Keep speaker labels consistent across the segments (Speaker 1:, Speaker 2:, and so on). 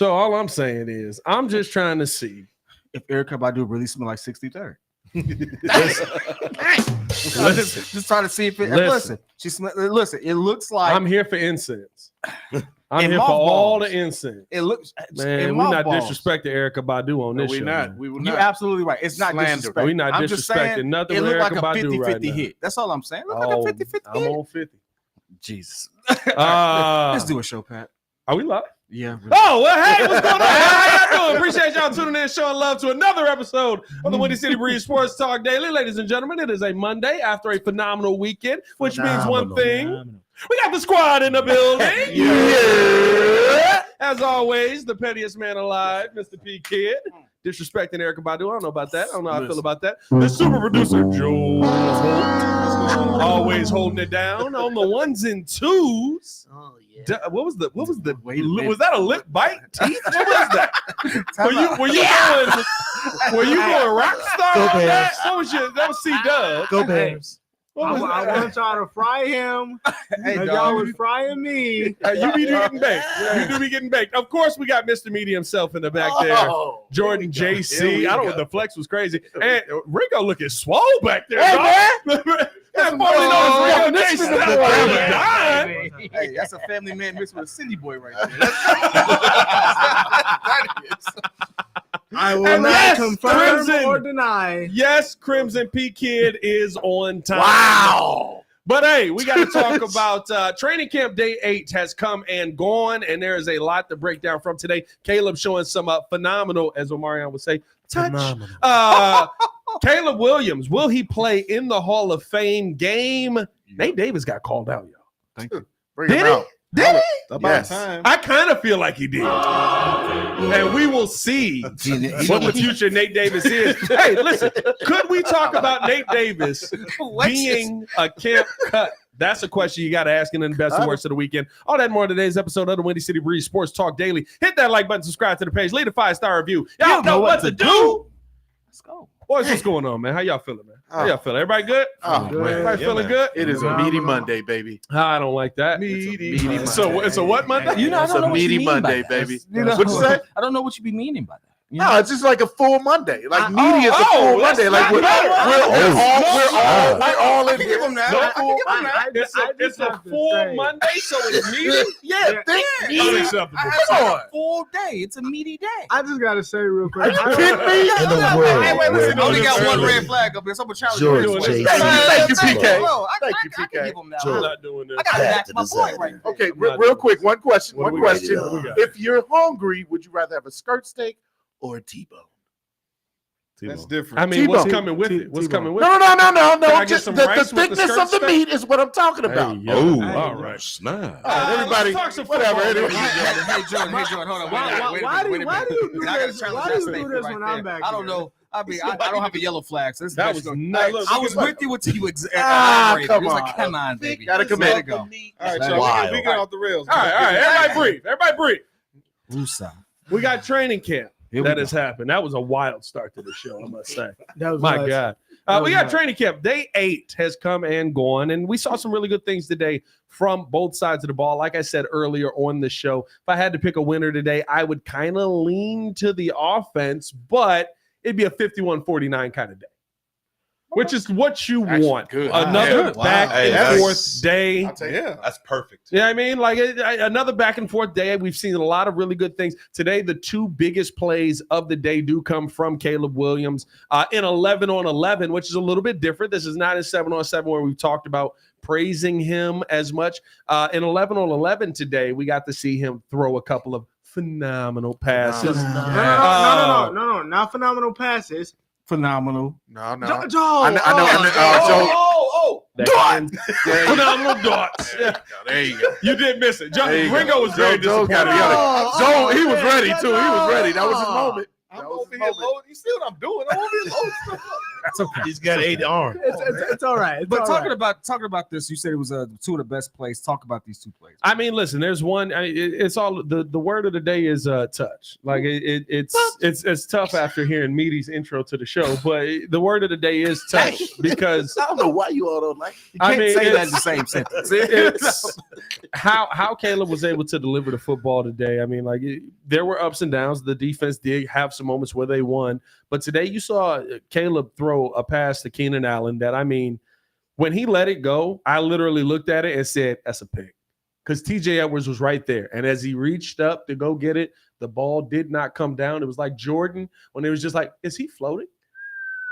Speaker 1: So all I'm saying is, I'm just trying to see
Speaker 2: if Erykah Badu really smell like 63rd. Just trying to see if it. Listen, listen. It looks like
Speaker 1: I'm here for incense. I'm here for all the incense.
Speaker 2: It looks,
Speaker 1: man. We're not disrespecting Erykah Badu on this show.
Speaker 2: We will not. You're absolutely right. It's not disrespecting.
Speaker 1: We're not disrespecting nothing.
Speaker 2: It looked like a
Speaker 1: Badu
Speaker 2: 50-50
Speaker 1: right
Speaker 2: hit. That's all I'm saying. Look like a 50-50 hit.
Speaker 1: I'm on 50.
Speaker 2: Jesus. Let's do a show, Pat.
Speaker 1: Are we live?
Speaker 2: Yeah. Really.
Speaker 1: Oh, well, hey, what's going on? How y'all doing? Appreciate y'all tuning in, showing love to another episode of the Windy City Breeze Sports Talk Daily. Ladies and gentlemen, it is a Monday after a phenomenal weekend, which means one thing. We got the squad in the building. Yeah. As always, the pettiest man alive, Mr. P. Kid. Disrespecting Erykah Badu. I don't know about that. I don't know how I feel about that. The super producer, Joe. Always holding it down on the ones and twos.
Speaker 3: Oh yeah.
Speaker 1: What was the was that a lip bite? Teeth? What was that? Were you going rock star
Speaker 3: Go
Speaker 1: on
Speaker 3: Bears.
Speaker 1: that? That was C-Dub.
Speaker 3: Go Bears.
Speaker 4: I want y'all to fry him.
Speaker 2: Hey,
Speaker 4: y'all was frying me.
Speaker 1: You be getting baked. You do be getting baked. Of course, we got Mr. Media himself in the back there. Jordan JC. I don't know. The flex was crazy. And Ringo looking swole back there.
Speaker 2: Hey,
Speaker 1: man. That's formerly known as Ringo JC.
Speaker 2: Hey, that's a family man mixed with a city boy right there. That is.
Speaker 4: I will not confirm or deny.
Speaker 1: Yes, Crimson P Kid is on time.
Speaker 2: Wow.
Speaker 1: But hey, we got to talk about training camp day 8 has come and gone, and there is a lot to break down from today. Caleb showing some phenomenal, as Omarion would say, touch. Caleb Williams, will he play in the Hall of Fame game? Nate Davis got called out, y'all.
Speaker 2: Thank you.
Speaker 1: Did he? Did he?
Speaker 2: About time.
Speaker 1: I kind of feel like he did. And we will see what the future Nate Davis is. Hey, listen, could we talk about Nate Davis being a camp cut? That's a question you got to ask in the best and worst of the weekend. All that and more in today's episode of the Windy City Breeze Sports Talk Daily. Hit that like button, subscribe to the page, leave a 5-star review. Y'all know what to do. Let's go. Boys, what's going on, man? How y'all feeling, man? How y'all feeling? Everybody good? Everybody feeling good?
Speaker 5: It is a meaty Monday, baby.
Speaker 1: I don't like that.
Speaker 5: Meaty Monday.
Speaker 1: So it's a what Monday?
Speaker 5: It's a meaty Monday, baby. What you say?
Speaker 2: I don't know what you be meaning by that.
Speaker 5: No, it's just like a full Monday. Like meaty is a full Monday. Like we're all in here.
Speaker 1: It's a full Monday, so it's meaty.
Speaker 5: Yeah, think meaty.
Speaker 2: Come on, full day. It's a meaty day.
Speaker 4: I just gotta say real quick.
Speaker 5: Are you kidding me?
Speaker 3: In the world.
Speaker 2: Hey, wait, listen. I only got one red flag up there. So I'm gonna
Speaker 3: George
Speaker 2: challenge you.
Speaker 5: Thank you, PK.
Speaker 2: Thank
Speaker 5: you, PK.
Speaker 1: I'm not doing this.
Speaker 2: I gotta back my point right there.
Speaker 5: Okay, real quick. One question.
Speaker 1: What do we got?
Speaker 5: If you're hungry, would you rather have a skirt steak or a T-bone?
Speaker 1: That's
Speaker 5: different.
Speaker 1: I mean, what's coming with it? What's coming with it?
Speaker 5: No.
Speaker 1: I get
Speaker 5: Just
Speaker 1: some
Speaker 5: the
Speaker 1: rice with the
Speaker 5: thickness
Speaker 1: skirt
Speaker 5: of the
Speaker 1: steak?
Speaker 5: meat is what I'm talking about.
Speaker 1: All right.
Speaker 5: Snap. Everybody,
Speaker 1: let's talk some
Speaker 5: whatever.
Speaker 1: football.
Speaker 5: Anyway.
Speaker 2: Hey, Jordan, hold on.
Speaker 4: Why do you do this? Why do you do this when I'm back?
Speaker 2: I don't know. I mean, I don't have a yellow flag. So
Speaker 1: That was nuts.
Speaker 2: I was with you until you
Speaker 5: come
Speaker 2: come on, baby.
Speaker 5: Gotta come in.
Speaker 2: Go.
Speaker 5: All right, y'all. We get off the rails.
Speaker 1: All right. Everybody breathe.
Speaker 2: Rusa.
Speaker 1: We got training camp. That has happened. That was a wild start to the show, I must say.
Speaker 4: That was
Speaker 1: My
Speaker 4: nice.
Speaker 1: God. We got training camp. Day 8 has come and gone, and we saw some really good things today from both sides of the ball. Like I said earlier on the show, if I had to pick a winner today, I would kind of lean to the offense, but it'd be a 51-49 kind of day, which is what you want.
Speaker 5: Good.
Speaker 1: Another back and forth day.
Speaker 5: That's perfect.
Speaker 1: Yeah, I mean, like another back and forth day. We've seen a lot of really good things today. The 2 biggest plays of the day do come from Caleb Williams in 11-on-11, which is a little bit different. This is not in 7-on-7 where we've talked about praising him as much. In 11-on-11 today, we got to see him throw a couple of phenomenal passes.
Speaker 4: No, not phenomenal passes.
Speaker 2: Phenomenal.
Speaker 5: No.
Speaker 4: Joe.
Speaker 5: I know.
Speaker 1: Phenomenal darts.
Speaker 5: There you go.
Speaker 1: You did miss it. Ringo was very
Speaker 5: Joe
Speaker 1: disappointed.
Speaker 5: Joe, he was ready too. He was ready. That was his moment.
Speaker 6: I'm over here loading. You see what I'm doing? I'm over here loading stuff up.
Speaker 2: That's okay.
Speaker 3: He's got 8 arms.
Speaker 4: It's all right.
Speaker 2: But talking about this, you said it was 2 of the best plays. Talk about these 2 plays.
Speaker 1: I mean, listen. There's one. It's all the word of the day is touch. Like it's tough after hearing Meaty's intro to the show, but the word of the day is touch because
Speaker 5: I don't know why you all don't like.
Speaker 2: You can't say that in the same sentence.
Speaker 1: how Caleb was able to deliver the football today. I mean, like there were ups and downs. The defense did have some moments where they won, but today you saw Caleb throw a pass to Keenan Allen that, I mean, when he let it go, I literally looked at it and said, "That's a pick," because TJ Edwards was right there, and as he reached up to go get it, the ball did not come down. It was like Jordan when it was just like, "Is he floating?"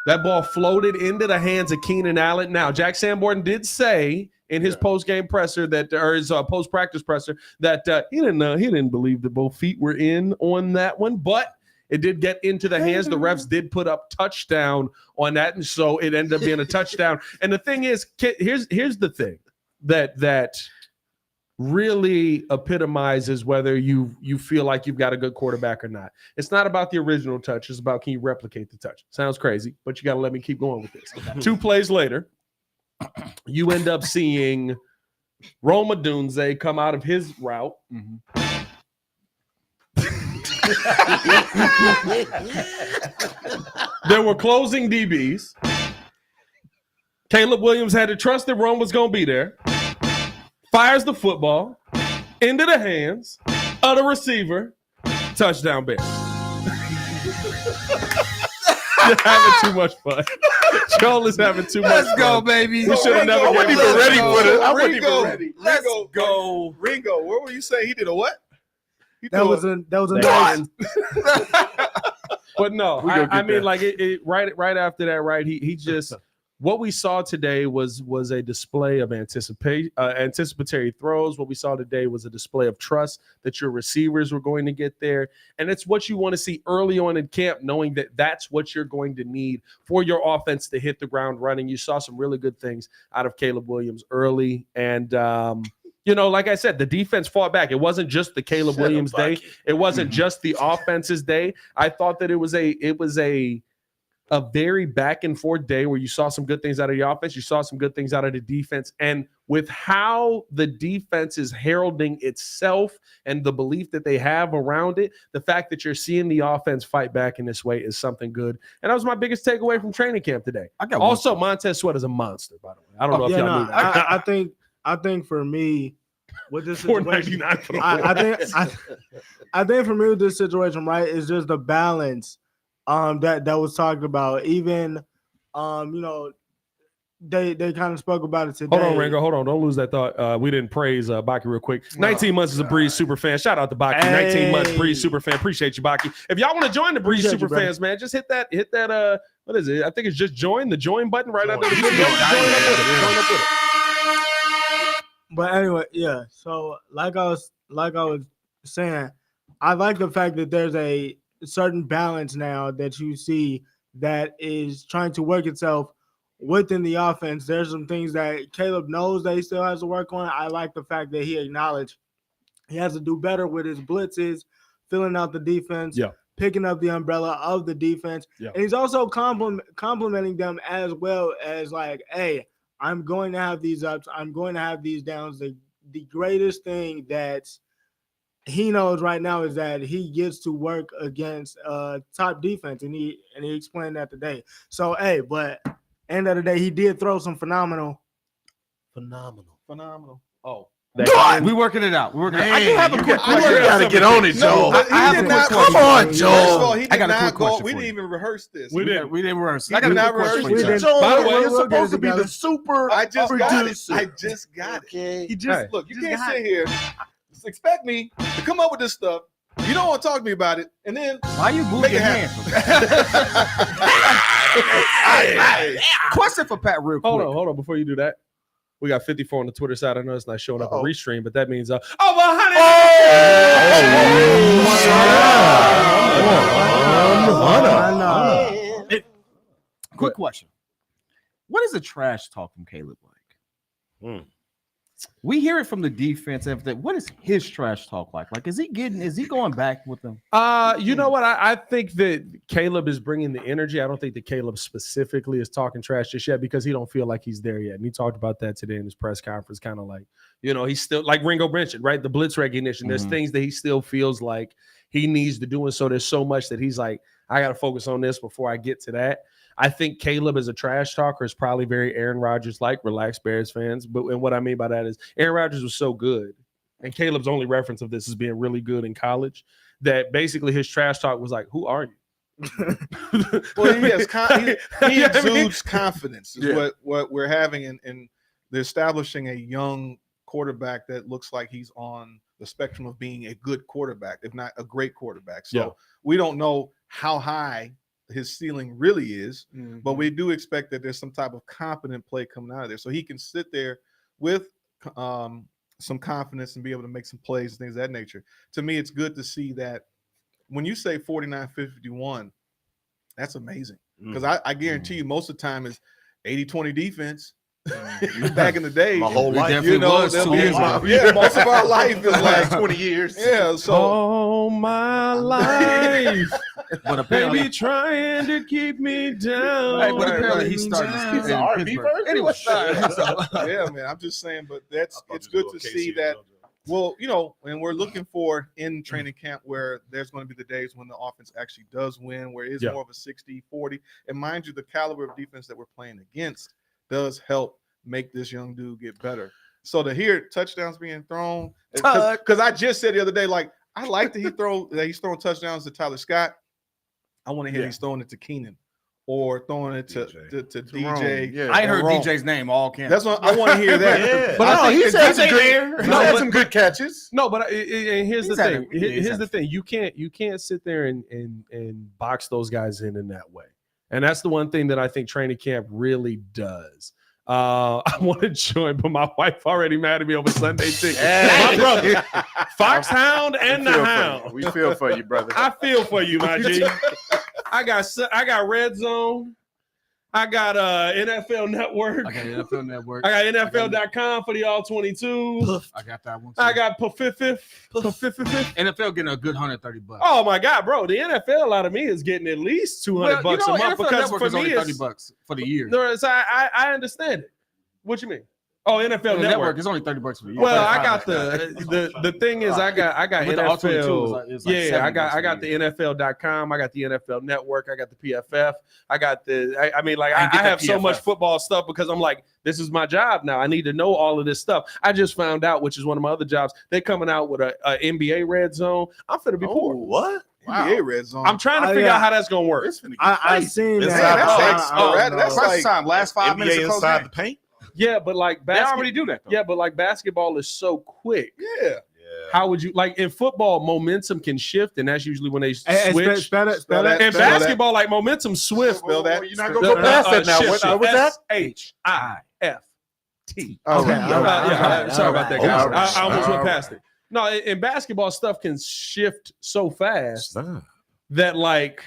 Speaker 1: That ball floated into the hands of Keenan Allen. Now, Jack Sanborn did say in his post-game presser that, or his post-practice presser, that he didn't believe that both feet were in on that one, but it did get into the hands. The refs did put up touchdown on that, and so it ended up being a touchdown. And the thing is, here's the thing that really epitomizes whether you feel like you've got a good quarterback or not. It's not about the original touch. It's about, can you replicate the touch? Sounds crazy, but you got to let me keep going with this. 2 plays later, you end up seeing Rome Odunze come out of his route. There were closing DBs. Caleb Williams had to trust that Rome was going to be there. Fires the football into the hands of the receiver. Touchdown, Bears. You're having too much fun. Joel is having too much fun.
Speaker 2: Let's go, baby.
Speaker 1: You should have never
Speaker 5: I wasn't even ready for this. I wasn't
Speaker 6: Ringo,
Speaker 5: even ready.
Speaker 2: Let's go.
Speaker 6: Ringo, what were you saying? He did a what?
Speaker 4: That was a nice.
Speaker 1: But no,
Speaker 5: We gonna
Speaker 1: I
Speaker 5: get
Speaker 1: mean,
Speaker 5: that.
Speaker 1: like right after that, right? He just, what we saw today was a display of anticipatory throws. What we saw today was a display of trust that your receivers were going to get there, and it's what you want to see early on in camp, knowing that that's what you're going to need for your offense to hit the ground running. You saw some really good things out of Caleb Williams early, and like I said, the defense fought back. It wasn't just the Caleb Williams day. It wasn't just the offense's day. I thought that it was a very back and forth day where you saw some good things out of the offense. You saw some good things out of the defense. And with how the defense is heralding itself and the belief that they have around it, the fact that you're seeing the offense fight back in this way is something good. And that was my biggest takeaway from training camp today. Also, Montez Sweat is a monster, by the way. I don't know if y'all knew that.
Speaker 4: I think for me, with this situation,
Speaker 1: $4.99 for the
Speaker 4: I think for me with this situation, right, is just the balance that was talked about. Even they kind of spoke about it today.
Speaker 1: Hold on, Ringo. Hold on. Don't lose that thought. We didn't praise Baki real quick. 19 months as a Breeze super fan. Shout out to Baki.
Speaker 4: Hey.
Speaker 1: 19 months Breeze super fan. Appreciate you, Baki. If y'all want to join the Breeze
Speaker 4: Appreciate
Speaker 1: super
Speaker 4: you,
Speaker 1: fans, man, just hit that what is it? I think it's just the join button right under the video. Join up with it.
Speaker 4: But anyway, yeah. So like I was saying, I like the fact that there's a certain balance now that you see that is trying to work itself within the offense. There's some things that Caleb knows that he still has to work on. I like the fact that he acknowledged he has to do better with his blitzes, filling out the defense, picking up the umbrella of the defense. And he's also complimenting them as well as like, hey, I'm going to have these ups. I'm going to have these downs. The greatest thing that he knows right now is that he gets to work against top defense, and he explained that today. So, hey, but end of the day, he did throw some phenomenal.
Speaker 1: Oh.
Speaker 2: We working it out.
Speaker 6: I do have a quick question.
Speaker 5: You gotta get on it, Joel.
Speaker 6: Come on, Joel. First of all, he
Speaker 2: I
Speaker 6: did
Speaker 2: got a quick
Speaker 6: not go.
Speaker 2: question
Speaker 6: We
Speaker 2: for
Speaker 6: didn't
Speaker 2: you.
Speaker 6: even rehearse this.
Speaker 2: We didn't rehearse.
Speaker 6: I got a quick question for you.
Speaker 5: Joel,
Speaker 1: By the way,
Speaker 5: you're supposed to be the super
Speaker 6: I just got it.
Speaker 5: producer.
Speaker 6: I just got it.
Speaker 5: Okay.
Speaker 6: He just look. You can't sit here. Just expect me to come up with this stuff. You don't want to talk to me about it, and then
Speaker 2: Why you moving your hand? Question for Pat, real quick.
Speaker 1: Hold on. Before you do that, we got 54 on the Twitter side. I know it's not showing up on restream, but that means over 100.
Speaker 2: Quick question. What is a trash talk from Caleb like? We hear it from the defense. What is his trash talk like? Like, is he going back with them?
Speaker 1: You know what? I think that Caleb is bringing the energy. I don't think that Caleb specifically is talking trash just yet because he don't feel like he's there yet. And he talked about that today in his press conference, kind of like, he's still like Ringo mentioned, right? The blitz recognition. There's things that he still feels like he needs to do. And so there's so much that he's like, I got to focus on this before I get to that. I think Caleb as a trash talker is probably very Aaron Rodgers-like. Relax, Bears fans. And what I mean by that is Aaron Rodgers was so good and Caleb's only reference of this is being really good in college, that basically his trash talk was like, "Who are you?"
Speaker 6: Well, he has he
Speaker 1: Yeah, I mean-
Speaker 6: exudes confidence. Is what we're having, and they're establishing a young quarterback that looks like he's on the spectrum of being a good quarterback, if not a great quarterback. So we don't know how high his ceiling really is, but we do expect that there's some type of competent play coming out of there, so he can sit there with some confidence and be able to make some plays and things of that nature. To me, it's good to see that. When you say 49-51, that's amazing, because I guarantee you most of the time is 80-20 defense. Back in the day,
Speaker 5: My whole life,
Speaker 6: most of our life is like
Speaker 5: 20 years.
Speaker 6: Yeah, so
Speaker 1: all my life,
Speaker 2: But apparently,
Speaker 1: baby, trying to keep me down.
Speaker 2: hey, but apparently he started
Speaker 5: He's an R&B version?
Speaker 2: Anyway,
Speaker 6: yeah, man, I'm just saying, but it's good to see that. Well, and we're looking for in training camp where there's going to be the days when the offense actually does win, where it's more of a 60-40. And mind you, the caliber of defense that we're playing against does help make this young dude get better. So to hear touchdowns being thrown, because I just said the other day, like, I like that he's throwing touchdowns to Tyler Scott. I want to hear he's throwing it to Keenan or throwing it to DJ.
Speaker 5: Yeah.
Speaker 2: I heard DJ's name all camp.
Speaker 6: That's what I want to hear that.
Speaker 1: But I think
Speaker 5: he's had some good catches.
Speaker 1: No, but and here's the
Speaker 2: He's had
Speaker 1: thing. Here's the thing. You can't sit there and box those guys in that way. And that's the one thing that I think training camp really does. I want to join, but my wife already mad at me over Sunday tickets. My brother, Foxhound and the Hound.
Speaker 5: We feel for you, brother.
Speaker 1: I feel for you, my G. I got Red Zone. I got NFL Network.
Speaker 2: I got NFL Network.
Speaker 1: I got NFL.com for the all 22.
Speaker 2: I got that one too.
Speaker 1: I got Pafifif.
Speaker 2: NFL getting a good $130.
Speaker 1: Oh my God, bro! The NFL out of me is getting at least $200 a month
Speaker 2: NFL
Speaker 1: because
Speaker 2: Network
Speaker 1: for
Speaker 2: is only
Speaker 1: me
Speaker 2: $30 for the year.
Speaker 1: No, so I understand it. What you mean? Oh, NFL Network
Speaker 2: is only $30 for the year.
Speaker 1: Well, I got the thing is I got
Speaker 2: But the all 22
Speaker 1: NFL.
Speaker 2: is like
Speaker 1: Yeah, I
Speaker 2: $70
Speaker 1: got the NFL.com. I got the NFL Network. I got the PFF. I got I mean, like
Speaker 2: I
Speaker 1: I
Speaker 2: get the
Speaker 1: have so much
Speaker 2: PFF.
Speaker 1: football stuff because I'm like, this is my job now. I need to know all of this stuff. I just found out, which is one of my other jobs. They're coming out with a NBA Red Zone. I'm finna be poor.
Speaker 5: What?
Speaker 6: NBA Red Zone.
Speaker 1: I'm trying to figure out how that's gonna work.
Speaker 4: I seen
Speaker 5: Inside
Speaker 4: that.
Speaker 6: that's like
Speaker 2: last 5 minutes
Speaker 5: NBA
Speaker 2: of close
Speaker 5: inside
Speaker 2: game.
Speaker 5: the paint.
Speaker 1: Yeah, but like
Speaker 2: They already do that though.
Speaker 1: Yeah, but like basketball is so quick.
Speaker 6: Yeah.
Speaker 1: How would you like in football? Momentum can shift, and that's usually when they switch.
Speaker 4: Spell
Speaker 1: In
Speaker 4: that.
Speaker 1: basketball, like momentum swift.
Speaker 6: Spell that.
Speaker 5: You're not gonna go past that now.
Speaker 1: Shift.
Speaker 5: What was that?
Speaker 1: SHIFT.
Speaker 4: Okay.
Speaker 1: Sorry about that, guys.
Speaker 5: All right.
Speaker 1: I almost went
Speaker 5: All
Speaker 1: past it. No, in basketball, stuff can shift so fast that like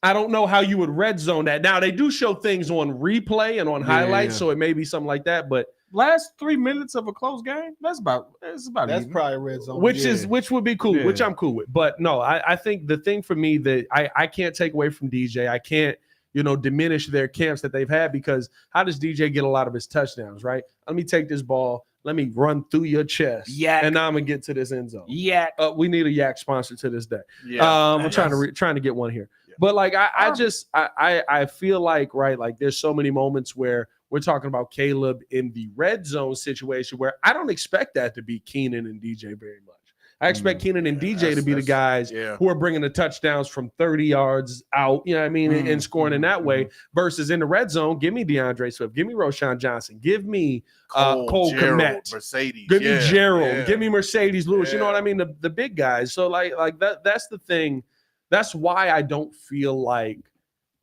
Speaker 1: I don't know how you would red zone that. Now they do show things on replay and on highlights, so it may be something like that. But
Speaker 2: Last 3 minutes of a close game. That's about
Speaker 6: That's
Speaker 2: even.
Speaker 6: probably Red Zone.
Speaker 1: which would be cool,
Speaker 2: Yeah.
Speaker 1: which I'm cool with. But no, I think the thing for me that I can't take away from DJ, I can't diminish their camps that they've had, because how does DJ get a lot of his touchdowns? Right? Let me take this ball. Let me run through your chest.
Speaker 2: Yak.
Speaker 1: And now I'm gonna get to this end zone.
Speaker 2: Yeah.
Speaker 1: We need a yak sponsor to this day.
Speaker 5: Yeah.
Speaker 1: I'm trying to get one here. But like I feel like, right, like there's so many moments where we're talking about Caleb in the red zone situation where I don't expect that to be Keenan and DJ very much. I expect Keenan and DJ to be the guys who are bringing the touchdowns from 30 yards out, you know what I mean, and scoring in that way, versus in the red zone, give me DeAndre Swift, give me Roshan Johnson, give me Cole Kmet,
Speaker 5: Mercedes,
Speaker 1: give me Gerald, give me Mercedes Lewis, you know what I mean, the big guys. So like that's the thing. That's why I don't feel like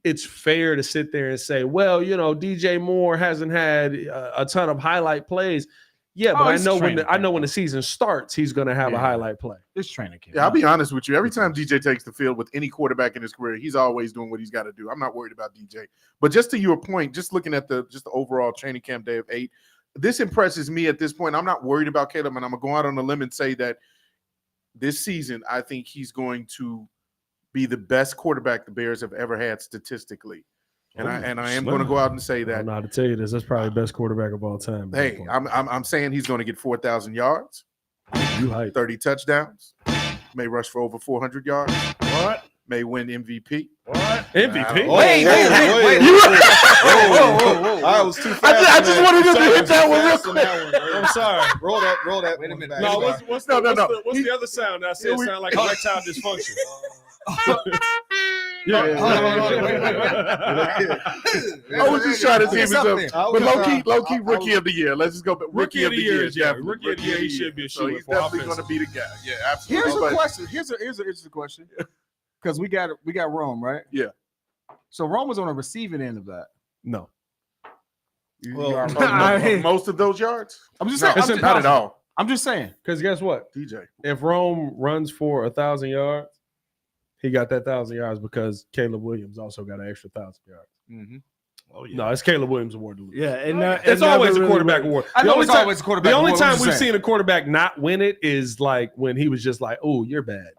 Speaker 1: it's fair to sit there and say, well, DJ Moore hasn't had a ton of highlight plays. Yeah, but I know when the season starts, he's going to have a highlight play.
Speaker 2: It's training camp.
Speaker 5: Yeah, I'll be honest with you. Every time DJ takes the field with any quarterback in his career, he's always doing what he's got to do. I'm not worried about DJ. But just to your point, just looking at the overall training camp day of 8, this impresses me at this point. I'm not worried about Caleb, and I'm going to go out on a limb and say that this season, I think he's going to be the best quarterback the Bears have ever had statistically. And I am going to go out and say that.
Speaker 1: I don't know how to tell you this. That's probably the best quarterback of all time.
Speaker 5: Hey, I'm saying he's going to get 4,000 yards,
Speaker 1: you hype.
Speaker 5: 30 touchdowns, may rush for over 400 yards.
Speaker 6: What?
Speaker 5: may win MVP.
Speaker 1: What? MVP?
Speaker 2: Wait.
Speaker 6: I was too fast.
Speaker 5: I just wanted him to hit that one real quick.
Speaker 6: I'm sorry. Roll that.
Speaker 2: Wait a minute.
Speaker 1: No, what's the other sound? I said
Speaker 5: we-
Speaker 1: sound like erectile dysfunction.
Speaker 2: Hold on.
Speaker 5: I was just trying to see if it's
Speaker 2: Something.
Speaker 5: up. But low key, rookie of the year. Let's just go. Rookie of the year,
Speaker 1: definitely.
Speaker 5: definitely.
Speaker 1: Rookie of the year, he should be a
Speaker 5: So
Speaker 1: shoo-in
Speaker 5: he's
Speaker 1: for
Speaker 5: definitely
Speaker 1: offense.
Speaker 5: going to be the guy. Yeah, absolutely.
Speaker 2: Here's a
Speaker 5: But-
Speaker 2: question. Here's an interesting question. Because we got Rome, right?
Speaker 5: Yeah.
Speaker 2: So Rome was on the receiving end of that.
Speaker 1: No.
Speaker 5: Most of those yards.
Speaker 2: I'm just
Speaker 5: No,
Speaker 2: saying.
Speaker 5: not at all.
Speaker 2: I'm just saying.
Speaker 1: Because guess what?
Speaker 5: DJ.
Speaker 1: If Rome runs for 1,000 yards, he got that 1,000 yards because Caleb Williams also got an extra 1,000 yards.
Speaker 2: Mm-hmm.
Speaker 3: Oh yeah.
Speaker 1: No, it's Caleb Williams' award to lose.
Speaker 4: Yeah,
Speaker 1: It's always a quarterback award.
Speaker 2: I know
Speaker 1: The
Speaker 2: it's
Speaker 1: only
Speaker 2: always a quarterback.
Speaker 1: The only
Speaker 2: award, I'm
Speaker 1: time
Speaker 2: just
Speaker 1: we've
Speaker 2: saying.
Speaker 1: seen a quarterback not win it is like when he was just like, "Oh, you're bad."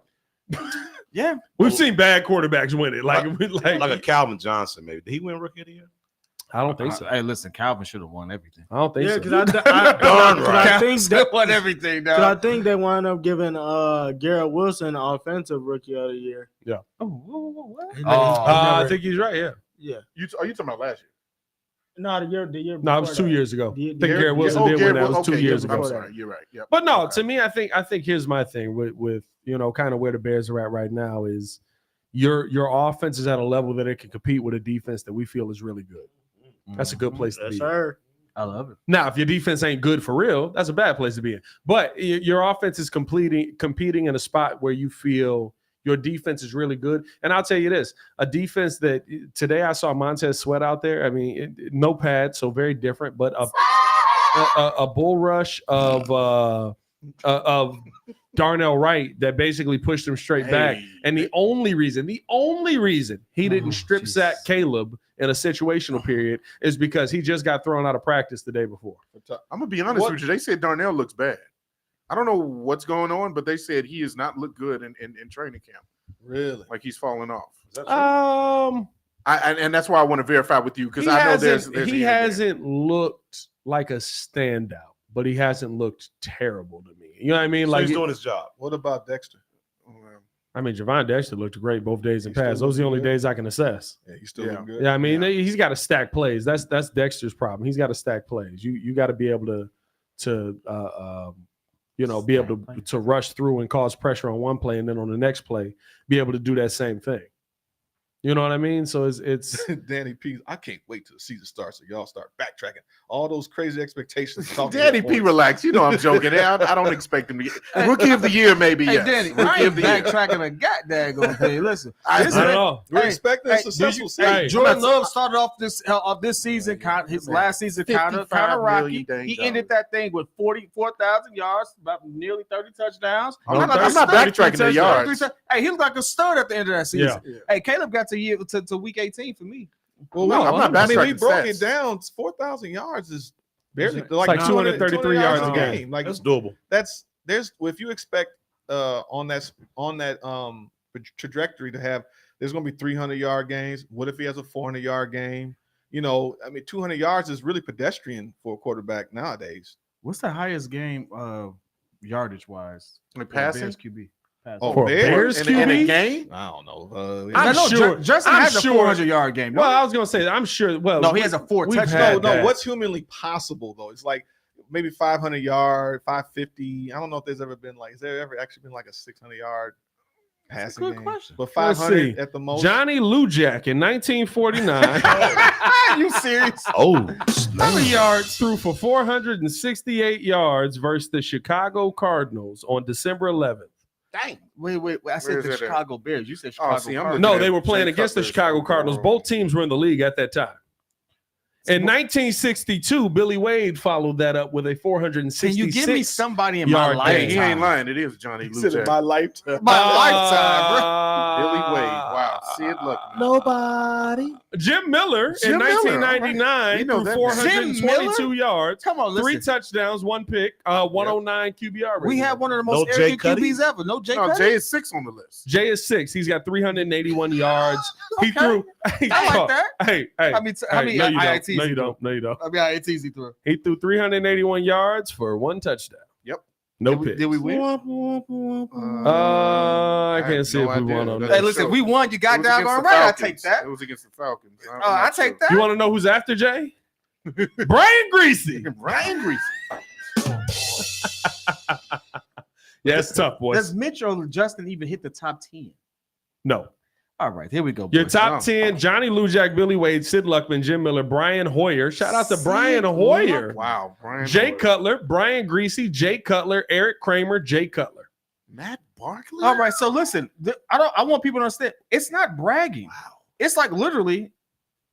Speaker 2: Yeah,
Speaker 1: We've seen bad quarterbacks win it. Like
Speaker 3: Like a Calvin Johnson, maybe. Did he win Rookie of the Year?
Speaker 1: I don't think so.
Speaker 2: Hey, listen, Calvin should have won everything.
Speaker 1: I don't think
Speaker 4: Yeah,
Speaker 1: so.
Speaker 4: because
Speaker 3: Darn right.
Speaker 4: I think that
Speaker 2: won everything.
Speaker 4: Cause I think they wound up giving Garrett Wilson offensive rookie of the year.
Speaker 2: What?
Speaker 1: I think he's right. Yeah.
Speaker 4: Yeah.
Speaker 5: Are you talking about last year?
Speaker 4: No, the year.
Speaker 1: No, it was
Speaker 4: before
Speaker 1: 2
Speaker 4: that.
Speaker 1: years ago.
Speaker 4: The-
Speaker 1: I think
Speaker 4: the-
Speaker 1: Garrett Wilson did win that. It was 2 years
Speaker 5: I'm
Speaker 1: ago.
Speaker 5: sorry. You're right. Yep.
Speaker 1: But no,
Speaker 5: Okay.
Speaker 1: to me, I think here's my thing with kind of where the Bears are at right now is your offense is at a level that it can compete with a defense that we feel is really good. That's a good place to
Speaker 4: Yes,
Speaker 1: be.
Speaker 4: sir.
Speaker 2: I love it.
Speaker 1: Now, if your defense ain't good for real, that's a bad place to be in. But your offense is competing in a spot where you feel your defense is really good. And I'll tell you this, a defense that today I saw Montez Sweat out there. I mean, no pad, so very different, but a bull rush of Darnell Wright that basically pushed him straight back. And the only reason he didn't strip sack Caleb in a situational period is because he just got thrown out of practice the day before.
Speaker 5: I'm gonna be honest with you. They said Darnell looks bad. I don't know what's going on, but they said he has not looked good in training camp.
Speaker 6: Really?
Speaker 5: Like he's falling off. Is that true? And that's why I want to verify with you because I know there's
Speaker 1: he hasn't looked like a standout, but he hasn't looked terrible to me. You know what I mean?
Speaker 3: So
Speaker 1: Like
Speaker 3: he's doing his job.
Speaker 6: What about Dexter?
Speaker 1: I mean, Javon Dexter looked great both days and
Speaker 6: He's
Speaker 1: pass.
Speaker 6: still
Speaker 1: Those are the only
Speaker 6: looking good.
Speaker 1: days I can assess.
Speaker 6: Yeah, he's still
Speaker 5: Yeah.
Speaker 6: looking good.
Speaker 1: Yeah, I mean, he's got to stack plays. That's Dexter's problem. He's got to stack plays. You got to be able to be able to rush through and cause pressure on one play, and then on the next play, be able to do that same thing. You know what I mean? So it's
Speaker 6: Danny P. I can't wait till the season starts so y'all start backtracking all those crazy expectations.
Speaker 5: Danny P. Relax. You know I'm joking. I don't expect him to get rookie of the year. Maybe
Speaker 2: Hey,
Speaker 5: yes.
Speaker 2: Danny, I
Speaker 5: Rookie of
Speaker 2: ain't
Speaker 5: the year.
Speaker 2: backtracking a goddamn thing. Listen,
Speaker 1: I don't know.
Speaker 6: We're
Speaker 2: Hey,
Speaker 6: expecting a successful season.
Speaker 2: Jordan Love started off this season. His last season kind of
Speaker 5: 55
Speaker 2: rocky.
Speaker 5: million
Speaker 2: He
Speaker 5: dang
Speaker 2: ended that thing with 44,000 yards, about nearly 30 touchdowns.
Speaker 5: I'm not backtracking the yards.
Speaker 2: Hey, he looked like a stud at the end of that season.
Speaker 5: Yeah.
Speaker 2: Hey, Caleb got to week 18 for me.
Speaker 6: Well,
Speaker 5: No, I'm not
Speaker 6: I mean, we
Speaker 5: backtracking
Speaker 6: broke
Speaker 5: stats.
Speaker 6: it down. 4,000 yards is barely
Speaker 1: It's like 233 yards a game.
Speaker 6: Like
Speaker 3: That's doable.
Speaker 6: if you expect on that trajectory to have, there's going to be 300-yard games. What if he has a 400-yard game? You know, I mean, 200 yards is really pedestrian for a quarterback nowadays.
Speaker 2: What's the highest game yardage wise?
Speaker 5: Like passing?
Speaker 2: Bears QB.
Speaker 6: Oh,
Speaker 1: For
Speaker 6: Bears?
Speaker 1: Bears
Speaker 5: in a
Speaker 1: QB?
Speaker 5: game?
Speaker 6: I don't know.
Speaker 1: I'm sure-
Speaker 2: Justin
Speaker 1: I'm
Speaker 2: has
Speaker 1: sure-
Speaker 2: a 400-yard game.
Speaker 1: well, I was gonna say I'm sure. Well,
Speaker 2: no, he has a 4
Speaker 1: we've
Speaker 2: touchdown.
Speaker 1: had that.
Speaker 6: What's humanly possible though? It's like maybe 500 yard, 550. I don't know if there's ever been has there ever actually been like a 600-yard
Speaker 2: That's a
Speaker 6: passing
Speaker 2: good
Speaker 6: game?
Speaker 2: question.
Speaker 6: But
Speaker 1: Let's
Speaker 6: 500
Speaker 1: see.
Speaker 6: at the most.
Speaker 1: Johnny Lujak in 1949.
Speaker 2: You serious?
Speaker 3: Oh,
Speaker 1: 100 yards threw for 468 yards versus the Chicago Cardinals on December 11th.
Speaker 2: Dang. Wait. I
Speaker 5: Where
Speaker 2: said
Speaker 5: is
Speaker 2: the
Speaker 5: it at?
Speaker 2: Chicago Bears. You said Chicago
Speaker 5: see, I'm
Speaker 2: Cardinals.
Speaker 1: No,
Speaker 5: looking
Speaker 1: they
Speaker 5: at
Speaker 1: were playing
Speaker 5: Jay
Speaker 1: against the
Speaker 5: Cutler's
Speaker 1: Chicago Cardinals.
Speaker 5: overall.
Speaker 1: Both teams were in the league at that time. In 1962, Billy Wade followed that up with a 466.
Speaker 2: Can you give me somebody in my
Speaker 1: yard
Speaker 2: lifetime?
Speaker 1: game.
Speaker 5: He ain't lying. It is Johnny
Speaker 6: He said in
Speaker 5: Lujak.
Speaker 6: my lifetime.
Speaker 2: My lifetime,
Speaker 5: Billy Wade. Wow. Sid Luck.
Speaker 4: Nobody.
Speaker 1: Jim Miller
Speaker 5: Jim
Speaker 1: in
Speaker 5: Miller,
Speaker 1: 1999
Speaker 5: We know
Speaker 1: threw
Speaker 5: that.
Speaker 1: 422 yards,
Speaker 2: Come on,
Speaker 1: 3
Speaker 2: listen.
Speaker 1: touchdowns, 1 pick, 109 QBR.
Speaker 2: We
Speaker 1: rating.
Speaker 2: have one of the
Speaker 3: No
Speaker 2: most
Speaker 3: Jay
Speaker 2: arrogant
Speaker 3: Cuddy?
Speaker 2: QBs ever. No Jay
Speaker 5: No,
Speaker 2: Cuddy.
Speaker 5: Jay is 6 on the list.
Speaker 1: Jay is 6. He's got 381 yards. He
Speaker 2: Okay.
Speaker 1: threw.
Speaker 2: I like that.
Speaker 1: Hey.
Speaker 2: I mean,
Speaker 1: no, you
Speaker 2: IITs
Speaker 1: don't. No, you don't. No, you don't.
Speaker 2: I mean, IITs he threw.
Speaker 1: He threw 381 yards for 1 touchdown.
Speaker 5: Yep.
Speaker 1: No
Speaker 2: Did
Speaker 1: picks.
Speaker 2: we win?
Speaker 1: I can't see if we won on
Speaker 2: Hey,
Speaker 1: that.
Speaker 2: listen, we won. You got
Speaker 5: It was against
Speaker 2: doggone
Speaker 5: the
Speaker 2: right. I
Speaker 5: Falcons.
Speaker 2: take that.
Speaker 5: It was against the Falcons.
Speaker 2: I take that.
Speaker 1: You want to know who's after Jay? Brian Greasy.
Speaker 5: Brian Greasy.
Speaker 1: Yeah, it's tough, boys.
Speaker 2: Does Mitch or Justin even hit the top 10?
Speaker 1: No.
Speaker 2: All right, here we go.
Speaker 1: Your
Speaker 2: boys.
Speaker 1: top 10, Johnny Lujack, Billy Wade, Sid Luckman, Jim Miller, Brian Hoyer. Shout out to Brian Hoyer.
Speaker 5: Wow, Brian.
Speaker 1: Jay
Speaker 5: Hoyer.
Speaker 1: Cutler, Brian Greasy, Jay Cutler, Eric Kramer, Jay Cutler.
Speaker 5: Matt Barkley.
Speaker 2: All right, so listen, I want people to understand. It's not bragging.
Speaker 5: Wow.
Speaker 2: It's like literally,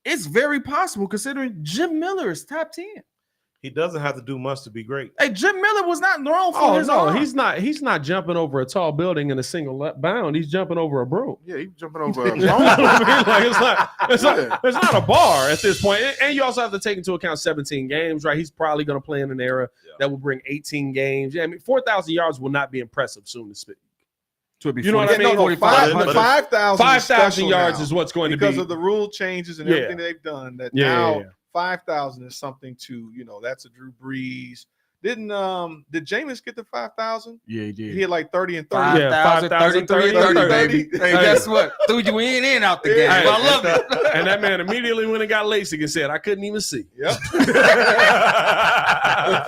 Speaker 2: it's very possible considering Jim Miller is top 10.
Speaker 3: He doesn't have to do much to be great.
Speaker 2: Hey, Jim Miller was not known for
Speaker 1: Oh
Speaker 2: his
Speaker 1: no,
Speaker 2: arm.
Speaker 1: he's not jumping over a tall building in a single bound. He's jumping over a broom.
Speaker 5: Yeah, he's jumping over.
Speaker 1: You know what I mean? Like, it's
Speaker 5: Yeah.
Speaker 1: not a bar at this point. And you also have to take into account 17 games, right? He's probably going to play in an era that will bring 18 games. Yeah, I mean, 4,000 yards will not be impressive soon to speak.
Speaker 2: You
Speaker 1: know what I mean?
Speaker 6: 5,000
Speaker 1: 5,000 yards is what's going to be
Speaker 6: because of the rule changes and everything they've done. That now 5,000 is something to, that's a Drew Brees. Did Jameis get to 5,000?
Speaker 2: Yeah, he did.
Speaker 6: He had like 30 and 30.
Speaker 2: 5,000, 33 and 30, baby. Hey, guess what? Threw you in and out the game.
Speaker 1: Hey,
Speaker 2: I love it.
Speaker 1: And that man immediately went and got LASIK and said, I couldn't even see.
Speaker 6: Yep.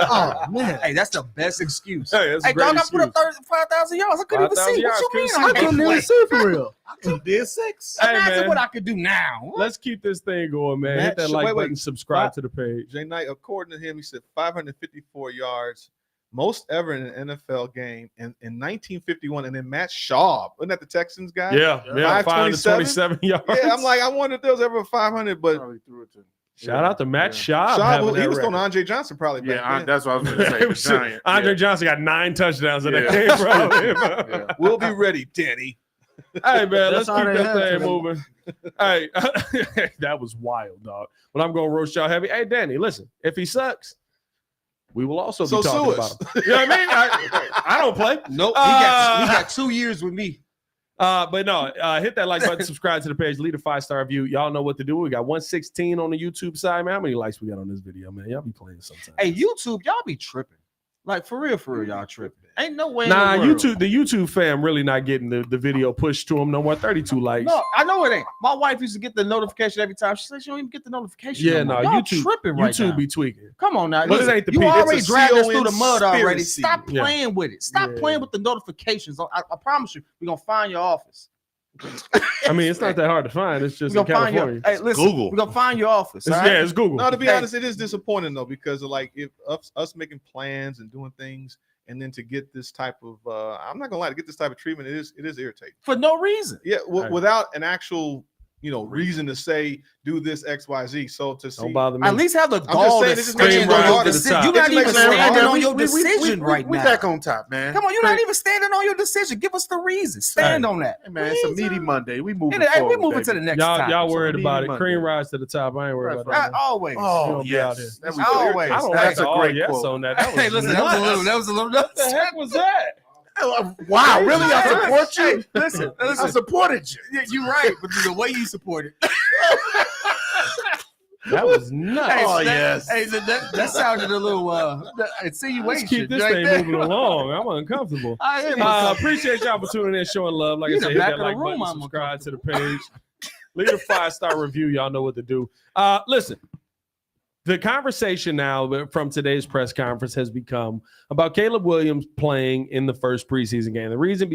Speaker 2: Oh, man. Hey, that's the best excuse.
Speaker 1: Hey, that's a
Speaker 2: Hey,
Speaker 1: great
Speaker 2: dog,
Speaker 1: excuse.
Speaker 2: I put up 5,000 yards. I couldn't even
Speaker 1: 5,000
Speaker 2: see. What you mean?
Speaker 1: yards,
Speaker 2: I
Speaker 4: couldn't even
Speaker 2: play?
Speaker 4: see for real.
Speaker 3: I did 6.
Speaker 1: Hey,
Speaker 2: Imagine
Speaker 1: man.
Speaker 2: what I could do now.
Speaker 1: Let's keep this thing going, man. Hit
Speaker 6: Matt,
Speaker 1: that like
Speaker 6: wait,
Speaker 1: button, subscribe
Speaker 6: What?
Speaker 1: to the page.
Speaker 6: Jay Knight, according to him, he said 554 yards, most ever in an NFL game in 1951. And then Matt Schaub, wasn't that the Texans guy?
Speaker 1: Yeah, 527 yards.
Speaker 6: Yeah, I'm like, I wonder if there was ever a 500, but
Speaker 5: Probably threw it to.
Speaker 1: Shout out to Matt Schaub.
Speaker 6: Schaub, he
Speaker 1: having
Speaker 6: was
Speaker 1: that
Speaker 6: throwing
Speaker 1: record.
Speaker 6: Andre Johnson probably back
Speaker 5: Yeah,
Speaker 6: then.
Speaker 5: that's what I was going to say. Giant.
Speaker 1: Andre Johnson got 9 touchdowns in that
Speaker 5: Yeah.
Speaker 1: game, bro.
Speaker 5: Yeah.
Speaker 6: We'll be ready, Danny.
Speaker 1: Hey, man, let's
Speaker 4: That's all
Speaker 1: keep
Speaker 4: they
Speaker 1: that
Speaker 4: have
Speaker 1: thing
Speaker 4: today.
Speaker 1: moving. Hey, that was wild, dog. But I'm going to roast y'all heavy. Hey, Danny, listen, if he sucks, we will also be
Speaker 6: So
Speaker 1: talking
Speaker 6: sue
Speaker 1: about
Speaker 6: us.
Speaker 1: him. You know what I mean? I don't play.
Speaker 2: Nope.
Speaker 1: Uh,
Speaker 2: He got 2 years with me.
Speaker 1: But no, hit that like button, subscribe to the page, leave a 5-star review. Y'all know what to do. We got 116 on the YouTube side, man. How many likes we got on this video, man? Y'all be playing sometimes.
Speaker 2: Hey, YouTube, y'all be tripping. Like, for real, y'all tripping. Ain't no way. in
Speaker 1: Nah,
Speaker 2: the world.
Speaker 1: the YouTube fam really not getting the video pushed to them no more. 32 likes.
Speaker 2: No, I know it ain't. My wife used to get the notification every time. She said she don't even get the notification.
Speaker 1: Yeah,
Speaker 2: no,
Speaker 1: no,
Speaker 2: y'all
Speaker 1: YouTube
Speaker 2: tripping right
Speaker 1: YouTube
Speaker 2: now.
Speaker 1: be tweaking.
Speaker 2: Come on now.
Speaker 1: But it
Speaker 2: Listen,
Speaker 1: ain't the
Speaker 2: you
Speaker 1: people.
Speaker 2: already
Speaker 6: It's a
Speaker 2: dragged us through the mud already.
Speaker 6: conspiracy.
Speaker 2: Stop
Speaker 1: Yeah.
Speaker 2: playing with it. Stop
Speaker 1: Yeah.
Speaker 2: playing with the notifications. I promise you, we're gonna find your office.
Speaker 1: I mean, it's not that hard to find. It's just
Speaker 2: We're
Speaker 1: in
Speaker 2: gonna find
Speaker 1: California.
Speaker 2: your. Hey, listen,
Speaker 3: Google.
Speaker 2: we're gonna find your office.
Speaker 1: It's,
Speaker 2: all right?
Speaker 1: yeah, it's Google.
Speaker 6: No, to be
Speaker 2: Hey.
Speaker 6: honest, it is disappointing though, because of like if us making plans and doing things, and then to get this type of I'm not gonna lie, to get this type of treatment, it is irritating.
Speaker 2: For no reason.
Speaker 6: Yeah,
Speaker 1: Right.
Speaker 6: without an actual reason to say do this XYZ. So to see,
Speaker 1: Don't bother me.
Speaker 2: At least have the
Speaker 6: just
Speaker 2: gall
Speaker 6: saying,
Speaker 2: to
Speaker 6: it just makes
Speaker 2: stand
Speaker 6: it
Speaker 2: on your
Speaker 6: harder.
Speaker 2: decision.
Speaker 1: It
Speaker 2: You're
Speaker 6: just
Speaker 2: not even
Speaker 6: makes it
Speaker 2: standing
Speaker 6: harder.
Speaker 2: on your decision right
Speaker 5: we
Speaker 2: now.
Speaker 5: back on top, man.
Speaker 2: Come on, you're not even standing on your decision. Give us the reason. Stand on that.
Speaker 5: Hey, man, it's a meaty Monday. We moving
Speaker 2: Hey, we
Speaker 5: forward,
Speaker 2: moving
Speaker 5: baby.
Speaker 2: to the next
Speaker 1: y'all
Speaker 2: topic.
Speaker 1: worried
Speaker 5: Meeting
Speaker 1: about it.
Speaker 5: Monday.
Speaker 1: Cream rise to the top. I ain't worried about that.
Speaker 2: Always.
Speaker 5: Oh,
Speaker 1: You'll be out
Speaker 5: yes.
Speaker 1: here.
Speaker 5: That was
Speaker 2: Always.
Speaker 1: I don't
Speaker 5: That's
Speaker 1: like
Speaker 5: a
Speaker 1: the
Speaker 5: great
Speaker 1: yes
Speaker 5: quote.
Speaker 1: on that. That was
Speaker 2: Hey, listen, that was a little
Speaker 1: What the
Speaker 2: nuts.
Speaker 1: heck was that?
Speaker 5: Wow, really? I support you.
Speaker 2: Hey, listen.
Speaker 5: I supported you.
Speaker 2: Yeah, you're right, but the way you support it.
Speaker 1: That was nuts.
Speaker 5: Oh,
Speaker 2: that,
Speaker 5: yes.
Speaker 2: Hey, that sounded a little insinuation.
Speaker 1: Let's keep this
Speaker 2: right
Speaker 1: thing
Speaker 2: there.
Speaker 1: moving along. I'm uncomfortable.
Speaker 2: I am.
Speaker 1: Appreciate y'all for tuning in, showing love. Like
Speaker 2: You
Speaker 1: I
Speaker 2: in
Speaker 1: said,
Speaker 2: the
Speaker 1: hit
Speaker 2: back
Speaker 1: that
Speaker 2: of the
Speaker 1: like
Speaker 2: room,
Speaker 1: button,
Speaker 2: I'm
Speaker 1: subscribe to the page. Leave a 5-star review. Y'all know what to do. Listen, the conversation now from today's press conference has become about Caleb Williams playing in the first preseason game. The reason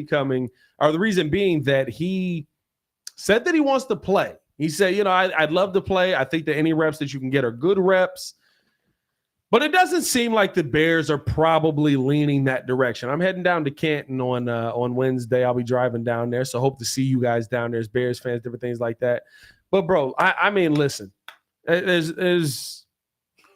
Speaker 1: being that he said that he wants to play. He said, I'd love to play. I think that any reps that you can get are good reps. But it doesn't seem like the Bears are probably leaning that direction. I'm heading down to Canton on Wednesday. I'll be driving down there, so hope to see you guys down there as Bears fans, different things like that. But, bro, I mean, listen,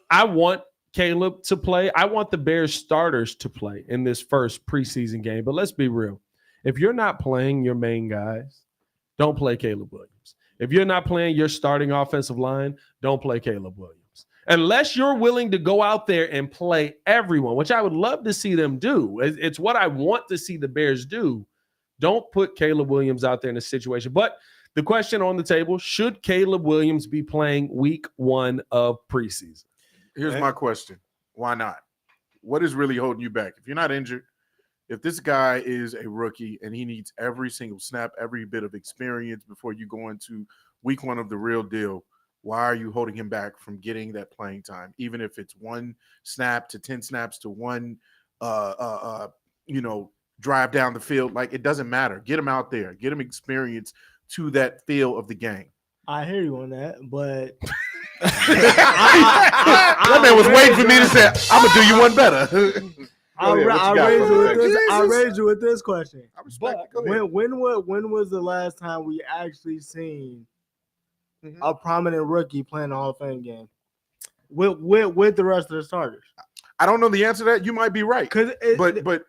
Speaker 1: I want Caleb to play. I want the Bears starters to play in this first preseason game. But let's be real. If you're not playing your main guys, don't play Caleb Williams. If you're not playing your starting offensive line, don't play Caleb Williams. Unless you're willing to go out there and play everyone, which I would love to see them do. It's what I want to see the Bears do. Don't put Caleb Williams out there in a situation. But the question on the table, should Caleb Williams be playing week 1 of preseason?
Speaker 5: Here's my question. Why not? What is really holding you back? If you're not injured, if this guy is a rookie and he needs every single snap, every bit of experience before you go into week 1 of the real deal, why are you holding him back from getting that playing time? Even if it's 1 snap to 10 snaps to 1, drive down the field, like it doesn't matter. Get him out there, get him experience to that feel of the game.
Speaker 4: I hear you on that, but
Speaker 5: that man was waiting for me to say, I'm gonna do you one better.
Speaker 4: I raised you with this question.
Speaker 5: I respect it. Go ahead.
Speaker 4: When was the last time we actually seen a prominent rookie playing the Hall of Fame game with the rest of the starters?
Speaker 5: I don't know the answer to that. You might be right. But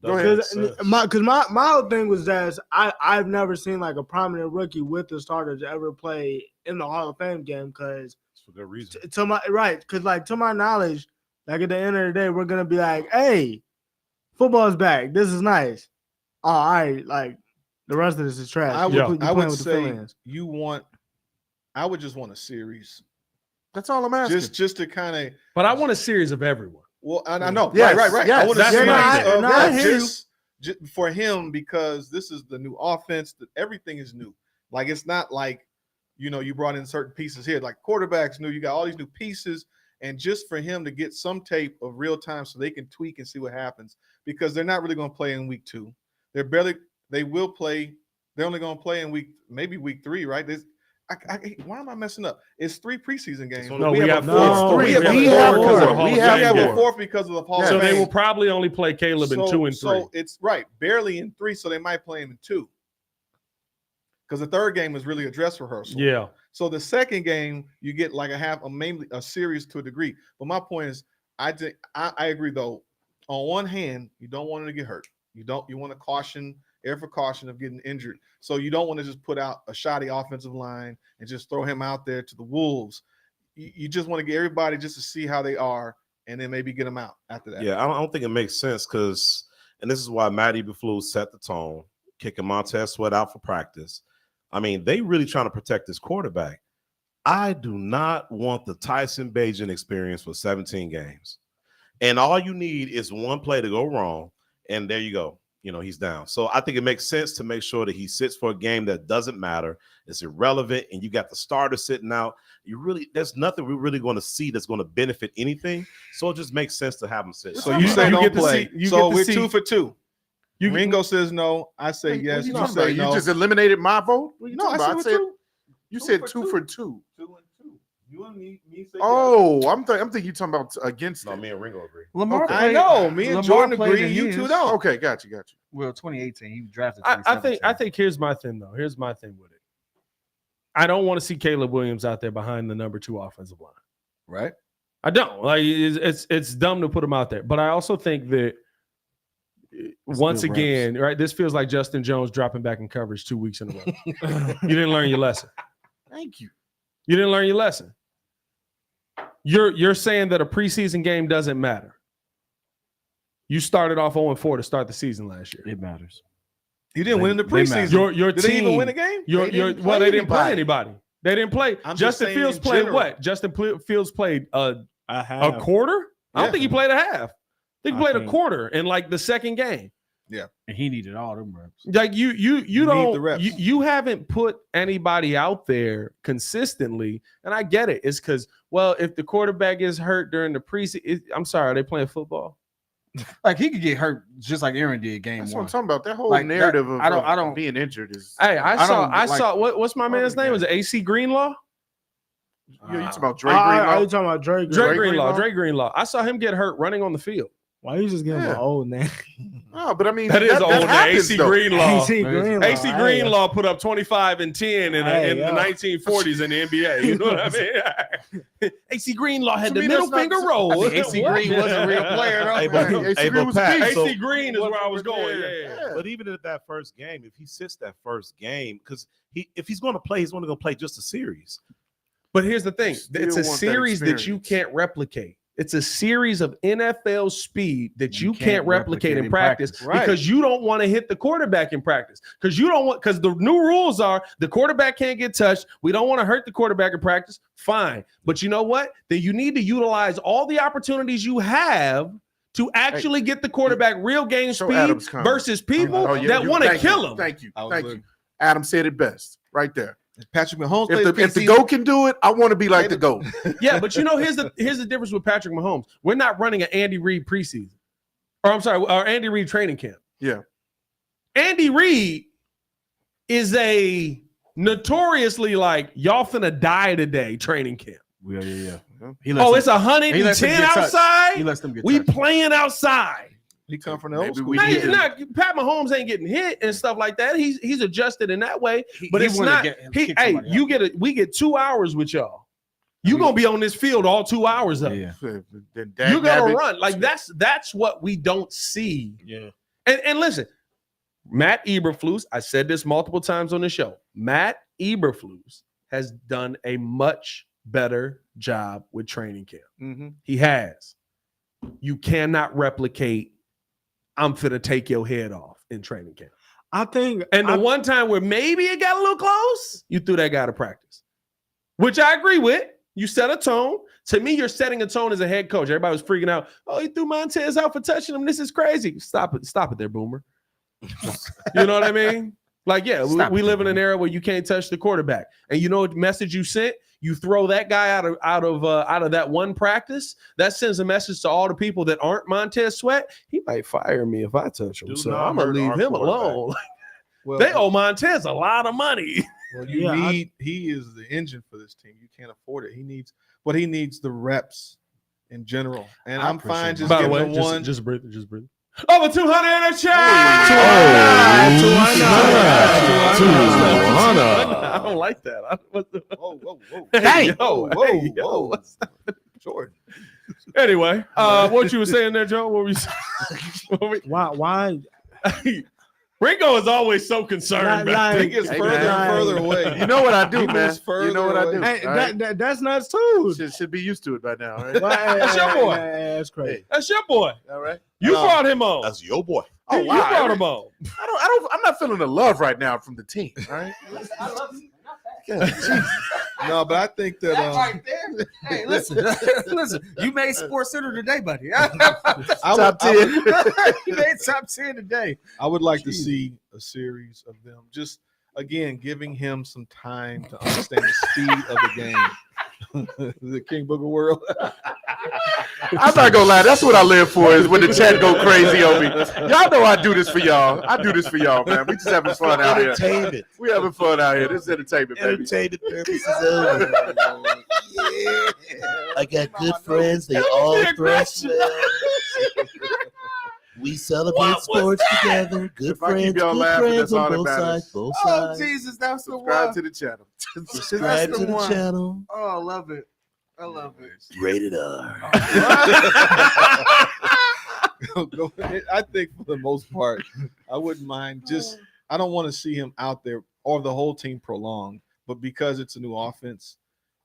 Speaker 5: go ahead.
Speaker 4: Because my whole thing was that I've never seen like a prominent rookie with the starters ever play in the Hall of Fame game. Because
Speaker 3: for good reason.
Speaker 4: To my knowledge, like at the end of the day, we're gonna be like, hey, football's back. This is nice. Oh, all right, like the rest of this is trash.
Speaker 6: I would say I would just want a series.
Speaker 5: That's all I'm asking.
Speaker 6: Just to kind of.
Speaker 1: But I want a series of everyone.
Speaker 6: Well, I know.
Speaker 5: Yes,
Speaker 6: Right.
Speaker 5: yes,
Speaker 6: I want a series
Speaker 4: just
Speaker 6: for him because this is the new offense. Everything is new. Like it's not like you brought in certain pieces here. Like quarterbacks new. You got all these new pieces, and just for him to get some tape of real time so they can tweak and see what happens because they're not really going to play in week 2. They will play. They're only going to play in maybe week 3, right? Why am I messing up? It's 3 preseason games.
Speaker 1: No, we have 4.
Speaker 4: No,
Speaker 1: We have
Speaker 5: 4.
Speaker 1: We have
Speaker 6: a 4th because of the Hall of Fame.
Speaker 1: So they will probably only play Caleb in 2 and 3.
Speaker 6: So it's right, barely in 3. So they might play him in 2 because the 3rd game is really a dress rehearsal.
Speaker 1: Yeah.
Speaker 6: So the 2nd game you get like mainly a series to a degree. But my point is, I agree though. On one hand, you don't want him to get hurt. You want to err for caution of getting injured. So you don't want to just put out a shoddy offensive line and just throw him out there to the wolves. You just want to get everybody just to see how they are and then maybe get them out after that.
Speaker 3: Yeah, I don't think it makes sense because, and this is why Matty Beflus set the tone, kicking Montez Sweat out for practice. I mean, they really trying to protect this quarterback. I do not want the Tyson Bagent experience for 17 games. And all you need is one play to go wrong, and there you go. He's down. So I think it makes sense to make sure that he sits for a game that doesn't matter. It's irrelevant, and you got the starter sitting out. There's nothing we're really going to see that's going to benefit anything. So it just makes sense to have him sit.
Speaker 6: So you say don't play. So we're 2 for 2. Ringo says no. I say yes. You say no.
Speaker 5: You just eliminated my vote?
Speaker 6: No, I said
Speaker 5: you said 2 for 2.
Speaker 6: 2 and 2. You and me say
Speaker 5: yes. I'm thinking you're talking about against.
Speaker 3: No, me and Ringo agree.
Speaker 2: Lamar
Speaker 6: okay. I know. Me and Jordan agree. You two don't.
Speaker 5: Okay, got you.
Speaker 2: Well, 2018, he was drafted.
Speaker 1: I think here's my thing though. Here's my thing with it. I don't want to see Caleb Williams out there behind the number 2 offensive line.
Speaker 6: Right.
Speaker 1: I don't. Like it's dumb to put him out there. But I also think that once again, right, this feels like Justin Jones dropping back in coverage 2 weeks in a row. You didn't learn your lesson.
Speaker 5: Thank you.
Speaker 1: You didn't learn your lesson. You're saying that a preseason game doesn't matter. You started off 0-4 to start the season last year.
Speaker 2: It matters.
Speaker 6: You didn't win in the preseason.
Speaker 1: Your
Speaker 6: Did
Speaker 1: team,
Speaker 6: they even win a game?
Speaker 1: They didn't play anybody. They didn't play. Justin Fields played what? Justin Fields played a quarter? I don't think he played a half. I think he played a quarter in like the second game.
Speaker 6: Yeah.
Speaker 2: And he needed all them reps.
Speaker 1: Like you haven't put anybody out there consistently. And I get it. It's because, if the quarterback is hurt during the preseason, I'm sorry, are they playing football?
Speaker 2: Like he could get hurt just like Aaron did game 1.
Speaker 5: That's what I'm talking about. That whole narrative of being injured is.
Speaker 1: Hey, I saw what's my man's name? Was it AC Greenlaw?
Speaker 5: You talking about Dre Greenlaw?
Speaker 4: Are you talking about Dre
Speaker 1: Greenlaw? Dre Greenlaw. I saw him get hurt running on the field.
Speaker 4: Why you just giving him an old name?
Speaker 5: No, but I mean
Speaker 1: that is old name. AC Greenlaw. AC Greenlaw put up 25 and 10 in the 1940s in the NBA. You know what I mean? AC Greenlaw had the middle finger roll.
Speaker 2: AC Green was a real player.
Speaker 1: AC Green is where I was going. Yeah.
Speaker 3: But even at that first game, if he sits that first game, because if he's going to play, he's only going to play just a series.
Speaker 1: But here's the thing: it's a series that you can't replicate. It's a series of NFL speed that you can't replicate in practice because you don't want to hit the quarterback in practice because the new rules are the quarterback can't get touched. We don't want to hurt the quarterback in practice. Fine. But you know what? Then you need to utilize all the opportunities you have to actually get the quarterback real game
Speaker 5: Show
Speaker 1: speed
Speaker 5: Adam's comment.
Speaker 1: versus people
Speaker 5: Oh, yeah,
Speaker 1: that want to
Speaker 5: thank
Speaker 1: kill
Speaker 5: you.
Speaker 1: him.
Speaker 5: Thank you.
Speaker 6: I was
Speaker 5: Thank
Speaker 6: looking.
Speaker 5: you. Adam said it best right there.
Speaker 6: Patrick Mahomes.
Speaker 5: If the GOAT can do it, I want to be like the GOAT.
Speaker 1: Yeah, but here's the difference with Patrick Mahomes. We're not running an Andy Reid preseason. Or I'm sorry, our Andy Reid training camp.
Speaker 5: Yeah.
Speaker 1: Andy Reid is a notoriously like y'all finna die today training camp.
Speaker 2: Yeah.
Speaker 1: It's 110 outside.
Speaker 2: He lets them get
Speaker 1: We
Speaker 2: touched.
Speaker 1: playing outside.
Speaker 6: He come from the old
Speaker 5: Maybe
Speaker 6: school.
Speaker 5: we
Speaker 1: Now,
Speaker 5: need to-
Speaker 1: Pat Mahomes ain't getting hit and stuff like that. He's adjusted in that way, but
Speaker 2: he
Speaker 1: it's
Speaker 2: wanted to
Speaker 1: not.
Speaker 2: kick somebody out.
Speaker 1: We get 2 hours with y'all. You gonna be on this field all 2 hours of it.
Speaker 2: Yeah.
Speaker 5: Then
Speaker 1: You're gonna
Speaker 5: Dabbit-
Speaker 1: run like that's what we don't see.
Speaker 3: Yeah.
Speaker 1: And listen, Matt Eberflus, I said this multiple times on the show. Matt Eberflus has done a much better job with training camp.
Speaker 5: Mhm.
Speaker 1: He has. You cannot replicate. I'm finna take your head off in training camp.
Speaker 4: I think,
Speaker 1: And the one time where maybe it got a little close, you threw that guy to practice, which I agree with. You set a tone. To me, you're setting a tone as a head coach. Everybody was freaking out. Oh, he threw Montez out for touching him. This is crazy. Stop it there, Boomer. You know what I mean? Like, yeah, we live in an era where you can't touch the quarterback. And you know what message you sent? You throw that guy out of that one practice. That sends a message to all the people that aren't Montez Sweat. He might fire me if I touch him.
Speaker 3: Do
Speaker 1: So
Speaker 3: not
Speaker 1: I'm gonna
Speaker 3: hurt
Speaker 1: leave
Speaker 3: our
Speaker 1: him
Speaker 3: quarterback.
Speaker 1: alone.
Speaker 6: Well,
Speaker 1: They owe Montez a lot of money.
Speaker 6: Well, he is the engine for this team. You can't afford it. He needs the reps in general. And I'm fine just
Speaker 1: By the
Speaker 6: giving
Speaker 1: way,
Speaker 6: him one.
Speaker 1: just breathe. Over 200 in the chat. I don't like that.
Speaker 6: Whoa.
Speaker 1: Hey,
Speaker 6: Whoa.
Speaker 1: what's
Speaker 6: Jordan.
Speaker 1: Anyway, what you were saying there, Joe? What were you saying?
Speaker 4: why
Speaker 1: Ringo is always so concerned.
Speaker 4: Like-
Speaker 6: He gets
Speaker 5: Hey,
Speaker 6: further
Speaker 5: man.
Speaker 6: and further away.
Speaker 5: You know what I do,
Speaker 6: He
Speaker 5: man.
Speaker 6: moves further
Speaker 5: You know what I do.
Speaker 6: away.
Speaker 4: Hey,
Speaker 5: all right?
Speaker 4: that's nuts too.
Speaker 5: Should be used to it by now, right?
Speaker 1: That's your boy.
Speaker 4: That's crazy.
Speaker 1: That's your boy.
Speaker 5: All right.
Speaker 1: You brought him on.
Speaker 3: That's your boy.
Speaker 5: Oh,
Speaker 1: You
Speaker 5: wow.
Speaker 1: brought him on.
Speaker 5: I'm not feeling the love right now from the team. All right.
Speaker 6: No, but I think that
Speaker 2: there. Hey, listen. You made Sports Center today, buddy.
Speaker 5: Top 10.
Speaker 2: You made top 10 today.
Speaker 6: I would like to see a series of them. Just again, giving him some time to understand the speed of the game. The King Booger world.
Speaker 5: I'm not gonna lie. That's what I live for. Is when the chat go crazy on me. Y'all know I do this for y'all. I do this for y'all, man. We just having fun out here.
Speaker 3: Entertainment.
Speaker 5: We having fun out here. This is entertainment, baby.
Speaker 3: Entertainment purposes only. Yeah. I got good friends. They all dress well. We celebrate sports together. Good
Speaker 5: If I keep
Speaker 3: friends.
Speaker 5: y'all
Speaker 3: Good
Speaker 5: laughing,
Speaker 3: friends
Speaker 5: that's all
Speaker 3: on
Speaker 5: that
Speaker 3: both
Speaker 5: matters.
Speaker 3: sides. Both
Speaker 2: Oh,
Speaker 3: sides.
Speaker 2: Jesus. That's the
Speaker 5: Subscribe
Speaker 2: one.
Speaker 5: to the channel.
Speaker 3: Subscribe to the
Speaker 2: one.
Speaker 3: channel.
Speaker 2: Oh, I love it. I love it.
Speaker 3: Rated R.
Speaker 6: I think for the most part, I wouldn't mind. I don't want to see him out there or the whole team prolonged, but because it's a new offense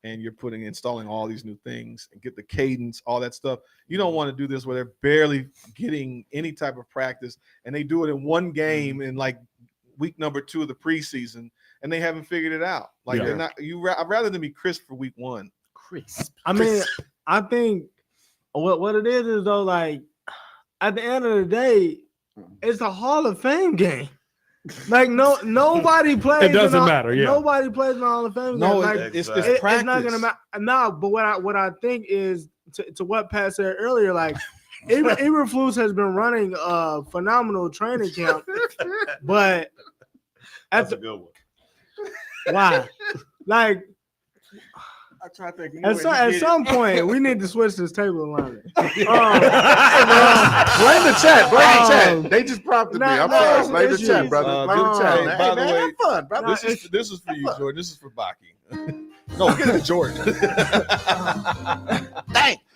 Speaker 6: and you're installing all these new things and get the cadence, all that stuff, you don't want to do this where they're barely getting any type of practice and they do it in one game in like week number 2 of the preseason and they haven't figured it out. Like they're not. I'd rather than be crisp for week 1.
Speaker 3: Crisp.
Speaker 4: I mean, I think what it is though, like at the end of the day, it's a Hall of Fame game. Like nobody plays.
Speaker 1: It doesn't matter. Yeah.
Speaker 4: Nobody plays in the Hall of Fame
Speaker 6: No,
Speaker 4: game. Like,
Speaker 6: it's
Speaker 3: Exactly.
Speaker 6: practice.
Speaker 4: it's not gonna matter. No, but what I think is to what Pat said earlier, like Eberflus has been running a phenomenal training camp, but
Speaker 3: That's a good one.
Speaker 4: why? Like
Speaker 2: I try to think.
Speaker 4: at some point we need to switch this table alignment.
Speaker 5: Blame the chat. Blame the chat. They just prompted me. I'm sorry. Blame the chat, brother. Blame the chat. Man.
Speaker 6: by
Speaker 5: Hey,
Speaker 6: the
Speaker 5: man,
Speaker 6: way,
Speaker 5: have fun, brother.
Speaker 6: This is for you, Jordan. This is for Baki. No, get it, Jordan.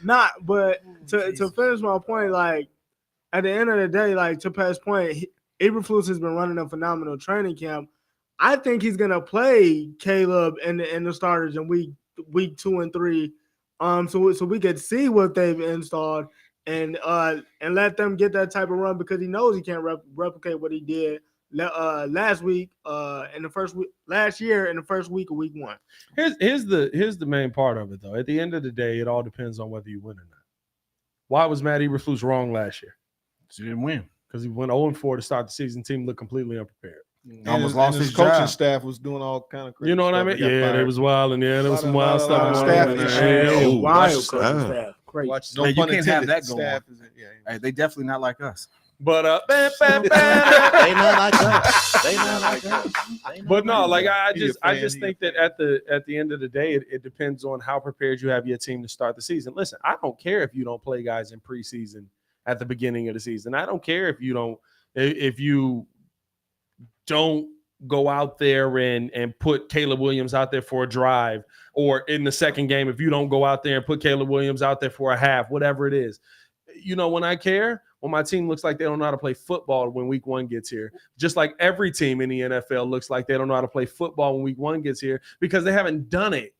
Speaker 4: Not, but to finish my point, like at the end of the day, like to Pat's point, Eberflus has been running a phenomenal training camp. I think he's gonna play Caleb and the starters in week 2 and 3, so we could see what they've installed and let them get that type of run because he knows he can't replicate what he did last week in the first week last year in the first week of week 1.
Speaker 1: Here's the main part of it though. At the end of the day, it all depends on whether you win or not. Why was Matt Eberflus wrong last year?
Speaker 2: He didn't win.
Speaker 1: Because he went 0-4 to start the season. Team looked completely unprepared.
Speaker 2: Almost lost
Speaker 6: his
Speaker 2: his
Speaker 6: coaching
Speaker 2: job.
Speaker 6: staff was doing all kind of crazy
Speaker 1: You know what I
Speaker 6: stuff.
Speaker 1: mean?
Speaker 6: They got
Speaker 1: Yeah, they
Speaker 6: fired.
Speaker 1: was wild, and there was some wild
Speaker 6: lot of
Speaker 1: stuff.
Speaker 6: staff
Speaker 1: going on.
Speaker 6: issues.
Speaker 1: Yeah.
Speaker 3: Ooh,
Speaker 4: Wild
Speaker 3: watch
Speaker 4: coaching
Speaker 3: this.
Speaker 4: staff. Great.
Speaker 6: Watch,
Speaker 2: Hey, you
Speaker 6: pun
Speaker 2: can't have
Speaker 6: intended,
Speaker 2: that going
Speaker 6: staff
Speaker 2: on.
Speaker 6: is
Speaker 2: Hey, they definitely not like us.
Speaker 1: But
Speaker 3: They not like us. They not like us.
Speaker 1: But no, like I
Speaker 6: He a
Speaker 1: just
Speaker 6: fan,
Speaker 1: think that at the end of the day, it depends on how prepared you have your team to start the season. Listen, I don't care if you don't play guys in preseason at the beginning of the season. I don't care if you don't go out there and put Caleb Williams out there for a drive, or in the second game, if you don't go out there and put Caleb Williams out there for a half, whatever it is. You know, when I care, when my team looks like they don't know how to play football when week 1 gets here, just like every team in the NFL looks like they don't know how to play football when week 1 gets here, because they haven't done it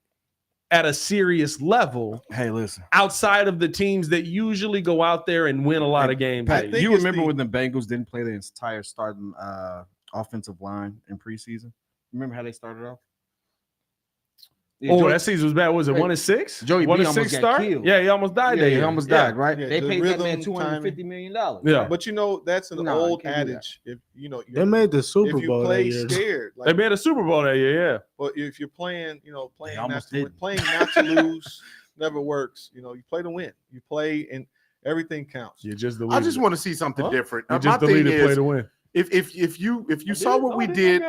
Speaker 1: at a serious level.
Speaker 2: Hey, listen.
Speaker 1: Outside of the teams that usually go out there and win a lot of games.
Speaker 2: Pat,
Speaker 6: think
Speaker 2: you
Speaker 6: it's
Speaker 2: remember
Speaker 6: the-
Speaker 2: when the Bengals didn't play the entire starting offensive line in preseason? Remember how they started off? Yeah,
Speaker 1: Oh,
Speaker 2: Joey-
Speaker 1: that season was bad. Was it
Speaker 2: Hey,
Speaker 1: 1-6?
Speaker 2: Joey B
Speaker 1: 1-6
Speaker 2: almost got
Speaker 1: start?
Speaker 2: killed.
Speaker 1: Yeah, he almost died.
Speaker 2: Yeah,
Speaker 1: that
Speaker 2: he
Speaker 1: year.
Speaker 2: almost
Speaker 1: Yeah.
Speaker 2: died, right?
Speaker 6: Yeah,
Speaker 2: They
Speaker 6: the
Speaker 2: paid that man
Speaker 6: rhythm,
Speaker 2: $250 million.
Speaker 1: Yeah.
Speaker 6: But you know, that's an
Speaker 2: No, you
Speaker 6: old
Speaker 2: can't do that.
Speaker 6: adage. If you know,
Speaker 4: They made the Super
Speaker 6: if you
Speaker 4: Bowl that
Speaker 6: play
Speaker 4: year.
Speaker 6: scared,
Speaker 1: They
Speaker 6: like,
Speaker 1: made a Super Bowl that year, yeah.
Speaker 6: but if you're playing, playing not
Speaker 2: almost
Speaker 6: to win,
Speaker 2: did.
Speaker 6: playing not to lose never works. You play to win. You play and everything counts.
Speaker 1: You just deleted
Speaker 5: I just want to see something
Speaker 6: Huh?
Speaker 5: different.
Speaker 1: You
Speaker 5: My
Speaker 1: just
Speaker 5: thing
Speaker 1: deleted play
Speaker 5: is,
Speaker 1: to win.
Speaker 5: if you saw what we did,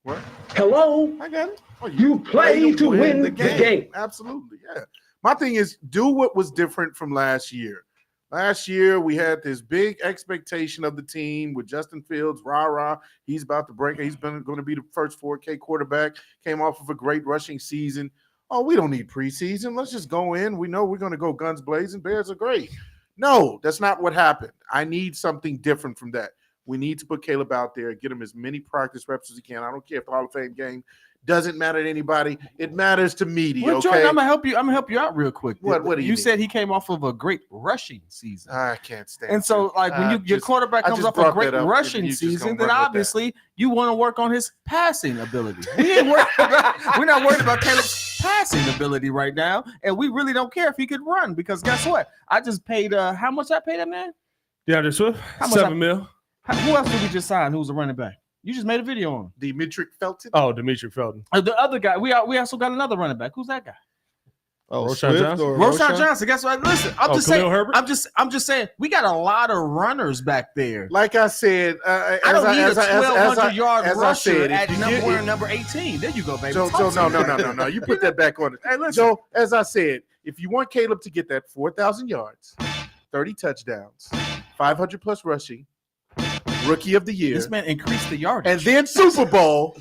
Speaker 5: what?
Speaker 7: Hello,
Speaker 5: I got it. Oh,
Speaker 7: you play to win the game.
Speaker 5: Absolutely, yeah. My thing is, do what was different from last year. Last year, we had this big expectation of the team with Justin Fields, rah-rah. He's about to break. He's been going to be the first 4K quarterback. Came off of a great rushing season. Oh, we don't need preseason. Let's just go in. We know we're going to go guns blazing. Bears are great. No, that's not what happened. I need something different from that. We need to put Caleb out there, get him as many practice reps as he can. I don't care if the Hall of Fame game doesn't matter to anybody. It matters to media.
Speaker 2: Well,
Speaker 5: Okay,
Speaker 2: Jordan, I'm gonna help you out real quick.
Speaker 5: What do you
Speaker 2: you
Speaker 5: need?
Speaker 2: said he came off of a great rushing season.
Speaker 5: I can't stand.
Speaker 2: And so, like, when your quarterback
Speaker 5: I
Speaker 2: comes
Speaker 5: just
Speaker 2: off a
Speaker 5: brought
Speaker 2: great
Speaker 5: that up,
Speaker 2: rushing
Speaker 5: and you just
Speaker 2: season,
Speaker 5: gonna
Speaker 2: then
Speaker 5: run with that.
Speaker 2: obviously you want to work on his passing ability. We're not worried about Caleb's passing ability right now, and we really don't care if he could run, because guess what? I just paid how much I paid that man?
Speaker 1: DeAndre Swift,
Speaker 2: How much
Speaker 1: $7 million.
Speaker 2: Who else did we just sign? Who was a running back? You just made a video on him.
Speaker 5: Demetric Felton.
Speaker 1: Oh, Demetric Felton.
Speaker 2: The other guy, we also got another running back. Who's that guy?
Speaker 6: Oh,
Speaker 1: Roshan
Speaker 6: Swift
Speaker 1: Johnson?
Speaker 6: or
Speaker 2: Roshan Johnson. Guess what? Listen, I'm just
Speaker 1: Khalil
Speaker 2: saying.
Speaker 1: Herbert?
Speaker 2: I'm just saying. We got a lot of runners back there.
Speaker 5: Like I said,
Speaker 2: I don't need a 1,200-yard
Speaker 5: as I
Speaker 2: rusher
Speaker 5: said,
Speaker 2: at
Speaker 5: if you get-
Speaker 2: number 18. There you go, baby.
Speaker 5: Joe,
Speaker 2: Talk to me.
Speaker 5: no. You put that back on it.
Speaker 2: Hey, listen.
Speaker 5: Joe, as I said, if you want Caleb to get that 4,000 yards, 30 touchdowns, 500 plus rushing, rookie of the year,
Speaker 2: This man increased the yardage.
Speaker 5: and then Super Bowl.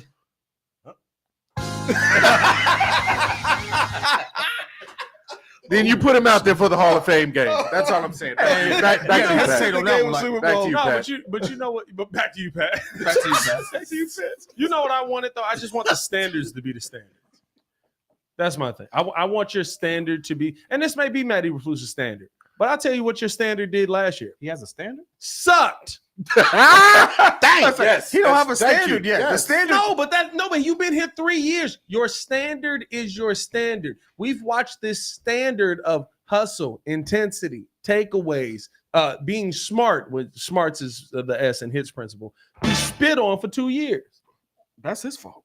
Speaker 5: Then you put him out there for the Hall of Fame game. That's all I'm saying. Back to you,
Speaker 2: Yeah,
Speaker 5: Pat.
Speaker 2: say on that one, like,
Speaker 5: Back to you,
Speaker 1: No,
Speaker 5: Pat.
Speaker 1: but you know what? But back to you, Pat.
Speaker 2: Back to you, Pat.
Speaker 1: Back to you, Pat. You know what I wanted though? I just want the standards to be the standards. That's my thing. I want your standard to be, and this may be Matt Eberflus's standard, but I'll tell you what your standard did last year.
Speaker 2: He has a standard?
Speaker 1: Sucked.
Speaker 5: Yes,
Speaker 2: He don't have a
Speaker 5: thank
Speaker 2: standard
Speaker 5: you.
Speaker 2: yet. The
Speaker 5: Yes.
Speaker 2: standard.
Speaker 1: But you've been here 3 years. Your standard is your standard. We've watched this standard of hustle, intensity, takeaways, being smart. With smarts is the S in hits principle. He spit on for 2 years.
Speaker 2: That's his fault.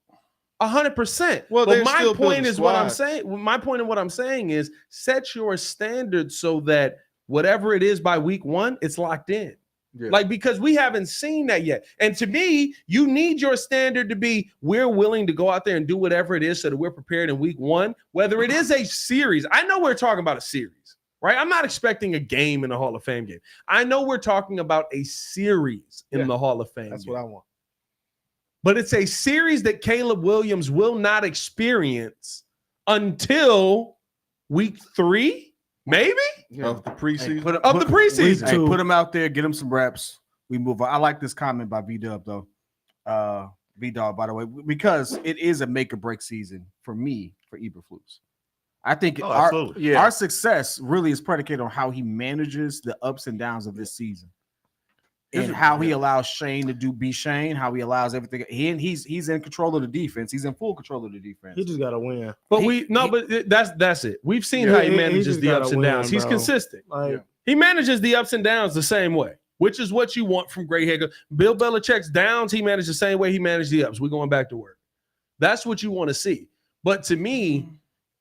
Speaker 1: 100%.
Speaker 6: Well,
Speaker 1: but
Speaker 6: they're
Speaker 1: my
Speaker 6: still
Speaker 1: point
Speaker 6: building
Speaker 1: is what I'm
Speaker 6: squad.
Speaker 1: saying. My point in what I'm saying is set your standard so that whatever it is by week 1, it's locked in.
Speaker 5: Yeah.
Speaker 1: Like, because we haven't seen that yet. And to me, you need your standard to be we're willing to go out there and do whatever it is so that we're prepared in week 1, whether it is a series. I know we're talking about a series, right? I'm not expecting a game in the Hall of Fame game. I know we're talking about a series in
Speaker 6: Yeah,
Speaker 1: the Hall of Fame
Speaker 6: That's
Speaker 1: game.
Speaker 6: what I want.
Speaker 1: But it's a series that Caleb Williams will not experience until week 3, maybe,
Speaker 6: Of the preseason.
Speaker 1: of the preseason.
Speaker 2: Hey, put him out there, get him some reps. We move on. I like this comment by V-Dub, though. V-Dog, by the way, because it is a make or break season for me for Eberflus. I think
Speaker 3: Oh, absolutely.
Speaker 2: our success really is predicated on how he manages the ups and downs of this season. And how he allows Shane to be Shane, how he allows everything. He's in control of the defense. He's in full control of the defense.
Speaker 4: He just got to win.
Speaker 1: But that's it. We've seen
Speaker 4: Yeah,
Speaker 1: how he
Speaker 4: he
Speaker 1: manages
Speaker 4: just
Speaker 1: the
Speaker 4: gotta
Speaker 1: ups and
Speaker 4: win,
Speaker 1: downs. He's
Speaker 4: bro.
Speaker 1: consistent.
Speaker 4: Like
Speaker 1: He manages the ups and downs the same way, which is what you want from great head coach. Bill Belichick's downs, he managed the same way he managed the ups. We're going back to work. That's what you want to see. But to me,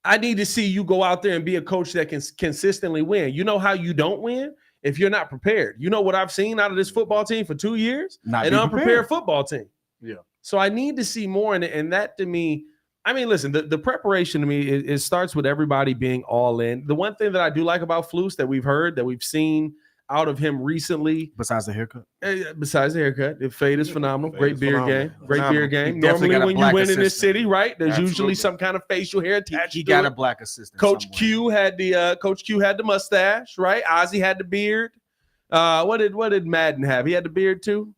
Speaker 1: I need to see you go out there and be a coach that can consistently win. You know how you don't win? If you're not prepared. You know what I've seen out of this football team for 2 years? An unprepared football team.
Speaker 5: Yeah.
Speaker 1: So I need to see more. And that to me, I mean, listen, the preparation to me, it starts with everybody being all in. The one thing that I do like about Flus that we've heard, that we've seen out of him recently.
Speaker 2: Besides the haircut?
Speaker 1: The fade is phenomenal. Great beard game. Great beard game.
Speaker 2: Definitely
Speaker 1: Normally when you win in this
Speaker 2: assistant.
Speaker 1: city, right, there's
Speaker 5: Absolutely.
Speaker 1: usually some kind of facial hair attached
Speaker 2: He
Speaker 1: to
Speaker 2: got
Speaker 1: it.
Speaker 2: a black assistant.
Speaker 1: Coach
Speaker 2: somewhere.
Speaker 1: Q had the mustache, right? Ozzie had the beard. What did Madden have? He had the beard too.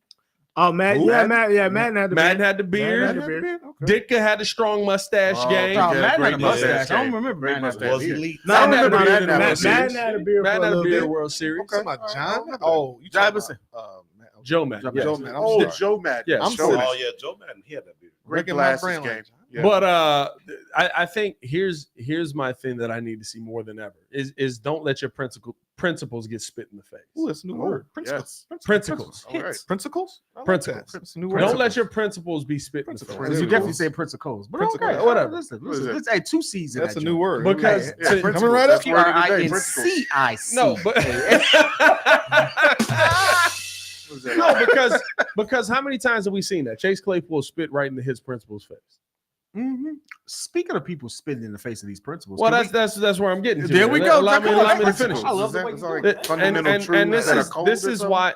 Speaker 4: Oh, Madden, Madden had the
Speaker 1: Madden had the beard.
Speaker 4: Madden had the beard.
Speaker 1: Ditka had the strong mustache game.
Speaker 2: No,
Speaker 5: Yeah,
Speaker 2: Madden had a
Speaker 5: great
Speaker 2: mustache.
Speaker 5: mustache
Speaker 2: I don't
Speaker 5: game.
Speaker 2: remember
Speaker 5: Great
Speaker 2: Madden had a
Speaker 5: mustache.
Speaker 3: Was
Speaker 2: beard.
Speaker 3: elite.
Speaker 1: No, I
Speaker 4: Madden
Speaker 1: remember
Speaker 4: had
Speaker 1: Madden
Speaker 4: a
Speaker 1: had a
Speaker 4: beard.
Speaker 1: beard.
Speaker 4: Madden had a beard.
Speaker 1: Madden
Speaker 4: for a
Speaker 1: had a
Speaker 4: little
Speaker 1: beard
Speaker 4: bit.
Speaker 1: World Series.
Speaker 6: Talking about John?
Speaker 5: Oh,
Speaker 6: You talking
Speaker 2: Jefferson.
Speaker 6: about,
Speaker 1: Joe Madden.
Speaker 2: Joe
Speaker 1: yes.
Speaker 6: Joe Madden. I'm
Speaker 5: Oh,
Speaker 6: sorry.
Speaker 5: Joe Madden.
Speaker 1: Yes.
Speaker 5: I'm
Speaker 6: Joe
Speaker 5: sorry.
Speaker 3: Oh yeah, Joe Madden. He had that beard.
Speaker 5: Great
Speaker 6: Breaking my
Speaker 5: glasses
Speaker 6: brain
Speaker 5: game.
Speaker 6: like that.
Speaker 5: Yeah.
Speaker 1: But I think here's my thing that I need to see more than ever is don't let your principles get spit in the face.
Speaker 6: Ooh, that's a new word.
Speaker 5: Yes.
Speaker 1: Principles.
Speaker 5: All right.
Speaker 6: Principles? I like
Speaker 1: Principles.
Speaker 6: that. It's a new word.
Speaker 1: Don't let your principles be spit in the
Speaker 6: Principles.
Speaker 1: face.
Speaker 2: Because you definitely say principles. But
Speaker 6: Principles.
Speaker 2: okay,
Speaker 1: Whatever.
Speaker 2: Listen,
Speaker 5: What is it?
Speaker 2: let's add 2 C's in
Speaker 6: That's
Speaker 2: that
Speaker 6: a new
Speaker 2: joint.
Speaker 6: word.
Speaker 1: Because
Speaker 5: Yeah,
Speaker 1: to-
Speaker 5: principles.
Speaker 6: coming right up.
Speaker 5: That's word of the day, principles.
Speaker 2: P-R-I-N-C-I-C.
Speaker 1: no, but
Speaker 5: What is that?
Speaker 1: no, because how many times have we seen that? Chase Claypool spit right into his principal's face.
Speaker 2: Mhm. Speaking of people spitting in the face of these principles,
Speaker 1: Well,
Speaker 2: can
Speaker 1: that's where I'm getting to.
Speaker 2: There we go.
Speaker 1: Allow me to
Speaker 2: Principles.
Speaker 1: finish.
Speaker 2: I love the way
Speaker 5: That's
Speaker 2: you
Speaker 5: like
Speaker 2: do it.
Speaker 5: fundamental
Speaker 1: And
Speaker 5: truths that are cold or
Speaker 1: this is
Speaker 5: something?
Speaker 1: why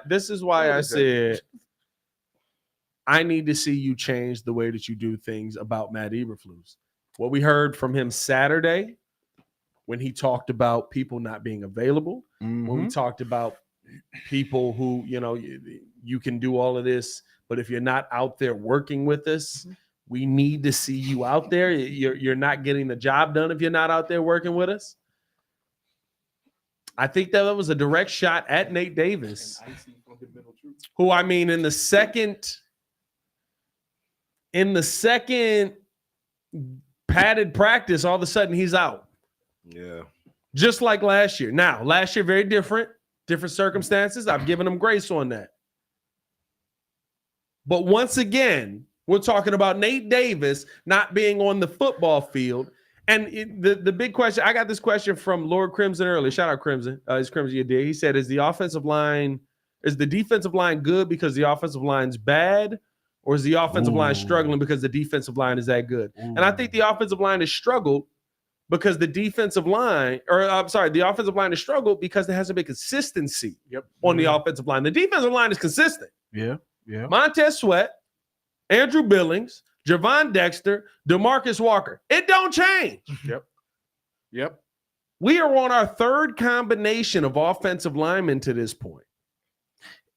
Speaker 5: What
Speaker 1: I
Speaker 5: is that?
Speaker 1: said I need to see you change the way that you do things about Matt Eberflus. What we heard from him Saturday when he talked about people not being available, when we
Speaker 2: Mhm.
Speaker 1: talked about people who, you can do all of this, but if you're not out there working with us, we need to see you out there. You're not getting the job done if you're not out there working with us. I think that was a direct shot at Nate Davis, who, I mean, in the second padded practice, all of a sudden he's out.
Speaker 3: Yeah.
Speaker 1: Just like last year. Now, last year, very different circumstances. I've given him grace on that. But once again, we're talking about Nate Davis not being on the football field. And the big question, I got this question from Lord Crimson earlier. Shout out Crimson. It's Crimson you did. He said, is the defensive line good because the offensive line's bad? Or is the offensive line struggling because the defensive line is that good? And I think the offensive line has struggled because the offensive line has struggled because there hasn't been consistency on the offensive line. The defensive line is consistent.
Speaker 2: Yeah.
Speaker 1: Montez Sweat, Andrew Billings, Javon Dexter, DeMarcus Walker. It don't change.
Speaker 5: Yep.
Speaker 1: We are on our third combination of offensive linemen to this point.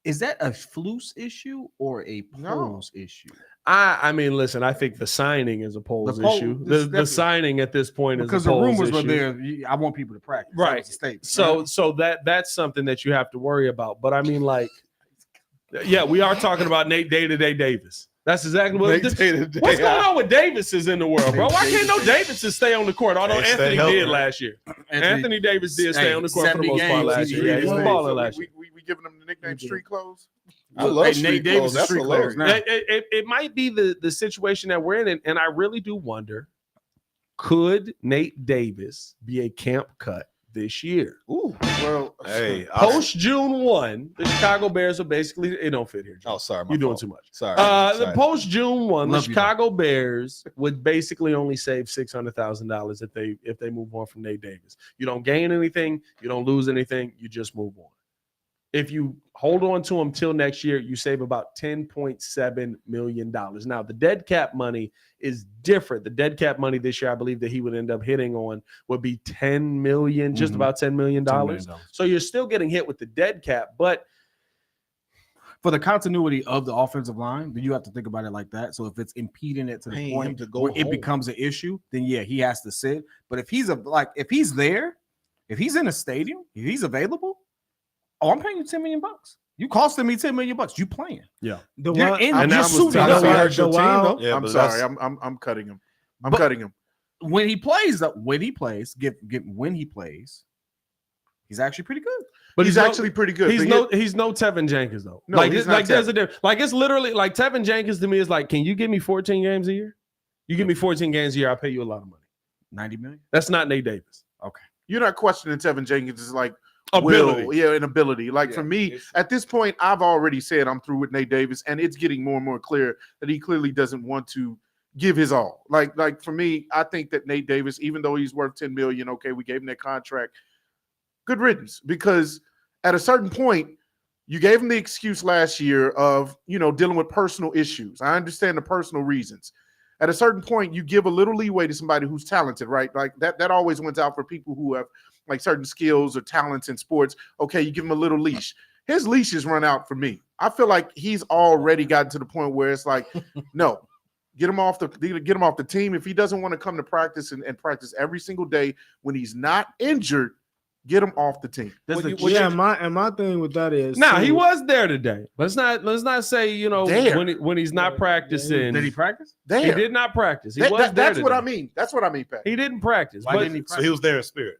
Speaker 2: Is that a Flus issue or a Poles issue?
Speaker 1: I mean, listen, I think the signing is a Poles issue. The signing at this point
Speaker 2: because
Speaker 1: is a
Speaker 2: the
Speaker 1: Poles
Speaker 2: rumors were
Speaker 1: issue.
Speaker 2: there. I want people to practice.
Speaker 1: Right.
Speaker 2: That was the statement.
Speaker 1: So that's something that you have to worry about. But I mean, like, yeah, we are talking about Nate Day-to-Day Davis. That's exactly what what's going on with Davises in the world, bro? Why can't no Davises stay on the court? Although
Speaker 3: They stay
Speaker 1: Anthony
Speaker 3: healthy.
Speaker 1: did last year. Anthony Davis did stay on the court for the
Speaker 2: 70
Speaker 1: most part
Speaker 2: games,
Speaker 1: last year. Yeah, he was balling last year.
Speaker 5: We giving them the nickname Street Clothes.
Speaker 6: I love
Speaker 2: Hey,
Speaker 6: street
Speaker 2: Nate Davis
Speaker 6: clothes.
Speaker 2: is
Speaker 6: That's
Speaker 2: street
Speaker 6: hilarious.
Speaker 2: clothes now.
Speaker 1: It might be the situation that we're in, and I really do wonder, could Nate Davis be a camp cut this year?
Speaker 6: Ooh.
Speaker 5: Well,
Speaker 3: Hey,
Speaker 1: Post June 1, the Chicago Bears are basally, it don't fit here, Jim.
Speaker 6: Oh, sorry. my
Speaker 1: You're doing
Speaker 6: fault.
Speaker 1: too much.
Speaker 6: Sorry.
Speaker 1: The
Speaker 6: Sorry.
Speaker 1: post June 1, the
Speaker 2: Love you,
Speaker 1: Chicago Bears would basically only save $600,000 if they move on from Nate Davis. You don't gain anything, you don't lose anything, you just move on. If you hold on to him till next year, you save about $10.7 million. Now, the dead cap money is different. The dead cap money this year, I believe that he would end up hitting on would be $10 million, just about $10 million.
Speaker 2: $10 million.
Speaker 1: So you're still getting hit with the dead cap, but
Speaker 2: For the continuity of the offensive line, then you have to think about it like that. So if it's impeding it to the
Speaker 6: Paying him
Speaker 2: point
Speaker 6: to go
Speaker 2: where it
Speaker 6: home.
Speaker 2: becomes an issue, then yeah, he has to sit. But if he's there, if he's in a stadium, if he's available, I'm paying you $10 million. You costing me $10 million. You playing?
Speaker 4: The
Speaker 2: You're
Speaker 4: one,
Speaker 2: in-
Speaker 1: and
Speaker 2: you're
Speaker 1: that was
Speaker 2: suited
Speaker 1: tough.
Speaker 2: up.
Speaker 1: That hurts your
Speaker 4: the
Speaker 1: team,
Speaker 4: wild-
Speaker 1: though.
Speaker 3: Yeah,
Speaker 5: I'm
Speaker 3: but
Speaker 5: sorry.
Speaker 3: that's-
Speaker 5: I'm cutting him. I'm
Speaker 2: But-
Speaker 5: cutting him.
Speaker 2: When he plays, he's actually pretty good.
Speaker 1: But
Speaker 5: he's actually pretty good.
Speaker 1: He's no Tevin Jenkins though.
Speaker 5: No,
Speaker 1: like
Speaker 5: he's not
Speaker 1: there's a difference. Like it's literally like Tevin Jenkins to me is like, can you give me 14 games a year? You give me 14 games a year, I'll pay you a lot of money.
Speaker 2: 90 million.
Speaker 1: That's not Nate Davis.
Speaker 2: Okay,
Speaker 5: you're not questioning Tevin Jenkins' like
Speaker 1: Ability.
Speaker 5: an ability. Like for me, at this point, I've already said I'm through with Nate Davis, and it's getting more and more clear that he clearly doesn't want to give his all. Like for me, I think that Nate Davis, even though he's worth $10 million, okay, we gave him that contract. Good riddance, because at a certain point, you gave him the excuse last year of dealing with personal issues. I understand the personal reasons. At a certain point, you give a little leeway to somebody who's talented, right? Like that always went out for people who have like certain skills or talents in sports. Okay, you give him a little leash. His leash is run out for me. I feel like he's already gotten to the point where it's like, no, get him off the team. If he doesn't want to come to practice and practice every single day when he's not injured, get him off the team.
Speaker 4: My thing with that is
Speaker 1: he was there today. Let's not say when he's not practicing.
Speaker 2: Did he practice?
Speaker 5: There.
Speaker 1: He did not practice. He was there.
Speaker 5: That's
Speaker 1: today.
Speaker 5: what I mean. That's what I mean, Pat.
Speaker 1: He didn't practice.
Speaker 2: Why didn't he practice?
Speaker 3: So he was there in spirit.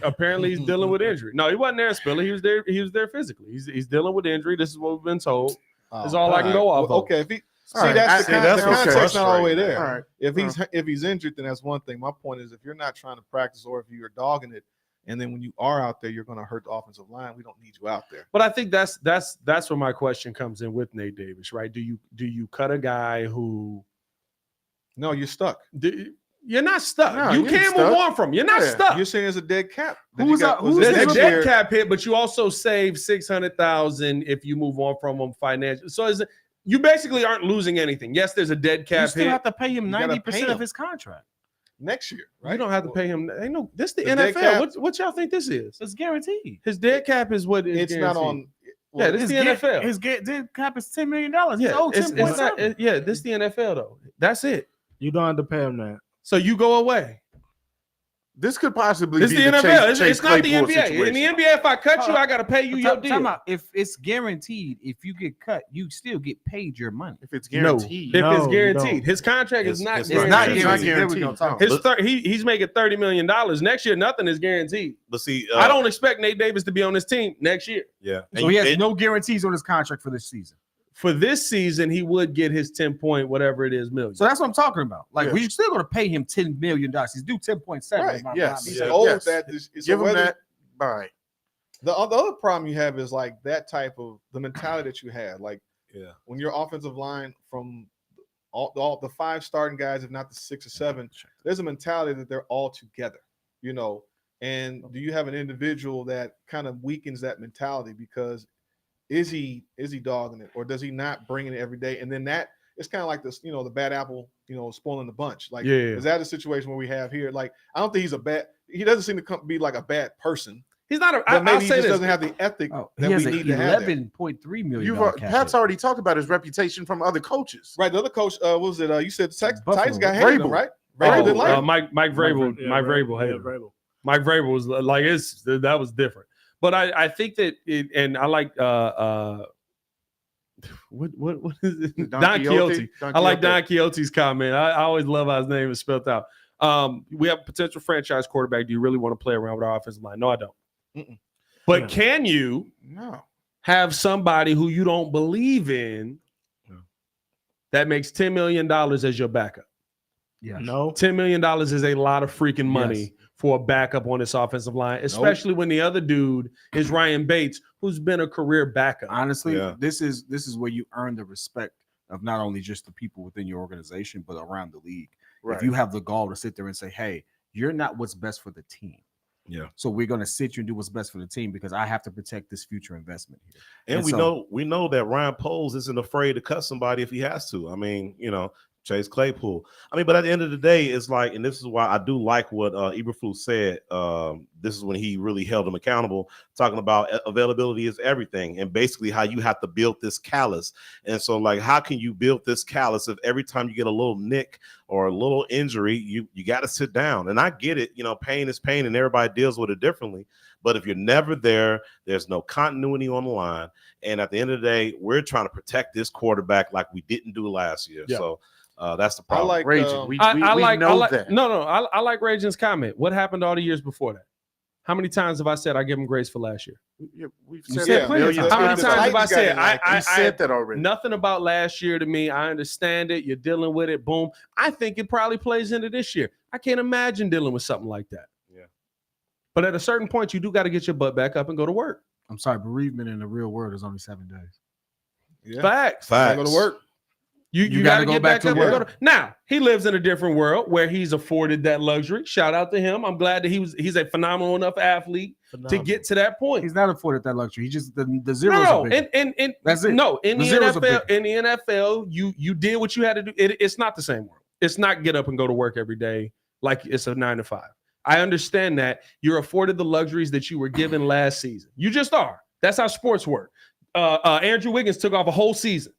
Speaker 1: Apparently he's dealing with injury. No, he wasn't there in spirit. He was there. He was there physically. He's dealing with injury. This is what we've been told. That's all I can go off.
Speaker 6: Well, okay, if he
Speaker 5: That's
Speaker 6: the context's not all the way there.
Speaker 5: All right.
Speaker 6: If he's injured, then that's one thing. My point is, if you're not trying to practice, or if you're dogging it, and then when you are out there, you're going to hurt the offensive line. We don't need you out there.
Speaker 1: But I think that's where my question comes in with Nate Davis, right? Do you cut a guy who?
Speaker 6: No, you're stuck.
Speaker 1: You're not stuck.
Speaker 5: No,
Speaker 1: you can't move on from. You're not stuck.
Speaker 6: You're saying it's a dead cap.
Speaker 2: Who's
Speaker 1: There's a dead cap hit, but you also save $600,000 if you move on from him financially. So you basically aren't losing anything. Yes, there's a dead cap
Speaker 2: You still
Speaker 1: hit.
Speaker 2: have to pay him
Speaker 6: You gotta
Speaker 2: 90%
Speaker 6: pay
Speaker 2: of
Speaker 6: him.
Speaker 2: his contract.
Speaker 6: next year, right?
Speaker 1: You don't have to pay him. Ain't no. This the
Speaker 6: dead
Speaker 1: NFL.
Speaker 6: cap-
Speaker 1: What y'all think this is?
Speaker 2: It's guaranteed.
Speaker 1: His dead cap is what is
Speaker 6: It's not
Speaker 1: guaranteed.
Speaker 6: on.
Speaker 1: Yeah, this is the NFL.
Speaker 2: His dead cap is $10 million. He's
Speaker 1: Yeah,
Speaker 2: owed
Speaker 1: it's not.
Speaker 2: 10.7.
Speaker 1: Yeah, this is the NFL though. That's it.
Speaker 4: You don't have to pay him that.
Speaker 1: So you go away.
Speaker 5: This could possibly
Speaker 1: This
Speaker 5: be
Speaker 1: is the
Speaker 5: the
Speaker 1: NFL.
Speaker 5: Chase
Speaker 1: It's not the
Speaker 5: Claypool
Speaker 1: NBA.
Speaker 5: situation.
Speaker 1: In the NBA, if I cut you, I got to pay you your
Speaker 2: Time
Speaker 1: deal.
Speaker 2: out. If it's guaranteed, if you get cut, you still get paid your money.
Speaker 5: If it's
Speaker 1: No,
Speaker 5: guaranteed,
Speaker 1: if
Speaker 4: No,
Speaker 1: it's
Speaker 4: you
Speaker 1: guarantee,
Speaker 4: don't.
Speaker 1: his contract is not
Speaker 3: It's
Speaker 1: guaranteed.
Speaker 3: not
Speaker 5: guaranteed.
Speaker 2: There we go.
Speaker 5: No.
Speaker 1: He's making $30 million next year. Nothing is guaranteed.
Speaker 3: But see,
Speaker 1: I don't expect Nate Davis to be on this team next year.
Speaker 3: Yeah,
Speaker 2: So he has no guarantees on his contract for this season.
Speaker 1: For this season, he would get his 10 point whatever it is million.
Speaker 2: So that's what I'm talking about. Like
Speaker 5: Yeah.
Speaker 2: we're still going to pay him $10 million. He's due 10.7.
Speaker 6: Right,
Speaker 2: if I'm
Speaker 5: yes.
Speaker 2: not
Speaker 6: He's
Speaker 2: mistaken.
Speaker 6: old
Speaker 5: Yes.
Speaker 6: that. So
Speaker 5: give him
Speaker 6: whether-
Speaker 5: that. Bye.
Speaker 6: The other problem you have is like that type of the mentality that you had. Like
Speaker 3: Yeah.
Speaker 6: when your offensive line from all the 5 starting guys, if not the 6 or 7, there's a mentality that they're all together, you know. And do you have an individual that kind of weakens that mentality because is he dogging it or does he not bring it every day? And then that it's kind of like this, you know, the bad apple, you know, spoiling the bunch. Like,
Speaker 1: Yeah.
Speaker 6: is that a situation where we have here? Like, I don't think he doesn't seem to be like a bad person.
Speaker 1: He's not a.
Speaker 6: But maybe
Speaker 1: I'll
Speaker 6: he
Speaker 1: say
Speaker 6: just
Speaker 1: this.
Speaker 6: doesn't have the ethic
Speaker 2: Oh,
Speaker 6: that
Speaker 2: he has
Speaker 6: we
Speaker 2: an
Speaker 6: need to have. There.
Speaker 2: $11.3 million.
Speaker 5: Pat's already talked about his reputation from other coaches.
Speaker 6: Right. The other coach, what was it? You said Titans
Speaker 2: Buffalo.
Speaker 6: got hated him,
Speaker 5: Vrabel.
Speaker 6: right? Vrabel didn't like him.
Speaker 1: Mike Vrabel. Mike Vrabel hated him.
Speaker 4: Vrabel.
Speaker 1: Mike Vrabel was like that was different. But I think that and I like what is it? Don Quixote. I like Don Quixote's comment. I always love how his name is spelled out. We have a potential franchise quarterback. Do you really want to play around with our offensive line? No, I don't.
Speaker 6: Mm-mm.
Speaker 1: But
Speaker 4: Yeah.
Speaker 1: can you
Speaker 5: No.
Speaker 1: have somebody who you don't believe in that makes $10 million as your backup?
Speaker 2: Yeah.
Speaker 4: No.
Speaker 1: $10 million is a lot of freaking money
Speaker 2: Yes.
Speaker 1: for a backup on this offensive line, especially when the other dude is Ryan Bates, who's been a career backup.
Speaker 2: Honestly,
Speaker 3: Yeah.
Speaker 2: this is where you earn the respect of not only just the people within your organization, but around the league.
Speaker 5: Right.
Speaker 2: If you have the gall to sit there and say, hey, you're not what's best for the team.
Speaker 3: Yeah.
Speaker 2: So we're going to sit you and do what's best for the team because I have to protect this future investment here.
Speaker 3: And
Speaker 2: And
Speaker 3: we know that Ryan Poles isn't afraid to cut somebody if he has to. I mean, you know, Chase Claypool. I mean, but at the end of the day, it's like, and this is why I do like what Eberflus said. This is when he really held him accountable, talking about availability is everything, and basically how you have to build this callus. And so, like, how can you build this callus if every time you get a little nick or a little injury, you got to sit down? And I get it, you know, pain is pain, and everybody deals with it differently. But if you're never there, there's no continuity on the line. And at the end of the day, we're trying to protect this quarterback like we didn't do last year.
Speaker 1: Yeah.
Speaker 3: So that's the
Speaker 6: I
Speaker 3: problem.
Speaker 6: like
Speaker 5: Raging. We
Speaker 1: I
Speaker 5: know
Speaker 1: like
Speaker 5: that.
Speaker 1: I like Rajan's comment. What happened all the years before that? How many times have I said I give him grace for last year?
Speaker 5: Yeah, we've
Speaker 2: You
Speaker 5: said
Speaker 2: said
Speaker 5: that
Speaker 2: plenty of
Speaker 5: millions
Speaker 2: times.
Speaker 1: How many
Speaker 5: of
Speaker 1: times have I
Speaker 5: Titans got
Speaker 1: said
Speaker 5: it.
Speaker 1: I
Speaker 5: said that already?
Speaker 1: Nothing about last year to me. I understand it. You're dealing with it. Boom. I think it probably plays into this year. I can't imagine dealing with something like that.
Speaker 3: Yeah.
Speaker 1: But at a certain point, you do got to get your butt back up and go to work.
Speaker 2: I'm sorry, bereavement in the real world is only 7 days.
Speaker 6: Yeah.
Speaker 1: Facts.
Speaker 3: Facts.
Speaker 6: Go to work.
Speaker 1: You got to get back up and go to. Now he lives in a different world where he's afforded that luxury. Shout out to him. I'm glad that he's a phenomenal enough athlete to get to that point.
Speaker 2: He's not afforded that luxury. He just the zeros
Speaker 1: No,
Speaker 2: are big.
Speaker 1: and
Speaker 2: That's it.
Speaker 1: No, in
Speaker 2: The
Speaker 1: the
Speaker 2: zeros are
Speaker 1: NFL,
Speaker 2: big.
Speaker 1: in the NFL, you did what you had to do. It's not the same world. It's not get up and go to work every day like it's a 9 to 5. I understand that you're afforded the luxuries that you were given last season. You just are. That's how sports work. Andrew Wiggins took off a whole season.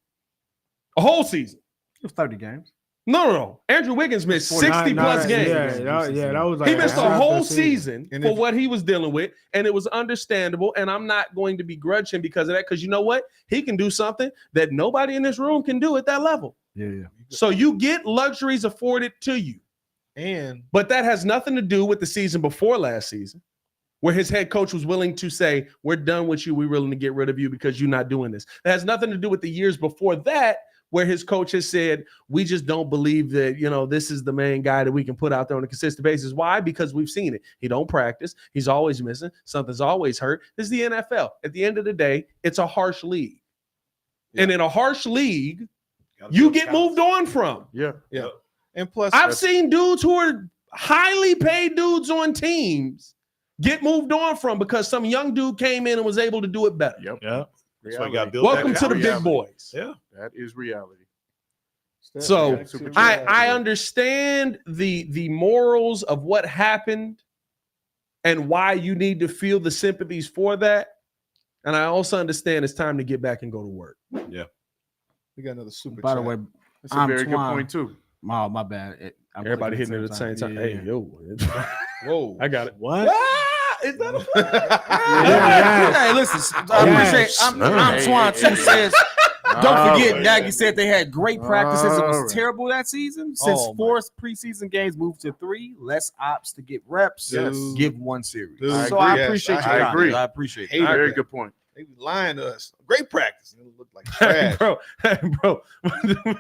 Speaker 1: A whole season.
Speaker 2: 30 games.
Speaker 1: No. Andrew Wiggins missed 60 plus games.
Speaker 4: That was like
Speaker 1: He missed a
Speaker 4: half
Speaker 1: whole
Speaker 4: the
Speaker 1: season
Speaker 6: And
Speaker 1: for
Speaker 6: if-
Speaker 1: what he was dealing with, and it was understandable. And I'm not going to begrudge him because of that, because you know what? He can do something that nobody in this room can do at that level.
Speaker 2: Yeah.
Speaker 1: So you get luxuries afforded to you,
Speaker 6: And
Speaker 1: but that has nothing to do with the season before last season, where his head coach was willing to say, "We're done with you. We're willing to get rid of you because you're not doing this." It has nothing to do with the years before that, where his coach has said, "We just don't believe that, this is the main guy that we can put out there on a consistent basis." Why? Because we've seen it. He don't practice. He's always missing. Something's always hurt. This is the NFL. At the end of the day, it's a harsh league.
Speaker 3: Yeah.
Speaker 1: And in a harsh league, you get moved on from.
Speaker 5: Yeah.
Speaker 6: and plus,
Speaker 1: I've seen dudes who are highly paid dudes on teams get moved on from because some young dude came in and was able to do it better.
Speaker 5: Yep.
Speaker 3: Yeah. That's why you got to build
Speaker 1: Welcome
Speaker 3: that
Speaker 1: to the
Speaker 3: reality.
Speaker 1: big boys.
Speaker 3: Yeah.
Speaker 5: That is reality.
Speaker 1: So
Speaker 5: Super
Speaker 1: I understand the morals of what happened and why you need to feel the sympathies for that. And I also understand it's time to get back and go to work.
Speaker 6: we got another super.
Speaker 2: By the
Speaker 6: chat.
Speaker 2: way,
Speaker 5: That's a very good
Speaker 2: Antoine.
Speaker 5: point too.
Speaker 2: my bad. I'm
Speaker 1: Everybody
Speaker 2: clicking
Speaker 1: hitting it at the same time.
Speaker 2: Yeah,
Speaker 1: Hey,
Speaker 2: yeah.
Speaker 1: yo.
Speaker 6: Whoa,
Speaker 1: I got it.
Speaker 4: What?
Speaker 1: Is that a
Speaker 2: Hey, listen. I appreciate Antoine too says. Don't forget, Nagy said they had great practices. It was terrible that season. Since
Speaker 1: Oh, my.
Speaker 2: 4 preseason games moved to 3, less ops to get reps.
Speaker 5: Yes.
Speaker 2: Give 1 series.
Speaker 6: Dude,
Speaker 2: So
Speaker 5: I
Speaker 2: I
Speaker 5: agree.
Speaker 2: appreciate
Speaker 6: Yes,
Speaker 2: you.
Speaker 5: I
Speaker 2: guys.
Speaker 5: agree.
Speaker 2: I appreciate
Speaker 6: Hey,
Speaker 2: it.
Speaker 5: Very good point.
Speaker 6: they be lying to us. Great practice. It looked like trash.
Speaker 1: bro.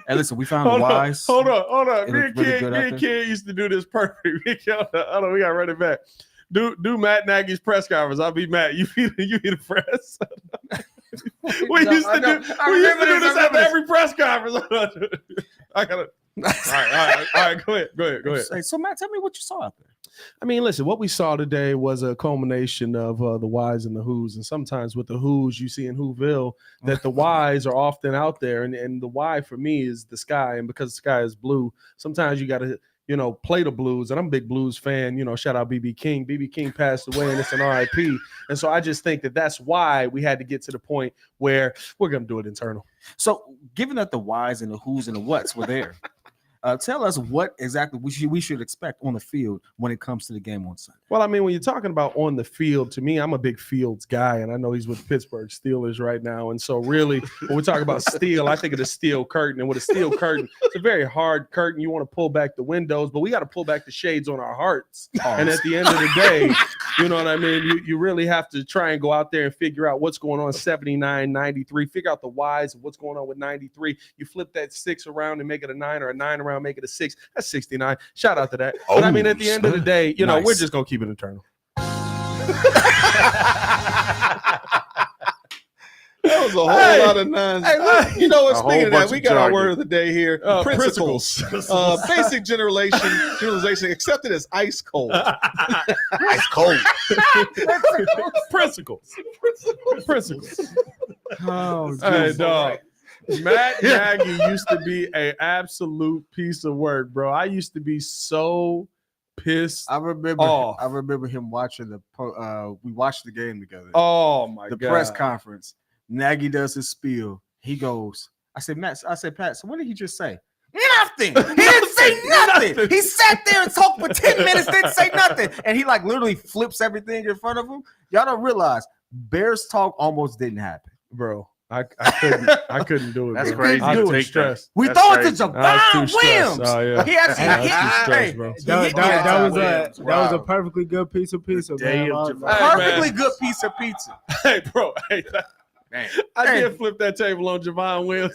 Speaker 2: Hey, listen, we found the wise.
Speaker 1: Hold on.
Speaker 2: It
Speaker 1: Me
Speaker 2: looked
Speaker 1: and
Speaker 2: really good out
Speaker 1: Kid, used to do this perfect. Hold on, we got to run it back. Do Matt Nagy's press conference. I'll be Matt. You be the press. We used to do this after every press conference. I gotta. All right. Go ahead.
Speaker 2: Hey, so Matt, tell me what you saw out there.
Speaker 1: I mean, listen, what we saw today was a culmination of the whys and the whos. And sometimes with the whos, you see in Whoville that the whys are often out there. And the why for me is the sky. And because the sky is blue, sometimes you got to, play the blues. And I'm a big blues fan. Shout out BB King. BB King passed away and it's an RIP. And so I just think that that's why we had to get to the point where we're going to do it internal.
Speaker 2: So, given that the whys and the whos and the whats were there, tell us what exactly we should expect on the field when it comes to the game on Sunday.
Speaker 1: Well, I mean, when you're talking about on the field, to me, I'm a big Fields guy, and I know he's with the Pittsburgh Steelers right now. And so really, when we talk about steel, I think of the steel curtain. And with a steel curtain, it's a very hard curtain. You want to pull back the windows, but we got to pull back the shades on our hearts. And at the end of the day, you know what I mean? You really have to try and go out there and figure out what's going on 79, 93, figure out the whys of what's going on with 93. You flip that 6 around and make it a 9, or a 9 around, make it a 6. That's 69. Shout out to that. But I mean, at the end of the day,
Speaker 2: Nice.
Speaker 1: we're just going to keep it internal.
Speaker 6: That was a whole lot of nonsense.
Speaker 1: Hey, look,
Speaker 6: You know what?
Speaker 5: A
Speaker 6: Speaking
Speaker 5: whole
Speaker 6: of that,
Speaker 5: bunch
Speaker 6: we
Speaker 5: of
Speaker 6: got our
Speaker 5: jargon.
Speaker 6: word of the day here. Principles. Basic generalization accepted as ice cold.
Speaker 3: Ice cold.
Speaker 1: Principles.
Speaker 2: Oh,
Speaker 1: Hey, dog. Matt Nagy used to be an absolute piece of work, bro. I used to be so pissed.
Speaker 2: I remember.
Speaker 1: off.
Speaker 2: I remember him watching we watched the game together.
Speaker 1: Oh my
Speaker 2: the
Speaker 1: god.
Speaker 2: press conference. Nagy does his spiel. He goes. I said, Pat. So what did he just say? Nothing. He didn't say nothing. He sat there and talked for 10 minutes, didn't say nothing, and he literally flips everything in front of him. Y'all don't realize Bears talk almost didn't happen.
Speaker 1: Bro. I couldn't do it.
Speaker 5: That's
Speaker 1: bro.
Speaker 5: crazy.
Speaker 1: I
Speaker 5: to
Speaker 1: was too
Speaker 5: take that.
Speaker 1: stressed.
Speaker 2: We
Speaker 5: That's
Speaker 2: throw it to
Speaker 5: crazy.
Speaker 1: I was
Speaker 2: Javon
Speaker 1: too stressed.
Speaker 2: Williams.
Speaker 1: Oh yeah.
Speaker 2: He actually
Speaker 1: I was
Speaker 2: hit
Speaker 1: too
Speaker 2: me.
Speaker 1: stressed,
Speaker 2: Hey,
Speaker 1: bro.
Speaker 4: That was
Speaker 5: Wow.
Speaker 4: a perfectly good piece of pizza,
Speaker 5: day
Speaker 4: man.
Speaker 5: of
Speaker 4: Wow.
Speaker 5: Javon.
Speaker 1: Hey,
Speaker 2: perfectly
Speaker 1: man.
Speaker 2: good piece of pizza.
Speaker 1: Hey, bro. Hey,
Speaker 5: Man.
Speaker 1: I did flip that table on Javon Williams.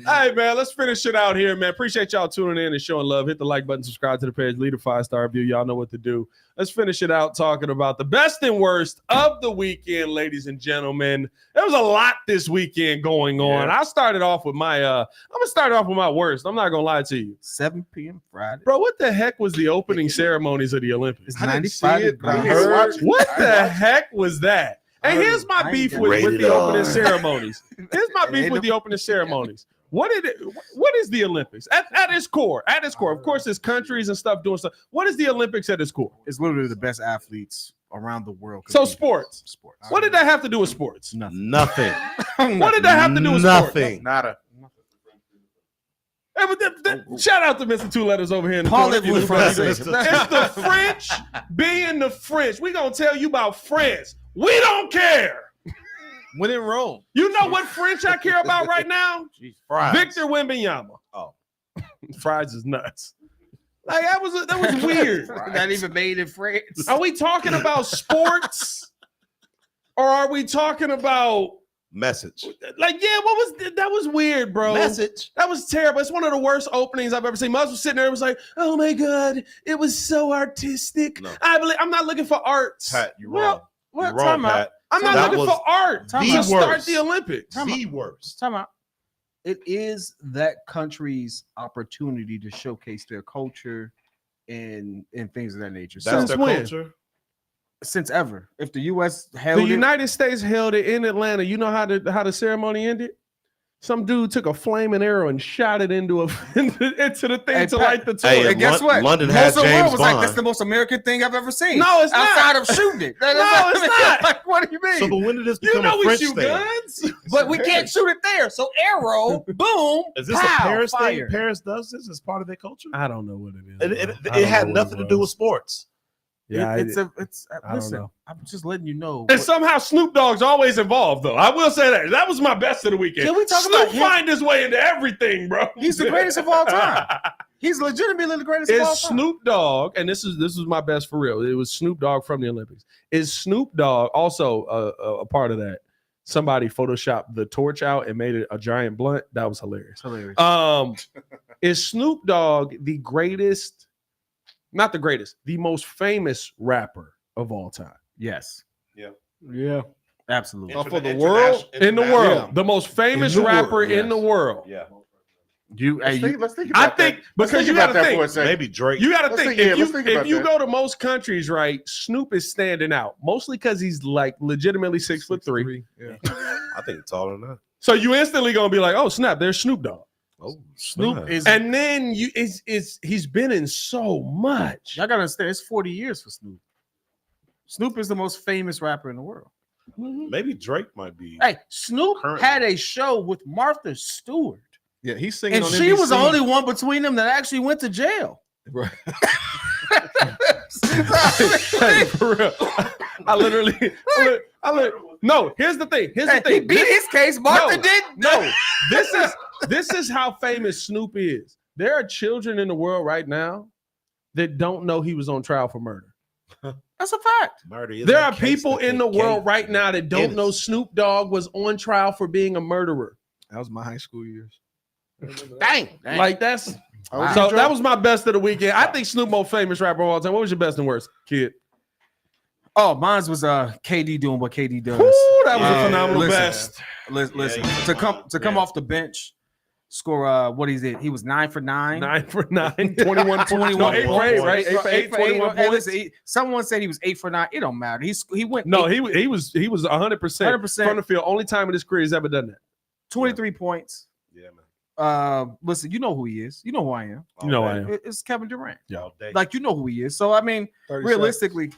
Speaker 1: Hey, man, let's finish it out here, man. Appreciate y'all tuning in and showing love. Hit the like button, subscribe to the page, leave a 5-star review. Y'all know what to do. Let's finish it out talking about the best and worst of the weekend, ladies and gentlemen. There was a lot this weekend going on.
Speaker 5: Yeah.
Speaker 1: I started off with my I'm gonna start off with my worst. I'm not gonna lie to you.
Speaker 2: 7 p.m. Friday.
Speaker 1: Bro, what the heck was the opening ceremonies of the Olympics?
Speaker 2: It's
Speaker 6: I didn't see
Speaker 2: 95
Speaker 6: it, but I
Speaker 2: degrees.
Speaker 6: heard-
Speaker 1: What
Speaker 6: I
Speaker 1: the
Speaker 6: watched it.
Speaker 1: heck was that? And here's my
Speaker 2: I
Speaker 1: beef
Speaker 2: ain't
Speaker 1: with
Speaker 3: Rated
Speaker 1: the opening
Speaker 3: R.
Speaker 1: ceremonies. Here's my beef with the opening ceremonies. What is the Olympics at its core? At its core, of course, there's countries and stuff doing stuff. What is the Olympics at its core?
Speaker 2: It's literally the best athletes around the world.
Speaker 1: So
Speaker 2: compete.
Speaker 1: sports. What did that have to do with sports?
Speaker 2: Nothing.
Speaker 3: Nothing.
Speaker 1: What did that have to do with sports?
Speaker 3: Nothing.
Speaker 5: Nada.
Speaker 1: Hey, but shout out to Mr. Two Letters over here in the corner.
Speaker 2: Parlez-vous français?
Speaker 1: It's the French being the French. We're going to tell you about France. We don't care.
Speaker 6: When in Rome.
Speaker 1: You know what French I care about right now?
Speaker 3: Fries.
Speaker 1: Victor Wembanyama.
Speaker 3: Oh.
Speaker 1: Fries is nuts. Like that was weird.
Speaker 2: Not even made in France.
Speaker 1: Are we talking about sports? Or are we talking about
Speaker 3: Message.
Speaker 1: like that was weird, bro.
Speaker 3: Message.
Speaker 1: That was terrible. It's one of the worst openings I've ever seen. Muzz was sitting there and was like, oh my God, it was so artistic.
Speaker 3: No.
Speaker 1: I'm not looking for art.
Speaker 3: Pat, you're
Speaker 1: Well,
Speaker 3: wrong.
Speaker 2: What?
Speaker 3: You're wrong,
Speaker 2: Time out.
Speaker 3: Pat.
Speaker 1: I'm not
Speaker 3: That
Speaker 1: looking
Speaker 3: was
Speaker 1: for art
Speaker 2: the
Speaker 1: to start
Speaker 3: worst.
Speaker 1: the Olympics.
Speaker 3: The worst.
Speaker 2: Time out. It is that country's opportunity to showcase their culture and things of that nature.
Speaker 3: That's
Speaker 1: Since
Speaker 3: their
Speaker 1: when?
Speaker 3: culture.
Speaker 2: Since ever, if the U.S.
Speaker 1: The
Speaker 2: held it,
Speaker 1: United States held it in Atlanta. You know how the ceremony ended? Some dude took a flaming arrow and shot it into the thing
Speaker 2: Hey,
Speaker 1: to
Speaker 2: Pat,
Speaker 1: light the torch.
Speaker 3: Hey,
Speaker 2: and guess what?
Speaker 3: London
Speaker 2: Most
Speaker 3: had
Speaker 2: of the world
Speaker 3: James
Speaker 2: was like,
Speaker 3: Bond.
Speaker 2: "That's the most American thing I've ever seen."
Speaker 1: No, it's not.
Speaker 2: outside of shooting it.
Speaker 1: No, it's not.
Speaker 2: Like, what do you mean?
Speaker 3: So, but when did this
Speaker 1: You
Speaker 3: become
Speaker 1: know
Speaker 3: a
Speaker 1: we
Speaker 3: French
Speaker 1: shoot
Speaker 3: thing?
Speaker 1: guns.
Speaker 2: but we can't shoot it there. So arrow, boom.
Speaker 3: Is this
Speaker 2: pow,
Speaker 3: a Paris
Speaker 2: fire.
Speaker 3: thing? Paris does this as part of their culture?
Speaker 1: I don't know what it is.
Speaker 3: It had nothing to do with sports.
Speaker 1: Yeah,
Speaker 2: it's
Speaker 1: I don't
Speaker 2: listen.
Speaker 1: know.
Speaker 2: I'm just letting you know.
Speaker 1: And somehow Snoop Dogg's always involved, though. I will say that. That was my best of the weekend.
Speaker 2: Can we talk
Speaker 1: Snoop
Speaker 2: about him?
Speaker 1: find his way into everything, bro.
Speaker 2: He's the greatest of all time. He's legitimately the greatest of all
Speaker 1: Is
Speaker 2: time.
Speaker 1: Snoop Dogg, and this is my best for real. It was Snoop Dogg from the Olympics. Is Snoop Dogg also a part of that? Somebody photoshopped the torch out and made it a giant blunt. That was hilarious.
Speaker 2: Hilarious.
Speaker 1: Is Snoop Dogg the greatest? Not the greatest, the most famous rapper of all time.
Speaker 2: Yes,
Speaker 4: Yeah.
Speaker 2: absolutely.
Speaker 1: For the world, in the world, the most famous
Speaker 3: In the
Speaker 1: rapper
Speaker 3: world,
Speaker 1: in the
Speaker 3: yes.
Speaker 1: world.
Speaker 3: Yeah.
Speaker 5: Let's think
Speaker 1: I
Speaker 5: about
Speaker 1: think
Speaker 5: that. Let's
Speaker 1: because
Speaker 5: think
Speaker 1: you
Speaker 5: about
Speaker 1: got to
Speaker 5: that for a
Speaker 1: think.
Speaker 5: second.
Speaker 3: Maybe Drake.
Speaker 1: You got to
Speaker 5: Let's
Speaker 1: think.
Speaker 5: think- yeah,
Speaker 1: If
Speaker 5: let's think about
Speaker 1: you
Speaker 5: that.
Speaker 1: go to most countries, right, Snoop is standing out mostly because he's like legitimately 6'3".
Speaker 6: Yeah.
Speaker 3: I think it's taller than that.
Speaker 1: So you instantly gonna be like, oh snap, there's Snoop Dogg.
Speaker 3: Oh,
Speaker 2: Snoop
Speaker 3: snap.
Speaker 2: is.
Speaker 1: And then he's been in so much.
Speaker 2: Y'all gotta understand. It's 40 years for Snoop. Snoop is the most famous rapper in the world.
Speaker 3: Maybe Drake might be.
Speaker 2: Hey, Snoop
Speaker 3: Currently.
Speaker 2: had a show with Martha Stewart,
Speaker 6: Yeah, he's singing
Speaker 2: and
Speaker 6: on
Speaker 2: she was the
Speaker 6: NBC.
Speaker 2: only one between them that actually went to jail.
Speaker 6: Right.
Speaker 1: Hey, for real. I literally no. Here's the thing. Here's the
Speaker 2: He
Speaker 1: thing.
Speaker 2: beat his case. Martha
Speaker 1: No,
Speaker 2: did.
Speaker 1: No, this is how famous Snoop is. There are children in the world right now that don't know he was on trial for murder.
Speaker 2: That's a fact.
Speaker 3: Murder is
Speaker 1: There
Speaker 3: a
Speaker 1: are
Speaker 3: case
Speaker 1: people
Speaker 3: that
Speaker 1: in
Speaker 3: they
Speaker 1: the world
Speaker 3: can't-
Speaker 1: right now that don't know Snoop Dogg was on trial for being a murderer.
Speaker 6: That was my high school years.
Speaker 2: Dang.
Speaker 1: Like that's
Speaker 2: Wow.
Speaker 1: so that was my best of the weekend. I think Snoop most famous rapper of all time. What was your best and worst, kid?
Speaker 2: Oh, mine was KD doing what KD does.
Speaker 1: Ooh, that was a
Speaker 2: Yeah,
Speaker 1: phenomenal
Speaker 2: listen.
Speaker 1: best.
Speaker 2: Listen,
Speaker 3: Yeah,
Speaker 2: to come off the bench, score what is it? He was 9 for 9.
Speaker 1: 9 for 9, 21
Speaker 2: 21
Speaker 1: no, 8 for 8,
Speaker 2: points.
Speaker 1: right? 8 for 8, 21
Speaker 2: Hey,
Speaker 1: points.
Speaker 2: listen, someone said he was 8 for 9. It don't matter. He went
Speaker 1: No,
Speaker 2: 8,
Speaker 1: he was 100%
Speaker 2: 100%.
Speaker 1: from the field. Only time in his career he's ever done that.
Speaker 2: 23 points.
Speaker 3: Yeah, man.
Speaker 2: Listen, you know who he is. You know who I am.
Speaker 1: You know I
Speaker 3: All
Speaker 1: am.
Speaker 3: day.
Speaker 2: It's Kevin Durant.
Speaker 3: All day.
Speaker 2: Like, you know who he is. So I mean,
Speaker 6: 30
Speaker 2: realistically,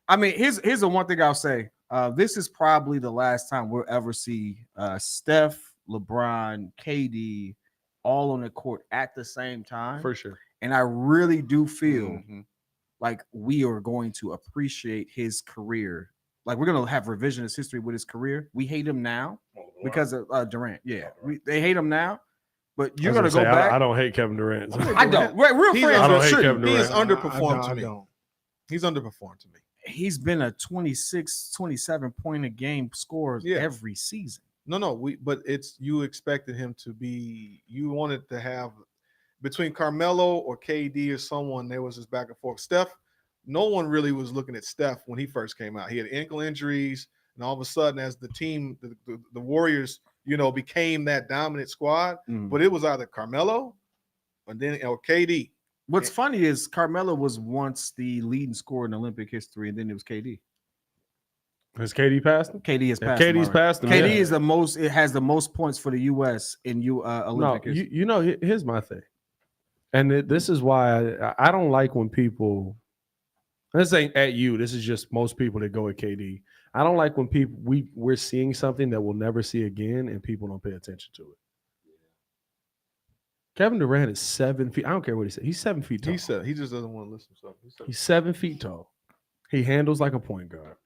Speaker 2: I mean, here's the one thing I'll say. This is probably the last time we'll ever see Steph, LeBron, KD all on the court at the same time.
Speaker 1: For sure.
Speaker 2: And I really do feel
Speaker 5: Mhm.
Speaker 2: like we are going to appreciate his career. Like, we're going to have revisionist history with his career. We hate him now, because of Durant. Yeah, they hate him now, but you're
Speaker 1: I
Speaker 2: gonna
Speaker 1: was
Speaker 2: go
Speaker 1: gonna say,
Speaker 2: back.
Speaker 1: I don't hate Kevin Durant.
Speaker 2: I don't. Real
Speaker 6: He's
Speaker 2: friends
Speaker 1: I don't hate
Speaker 2: shouldn't.
Speaker 1: Kevin
Speaker 6: He is
Speaker 1: Durant.
Speaker 6: underperformed to
Speaker 4: I
Speaker 6: me.
Speaker 4: don't.
Speaker 6: He's underperformed to me.
Speaker 2: He's been a 26, 27 point a game scorer
Speaker 6: Yeah.
Speaker 2: every season.
Speaker 6: No, but it's you expected him to be. You wanted to have between Carmelo or KD or someone. There was this back and forth. Steph, no one really was looking at Steph when he first came out. He had ankle injuries, and all of a sudden, as the team, the Warriors, became that dominant squad. But it was either Carmelo or KD.
Speaker 2: What's funny is Carmelo was once the leading scorer in Olympic history, and then it was KD.
Speaker 1: Has KD passed him?
Speaker 2: KD has
Speaker 1: If
Speaker 2: passed.
Speaker 1: KD's
Speaker 2: him already.
Speaker 1: passed him.
Speaker 2: KD
Speaker 1: yeah.
Speaker 2: is the most. It has the most points for the U.S. in Olympic
Speaker 1: No,
Speaker 2: history.
Speaker 1: here's my thing, and this is why I don't like when people. This ain't at you. This is just most people that go at KD. I don't like when people we're seeing something that we'll never see again, and people don't pay attention to it. Kevin Durant is 7 feet. I don't care what he said. He's 7 feet tall.
Speaker 6: He said he just doesn't want to listen. So
Speaker 1: He's 7 feet tall. He handles like a point guard.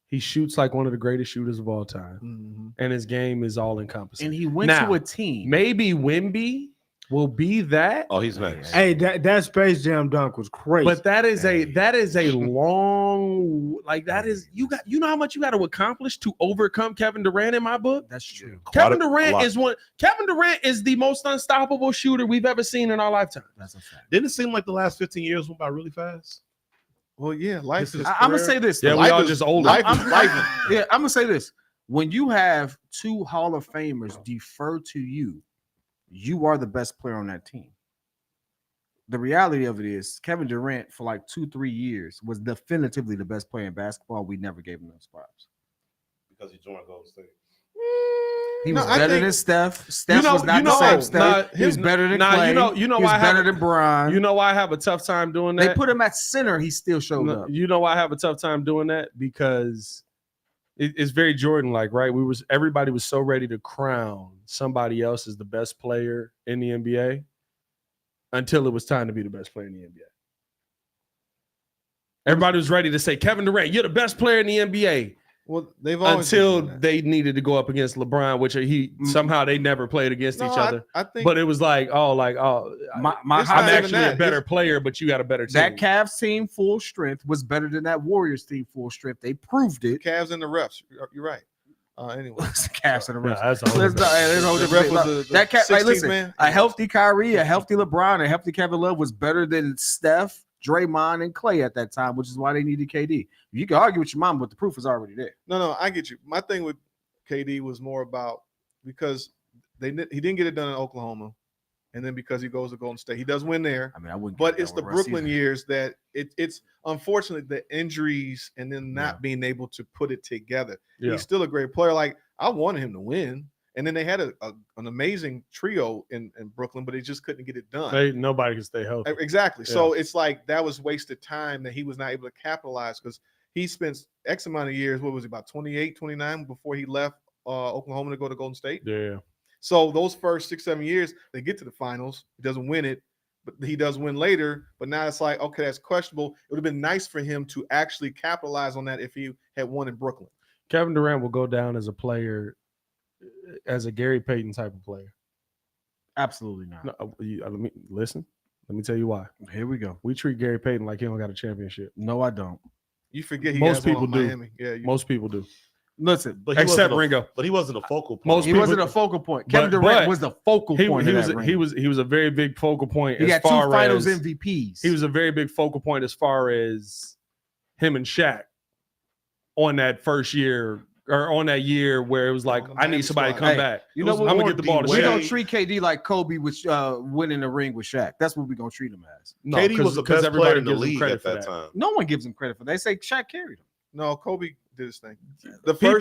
Speaker 1: He shoots like one of the greatest shooters of all time, and his game is all encompassing.
Speaker 2: And he went
Speaker 1: Now,
Speaker 2: to a team.
Speaker 1: Maybe Wemby will be that.
Speaker 3: Oh, he's next.
Speaker 4: Hey, that Space Jam dunk was crazy.
Speaker 1: But that is a long, like that is you know how much you got to accomplish to overcome Kevin Durant in my book.
Speaker 2: That's true.
Speaker 1: Kevin Durant is the most unstoppable shooter we've ever seen in our lifetime.
Speaker 2: That's a fact.
Speaker 3: Didn't it seem like the last 15 years went by really fast?
Speaker 6: Well, yeah, life is.
Speaker 2: I'm gonna say this.
Speaker 1: Yeah,
Speaker 2: though.
Speaker 1: we all just older.
Speaker 2: I'm gonna say this. When you have two Hall of Famers defer to you, you are the best player on that team. The reality of it is Kevin Durant for like 2-3 years was definitively the best player in basketball. We never gave him those props.
Speaker 3: Because he joined Golden State.
Speaker 2: He was better than Steph. Steph was not the same Steph. He was better than Clay.
Speaker 1: You know
Speaker 2: he
Speaker 1: why
Speaker 2: was
Speaker 1: I
Speaker 2: better
Speaker 1: have
Speaker 2: than Bron.
Speaker 1: You know why I have a tough time doing that?
Speaker 2: They put him at center. He still showed up.
Speaker 1: You know why I have a tough time doing that? Because it's very Jordan-like, right? Everybody was so ready to crown somebody else as the best player in the NBA until it was time to be the best player in the NBA. Everybody was ready to say, Kevin Durant, you're the best player in the NBA.
Speaker 6: Well, they've always
Speaker 1: until they needed to go up against LeBron, which somehow they never played against each other.
Speaker 6: I think,
Speaker 1: but it was like, I'm actually a better player, but you got a better team.
Speaker 2: That Cavs team full strength was better than that Warriors team full strength. They proved it.
Speaker 6: Cavs and the refs. You're right. Anyway,
Speaker 2: Cavs and the refs. A healthy Kyrie, a healthy LeBron, a healthy Kevin Love was better than Steph, Draymond, and Clay at that time, which is why they needed KD. You can argue with your mom, but the proof is already there.
Speaker 6: No, I get you. My thing with KD was more about because he didn't get it done in Oklahoma, and then because he goes to Golden State, he does win there.
Speaker 2: I mean, I wouldn't.
Speaker 6: But it's the Brooklyn years that it's unfortunately the injuries and then not being able to put it together. Yeah. He's still a great player. Like I wanted him to win. And then they had an amazing trio in Brooklyn, but they just couldn't get it done.
Speaker 1: Nobody could stay healthy.
Speaker 6: Exactly. Yeah. So it's like that was wasted time that he was not able to capitalize because he spent X amount of years, what was he, about 28, 29 before he left Oklahoma to go to Golden State?
Speaker 1: Yeah.
Speaker 6: So those first 6-7 years, they get to the finals. He doesn't win it, but he does win later. But now it's like, okay, that's questionable. It would have been nice for him to actually capitalize on that if he had won in Brooklyn.
Speaker 1: Kevin Durant will go down as a player as a Gary Payton type of player.
Speaker 2: Absolutely not.
Speaker 1: No, let me listen. Let me tell you why.
Speaker 2: Here we go.
Speaker 1: We treat Gary Payton like he don't got a championship.
Speaker 2: No, I don't.
Speaker 6: You forget
Speaker 1: most people do.
Speaker 6: Miami. Yeah,
Speaker 1: most people do.
Speaker 2: Listen,
Speaker 3: but
Speaker 1: except Ringo.
Speaker 3: But he wasn't a focal point.
Speaker 2: He wasn't a focal point. Kevin Durant was the focal point.
Speaker 1: He was a very big focal point.
Speaker 2: He got 2 Finals MVPs.
Speaker 1: He was a very big focal point as far as him and Shaq on that first year. Or on that year where it was like, I need somebody to come back.
Speaker 2: You know what?
Speaker 1: I'm gonna get the ball to Shaq.
Speaker 2: We don't treat KD like Kobe was winning the ring with Shaq. That's what we're gonna treat him as.
Speaker 3: No, KD was the best player in the league at that time.
Speaker 2: No one gives him credit for that. They say Shaq carried him.
Speaker 6: No, Kobe did his thing.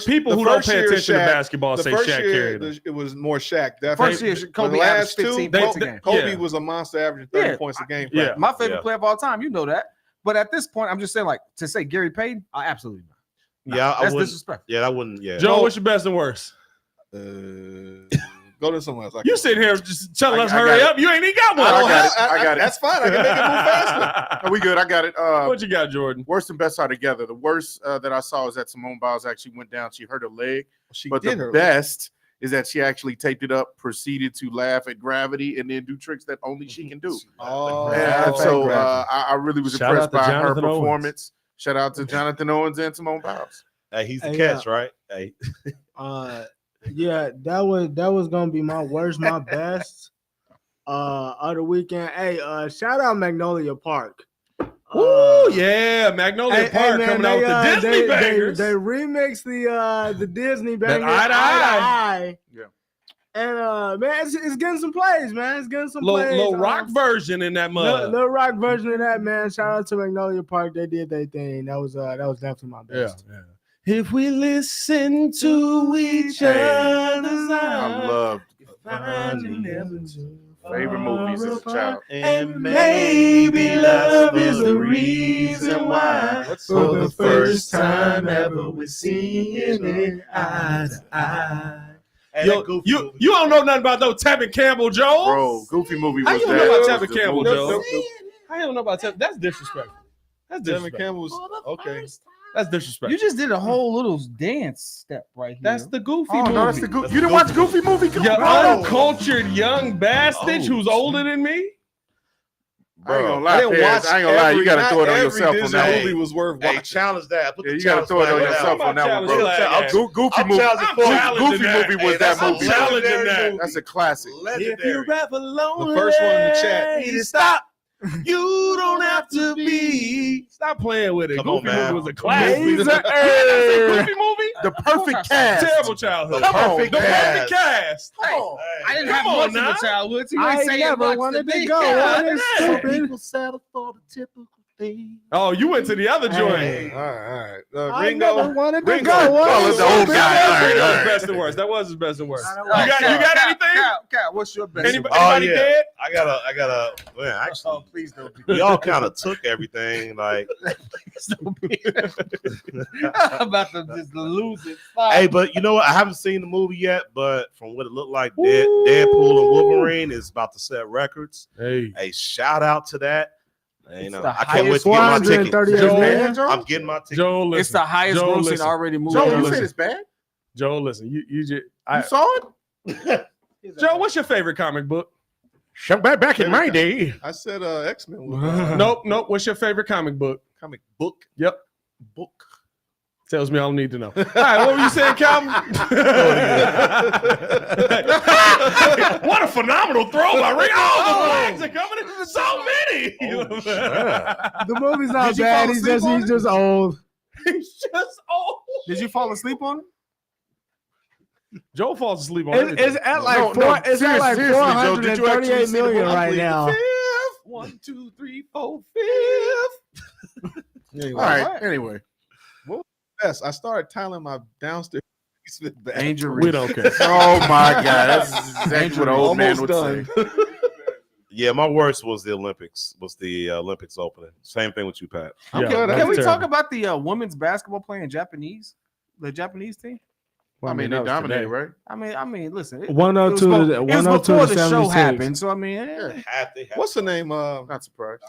Speaker 1: People who don't pay attention to basketball say Shaq carried him.
Speaker 6: It was more Shaq.
Speaker 2: First year, Kobe averaged 15 points a game.
Speaker 6: Kobe was a monster, averaging 30 points a game.
Speaker 2: Yeah, my favorite player of all time. You know that. But at this point, I'm just saying, like, to say Gary Payton, absolutely not.
Speaker 3: No, yeah,
Speaker 2: that's disrespectful.
Speaker 3: Yeah, I wouldn't. Yeah,
Speaker 1: Joe, what's your best and worst?
Speaker 6: Go Go to someone else.
Speaker 1: You sitting here just telling us
Speaker 5: I
Speaker 1: hurry
Speaker 5: got
Speaker 1: up. You ain't even got one.
Speaker 5: I got it.
Speaker 6: That's fine. I can make it move faster.
Speaker 5: Are we good? I got it.
Speaker 1: What you got, Jordan?
Speaker 5: Worst and best are together. The worst that I saw is that Simone Biles actually went down. She hurt her leg. But the best is that she actually taped it up, proceeded to laugh at gravity, and then do tricks that only she can do. And so I really was impressed by her performance. Shout out to Jonathan Owens and Simone Biles.
Speaker 3: Hey, he's the catch, right? Hey.
Speaker 4: Yeah, that was gonna be my worst, my best of the weekend. Hey, shout out Magnolia Park.
Speaker 1: Oh yeah, Magnolia Park man, coming out with the Disney bangers.
Speaker 4: They remixed the Disney bangers.
Speaker 1: Eye to eye.
Speaker 5: Yeah.
Speaker 4: And man, it's getting some plays, man. It's getting some plays.
Speaker 1: Little rock version in that mud.
Speaker 4: Little rock version of that, man. Shout out to Magnolia Park. They did their thing. That was definitely my best.
Speaker 1: Yeah. If we listen to each other's
Speaker 5: I loved favorite movies as a child.
Speaker 3: And maybe love is the reason why
Speaker 4: For the first time ever we're seeing it eye to eye.
Speaker 1: Yo, you don't know nothing about no Tevin Campbell, Joe.
Speaker 5: Bro, Goofy movie was
Speaker 1: How you
Speaker 5: that.
Speaker 1: don't know about
Speaker 5: That was
Speaker 1: Tevin
Speaker 5: the
Speaker 1: Campbell,
Speaker 5: movie.
Speaker 1: Joe? I don't know about Tevin. That's disrespectful. That's
Speaker 6: Tevin
Speaker 1: disrespectful.
Speaker 6: Campbell's okay.
Speaker 1: That's disrespectful.
Speaker 2: You just did a whole little dance step right here.
Speaker 1: That's the Goofy
Speaker 5: Oh,
Speaker 1: movie.
Speaker 5: no, that's the Goofy. You didn't watch Goofy movie?
Speaker 1: You uncultured young bastard who's older than me.
Speaker 5: I ain't gonna
Speaker 3: I
Speaker 5: lie,
Speaker 3: didn't
Speaker 5: Pez.
Speaker 3: watch
Speaker 5: I ain't gonna lie. You gotta throw it on
Speaker 6: Every
Speaker 5: yourself on
Speaker 6: Disney
Speaker 5: that
Speaker 6: movie
Speaker 5: one.
Speaker 6: was worth
Speaker 3: Hey,
Speaker 6: watching.
Speaker 3: challenge that. Put the
Speaker 5: Yeah, you gotta throw it on
Speaker 3: challenge
Speaker 5: yourself
Speaker 3: flag
Speaker 5: on that one, bro.
Speaker 1: Challenge flag.
Speaker 5: Goofy
Speaker 3: I'm
Speaker 5: movie.
Speaker 3: challenging
Speaker 1: I'm challenging
Speaker 5: Goofy
Speaker 1: that.
Speaker 5: movie was
Speaker 3: Hey,
Speaker 5: that
Speaker 3: that's a
Speaker 5: movie.
Speaker 1: challenging that.
Speaker 5: That's a classic.
Speaker 3: Legendary.
Speaker 1: ever lonely,
Speaker 6: The first one in the chat.
Speaker 1: Stop. You don't have to be. Stop playing with it.
Speaker 3: Come on,
Speaker 1: Goofy
Speaker 3: man.
Speaker 1: movie was a classic.
Speaker 5: Laser
Speaker 1: Goofy movie?
Speaker 5: The perfect cast.
Speaker 1: Terrible childhood.
Speaker 3: Come on,
Speaker 1: The perfect cast.
Speaker 2: I didn't
Speaker 1: Come
Speaker 2: have
Speaker 1: on
Speaker 2: much of
Speaker 1: now.
Speaker 2: a childhood. So you
Speaker 4: I
Speaker 2: ain't saying
Speaker 4: never
Speaker 2: much
Speaker 4: wanted
Speaker 2: to
Speaker 4: to
Speaker 2: me.
Speaker 4: go.
Speaker 1: God
Speaker 4: What is
Speaker 1: damn.
Speaker 4: stupid?
Speaker 3: People settle for the typical thing.
Speaker 1: Oh, you went to the other joint.
Speaker 4: Hey.
Speaker 6: All right.
Speaker 4: I
Speaker 6: Ringo.
Speaker 4: never wanted to
Speaker 6: Ringo.
Speaker 4: go. What
Speaker 5: Oh,
Speaker 4: is
Speaker 5: it's the old
Speaker 4: stupid?
Speaker 5: guy. All right,
Speaker 1: That
Speaker 5: all
Speaker 1: was
Speaker 5: right.
Speaker 1: best and worst. That was his best and worst.
Speaker 4: I don't
Speaker 1: You
Speaker 4: know.
Speaker 1: got anything?
Speaker 2: Cat, what's your best?
Speaker 1: Anybody dead?
Speaker 3: I gotta. Man, actually,
Speaker 2: please don't be.
Speaker 3: we all kind of took everything. Like,
Speaker 2: I'm about to just lose it. Stop.
Speaker 3: hey, but you know what? I haven't seen the movie yet, but from what it looked like, Deadpool and Wolverine is about to set records.
Speaker 1: Hey.
Speaker 3: Hey, shout out to that. You know,
Speaker 2: the
Speaker 3: I can't wait to get my ticket.
Speaker 4: 438 million.
Speaker 3: I'm getting my ticket.
Speaker 1: Joe, listen.
Speaker 2: It's the highest
Speaker 1: Joe,
Speaker 2: grossing
Speaker 1: listen.
Speaker 2: already movie.
Speaker 5: Joe,
Speaker 2: ever.
Speaker 5: you
Speaker 1: listen.
Speaker 5: said it's bad?
Speaker 1: Joe, listen. You just.
Speaker 5: You saw it?
Speaker 1: Joe, what's your favorite comic book?
Speaker 5: Back in my day.
Speaker 6: I said X-Men.
Speaker 1: Nope. What's your favorite comic book?
Speaker 6: Comic book.
Speaker 1: Yep.
Speaker 6: Book.
Speaker 1: Tells me all I need to know. All right, what were you saying, Calvin? What a phenomenal throw by Rick. Oh, the flags are coming in. So many.
Speaker 4: The movie's not
Speaker 5: Did you
Speaker 4: bad.
Speaker 5: fall
Speaker 4: He's
Speaker 5: asleep on
Speaker 4: just old.
Speaker 1: He's just old.
Speaker 5: Did you fall asleep on it?
Speaker 1: Joe falls asleep on
Speaker 4: It's
Speaker 1: everything.
Speaker 4: at like
Speaker 5: No,
Speaker 4: four. It's at like
Speaker 5: seriously, Joe, did you actually
Speaker 4: 438
Speaker 5: see the
Speaker 4: million
Speaker 5: movie?
Speaker 4: right now.
Speaker 1: Fifth. 1, 2, 3, 4, fifth.
Speaker 5: All right. Anyway.
Speaker 6: Yes, I started tiling my downstairs basement back.
Speaker 2: Angel
Speaker 1: We don't care.
Speaker 5: Oh my God. That's exactly what an old man would
Speaker 6: Almost
Speaker 5: say.
Speaker 3: Yeah, my worst was the Olympics. Was the Olympics opening? Same thing with you, Pat.
Speaker 1: Yeah,
Speaker 2: Can
Speaker 1: that's
Speaker 2: we talk
Speaker 1: terrible.
Speaker 2: about the women's basketball playing Japanese? The Japanese team?
Speaker 5: I mean,
Speaker 1: that
Speaker 5: they
Speaker 1: was
Speaker 5: dominated,
Speaker 1: today.
Speaker 5: right?
Speaker 2: I mean, listen.
Speaker 4: 102
Speaker 2: it was
Speaker 4: to
Speaker 2: before the show
Speaker 4: 76.
Speaker 2: happened, so I mean,
Speaker 6: What's the name?
Speaker 5: Not surprised.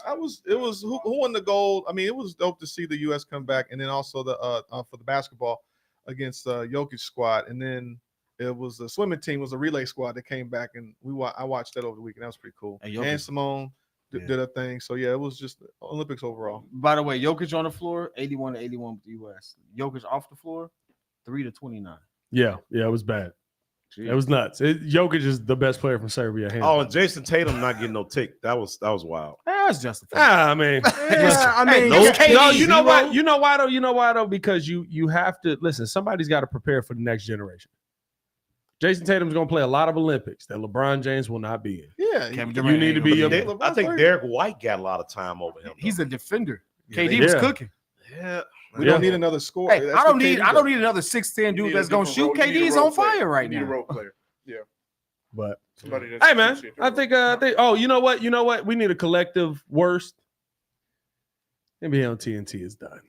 Speaker 6: It was who won the gold? I mean, it was dope to see the U.S. come back, and then also the for the basketball against Jokic squad, and then it was the swimming team was a relay squad that came back, and I watched that over the weekend. That was pretty cool.
Speaker 2: And Jokic-
Speaker 6: And Simone did a thing, so yeah, it was just Olympics overall.
Speaker 2: By the way, Jokic on the floor, 81 to 81 with the U.S. Jokic off the floor, 3 to 29.
Speaker 1: Yeah, it was bad. It was nuts. Jokic is the best player from Serbia. hands
Speaker 3: Oh,
Speaker 1: down.
Speaker 3: and Jason Tatum not getting no tick. That was wild.
Speaker 2: That's justified.
Speaker 1: I mean,
Speaker 4: Yeah, I mean,
Speaker 3: no
Speaker 1: no, you know what? You know why though? You know why though? Because you have to listen. Somebody's got to prepare for the next generation. Jason Tatum's going to play a lot of Olympics that LeBron James will not be in.
Speaker 6: Yeah,
Speaker 2: Kevin
Speaker 1: You
Speaker 2: Durant
Speaker 1: need to
Speaker 2: ain't
Speaker 1: be
Speaker 2: gonna
Speaker 1: a-
Speaker 2: there.
Speaker 3: I think Derek White got a lot of time over him.
Speaker 2: He's a defender.
Speaker 6: Yeah,
Speaker 2: KD was
Speaker 1: yeah.
Speaker 2: cooking.
Speaker 3: Yeah.
Speaker 6: we don't need another score.
Speaker 2: Hey,
Speaker 6: That's
Speaker 2: I don't
Speaker 6: what
Speaker 2: need
Speaker 6: KD
Speaker 2: I don't
Speaker 6: does.
Speaker 2: need another 6'10
Speaker 5: You
Speaker 2: dude
Speaker 5: need a
Speaker 2: that's gonna
Speaker 5: different
Speaker 2: shoot.
Speaker 5: role- you need a
Speaker 2: KD's
Speaker 5: role
Speaker 2: on
Speaker 5: player.
Speaker 2: fire right
Speaker 5: You need a
Speaker 2: now.
Speaker 5: role player. Yeah.
Speaker 1: But
Speaker 5: Somebody that's
Speaker 1: hey, man,
Speaker 5: appreciate
Speaker 1: I
Speaker 5: their
Speaker 1: think
Speaker 5: role.
Speaker 1: oh, you know what? We need a collective worst. NBA on TNT is done.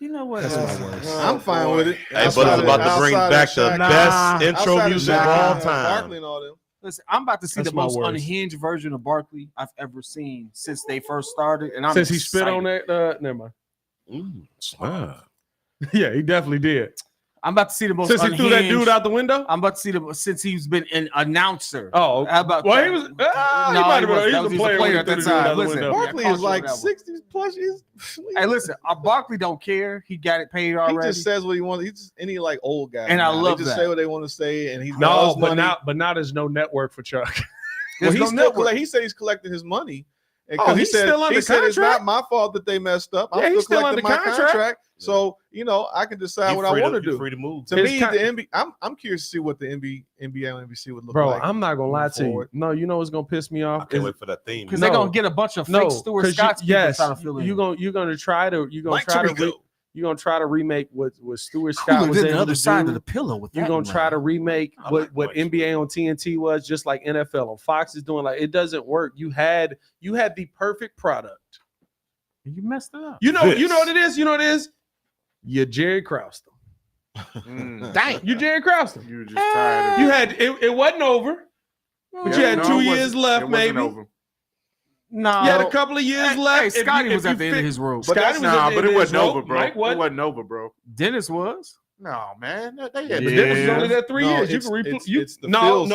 Speaker 2: You know what?
Speaker 6: That's
Speaker 2: That's
Speaker 6: my
Speaker 2: my
Speaker 6: worst.
Speaker 2: worst.
Speaker 6: I'm fine with it.
Speaker 3: Hey, but it's about to bring back the best intro
Speaker 6: Outside of
Speaker 3: music of
Speaker 6: Shaq
Speaker 3: all
Speaker 6: and
Speaker 3: time.
Speaker 6: Barkley and all them.
Speaker 2: Listen, I'm about to see
Speaker 1: That's
Speaker 2: the
Speaker 1: my
Speaker 2: most
Speaker 1: worst.
Speaker 2: unhinged version of Barkley I've ever seen since they first started. And I'm
Speaker 1: Since he spit on
Speaker 2: excited.
Speaker 1: that, never mind.
Speaker 3: Snap.
Speaker 1: Yeah, he definitely did.
Speaker 2: I'm about to see the most
Speaker 1: Since he
Speaker 2: unhinged.
Speaker 1: threw that dude out the window.
Speaker 2: I'm about to see the since he's been an announcer.
Speaker 1: Oh,
Speaker 2: How about
Speaker 1: well,
Speaker 2: that?
Speaker 1: he was. He
Speaker 2: No,
Speaker 1: might have been.
Speaker 2: wasn't.
Speaker 1: He was a player when he
Speaker 2: at
Speaker 1: threw
Speaker 2: that
Speaker 1: the dude out
Speaker 2: time.
Speaker 1: the
Speaker 2: Listen,
Speaker 1: window.
Speaker 6: Barkley
Speaker 2: Yeah,
Speaker 6: is like
Speaker 2: that one.
Speaker 6: 60 plus years.
Speaker 2: Hey, listen, Barkley don't care. He got it paid
Speaker 6: He
Speaker 2: already.
Speaker 6: just says what he wants. He's just any like old guy.
Speaker 2: And I
Speaker 6: now.
Speaker 2: love
Speaker 6: They just
Speaker 2: that.
Speaker 6: say what they want to say, and he's got all
Speaker 1: No,
Speaker 6: his
Speaker 1: but
Speaker 6: money.
Speaker 1: now there's no network for Chuck.
Speaker 6: Well,
Speaker 2: There's
Speaker 6: he's
Speaker 2: no
Speaker 6: still
Speaker 2: network.
Speaker 6: he said he's collecting his money.
Speaker 1: Oh,
Speaker 6: he
Speaker 1: he's
Speaker 6: said,
Speaker 1: still under
Speaker 6: he said it's
Speaker 1: contract?
Speaker 6: not my fault that they messed up. I'm
Speaker 1: Yeah, he's still
Speaker 6: collecting
Speaker 1: under
Speaker 6: my
Speaker 1: contract.
Speaker 6: So I can decide what I want to do.
Speaker 3: Free to move.
Speaker 6: To
Speaker 1: His
Speaker 6: me,
Speaker 1: con-
Speaker 6: the NBA, I'm curious to see what the NBA and NBC would look
Speaker 1: Bro,
Speaker 6: like.
Speaker 1: I'm not gonna lie
Speaker 6: moving
Speaker 1: to you.
Speaker 6: forward.
Speaker 1: No, you know what's gonna piss me
Speaker 3: I
Speaker 1: off?
Speaker 3: can't wait for that theme.
Speaker 2: Because
Speaker 1: No.
Speaker 2: they're gonna get a bunch of fake Stuart
Speaker 1: 'cause
Speaker 2: Scott people
Speaker 1: yes,
Speaker 2: trying to fill in.
Speaker 1: you're gonna try to
Speaker 3: Mike Tirico.
Speaker 1: you're gonna try to remake what Stuart Scott
Speaker 2: Cooler
Speaker 1: was
Speaker 2: than
Speaker 1: able
Speaker 2: the other
Speaker 1: to
Speaker 2: side
Speaker 1: do.
Speaker 2: of the pillow with
Speaker 1: You're
Speaker 2: that
Speaker 1: gonna
Speaker 2: one.
Speaker 1: try to remake
Speaker 3: I
Speaker 1: what
Speaker 3: like Mike
Speaker 1: NBA on TNT was, just like NFL on Fox is doing. Like, it doesn't work. You had the perfect product.
Speaker 2: You messed it up.
Speaker 1: You know what it is. You know what it is. You Jerry Krause them.
Speaker 2: Dang.
Speaker 1: You Jerry Krause them.
Speaker 5: You were just tired of
Speaker 1: You had it wasn't over, but you had 2
Speaker 5: it
Speaker 1: years
Speaker 5: wasn't-
Speaker 1: left,
Speaker 5: it wasn't
Speaker 1: maybe.
Speaker 5: over.
Speaker 2: No.
Speaker 1: You had a couple of years left.
Speaker 2: Hey,
Speaker 1: If you-
Speaker 2: Scotty
Speaker 1: if
Speaker 2: was
Speaker 1: you
Speaker 2: at the end of
Speaker 1: fit-
Speaker 2: his rope.
Speaker 1: Scotty was at the
Speaker 5: but
Speaker 1: end
Speaker 5: it
Speaker 1: of his
Speaker 5: wasn't
Speaker 1: rope.
Speaker 5: over, bro.
Speaker 1: Mike
Speaker 5: It
Speaker 1: wasn't.
Speaker 5: wasn't over, bro.
Speaker 2: Dennis was.
Speaker 5: No, man. They
Speaker 1: But
Speaker 5: had
Speaker 1: Dennis was
Speaker 2: Yeah.
Speaker 1: only there 3
Speaker 6: No,
Speaker 1: years. You
Speaker 6: it's-
Speaker 1: can
Speaker 6: it's-
Speaker 1: replay.
Speaker 6: it's the
Speaker 1: No.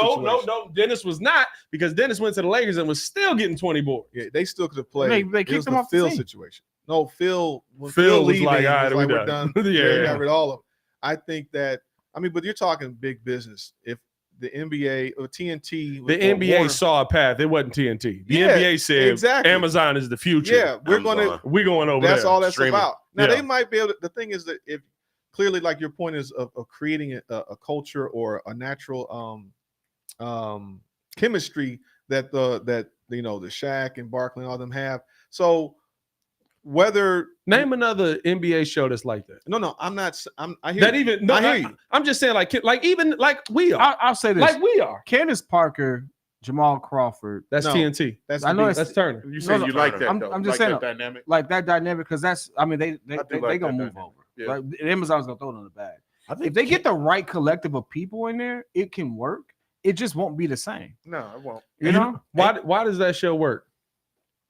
Speaker 6: Phil
Speaker 1: Dennis was not, because Dennis went to the Lakers and was still getting 20 boards.
Speaker 6: Yeah, they still could have played.
Speaker 2: They
Speaker 6: It
Speaker 2: kicked
Speaker 6: was
Speaker 2: him
Speaker 6: the
Speaker 2: off the
Speaker 6: Phil
Speaker 2: team.
Speaker 6: situation. No, Phil. When
Speaker 1: Phil was
Speaker 6: leaving,
Speaker 1: like,
Speaker 6: it
Speaker 1: all
Speaker 6: was
Speaker 1: right, we
Speaker 6: we're
Speaker 1: done.
Speaker 6: done.
Speaker 1: Yeah.
Speaker 6: Got rid of all of them. I think that. I mean, but you're talking big business. If the NBA or TNT,
Speaker 1: The NBA saw a path. It wasn't TNT. The
Speaker 6: Yeah,
Speaker 1: NBA said
Speaker 6: exactly.
Speaker 1: Amazon is the future.
Speaker 6: yeah, we're going to.
Speaker 3: Amazon.
Speaker 1: We going over
Speaker 6: That's
Speaker 1: there.
Speaker 6: all that's
Speaker 3: streaming.
Speaker 6: about. Now
Speaker 1: Yeah.
Speaker 6: they might be able to. The thing is that if clearly, like your point is of creating a culture or a natural chemistry that the Shaq and Barkley and all them have. So whether
Speaker 1: Name another NBA show that's like that.
Speaker 6: no, I'm not. I hear
Speaker 1: That
Speaker 6: you.
Speaker 1: even no,
Speaker 6: I hear you.
Speaker 1: I'm just saying, like even like we are,
Speaker 2: I'll say this.
Speaker 1: like we are.
Speaker 2: Candace Parker, Jamal Crawford,
Speaker 1: That's
Speaker 6: No.
Speaker 1: TNT.
Speaker 6: That's
Speaker 2: I know
Speaker 6: the
Speaker 1: That's Turner.
Speaker 5: You said
Speaker 2: no,
Speaker 5: you like that,
Speaker 2: I'm-
Speaker 5: though.
Speaker 2: I'm just
Speaker 5: like
Speaker 2: saying,
Speaker 5: that dynamic.
Speaker 2: like that dynamic, because that's. I mean, they
Speaker 5: do like
Speaker 2: gonna
Speaker 5: that
Speaker 2: move
Speaker 5: dynamic.
Speaker 2: over.
Speaker 5: Yeah.
Speaker 2: Like Amazon's gonna throw it in the bag.
Speaker 3: I think
Speaker 2: If they get the right collective of people in there, it can work. It just won't be the same.
Speaker 5: No, it won't.
Speaker 2: You know?
Speaker 1: Why does that show work?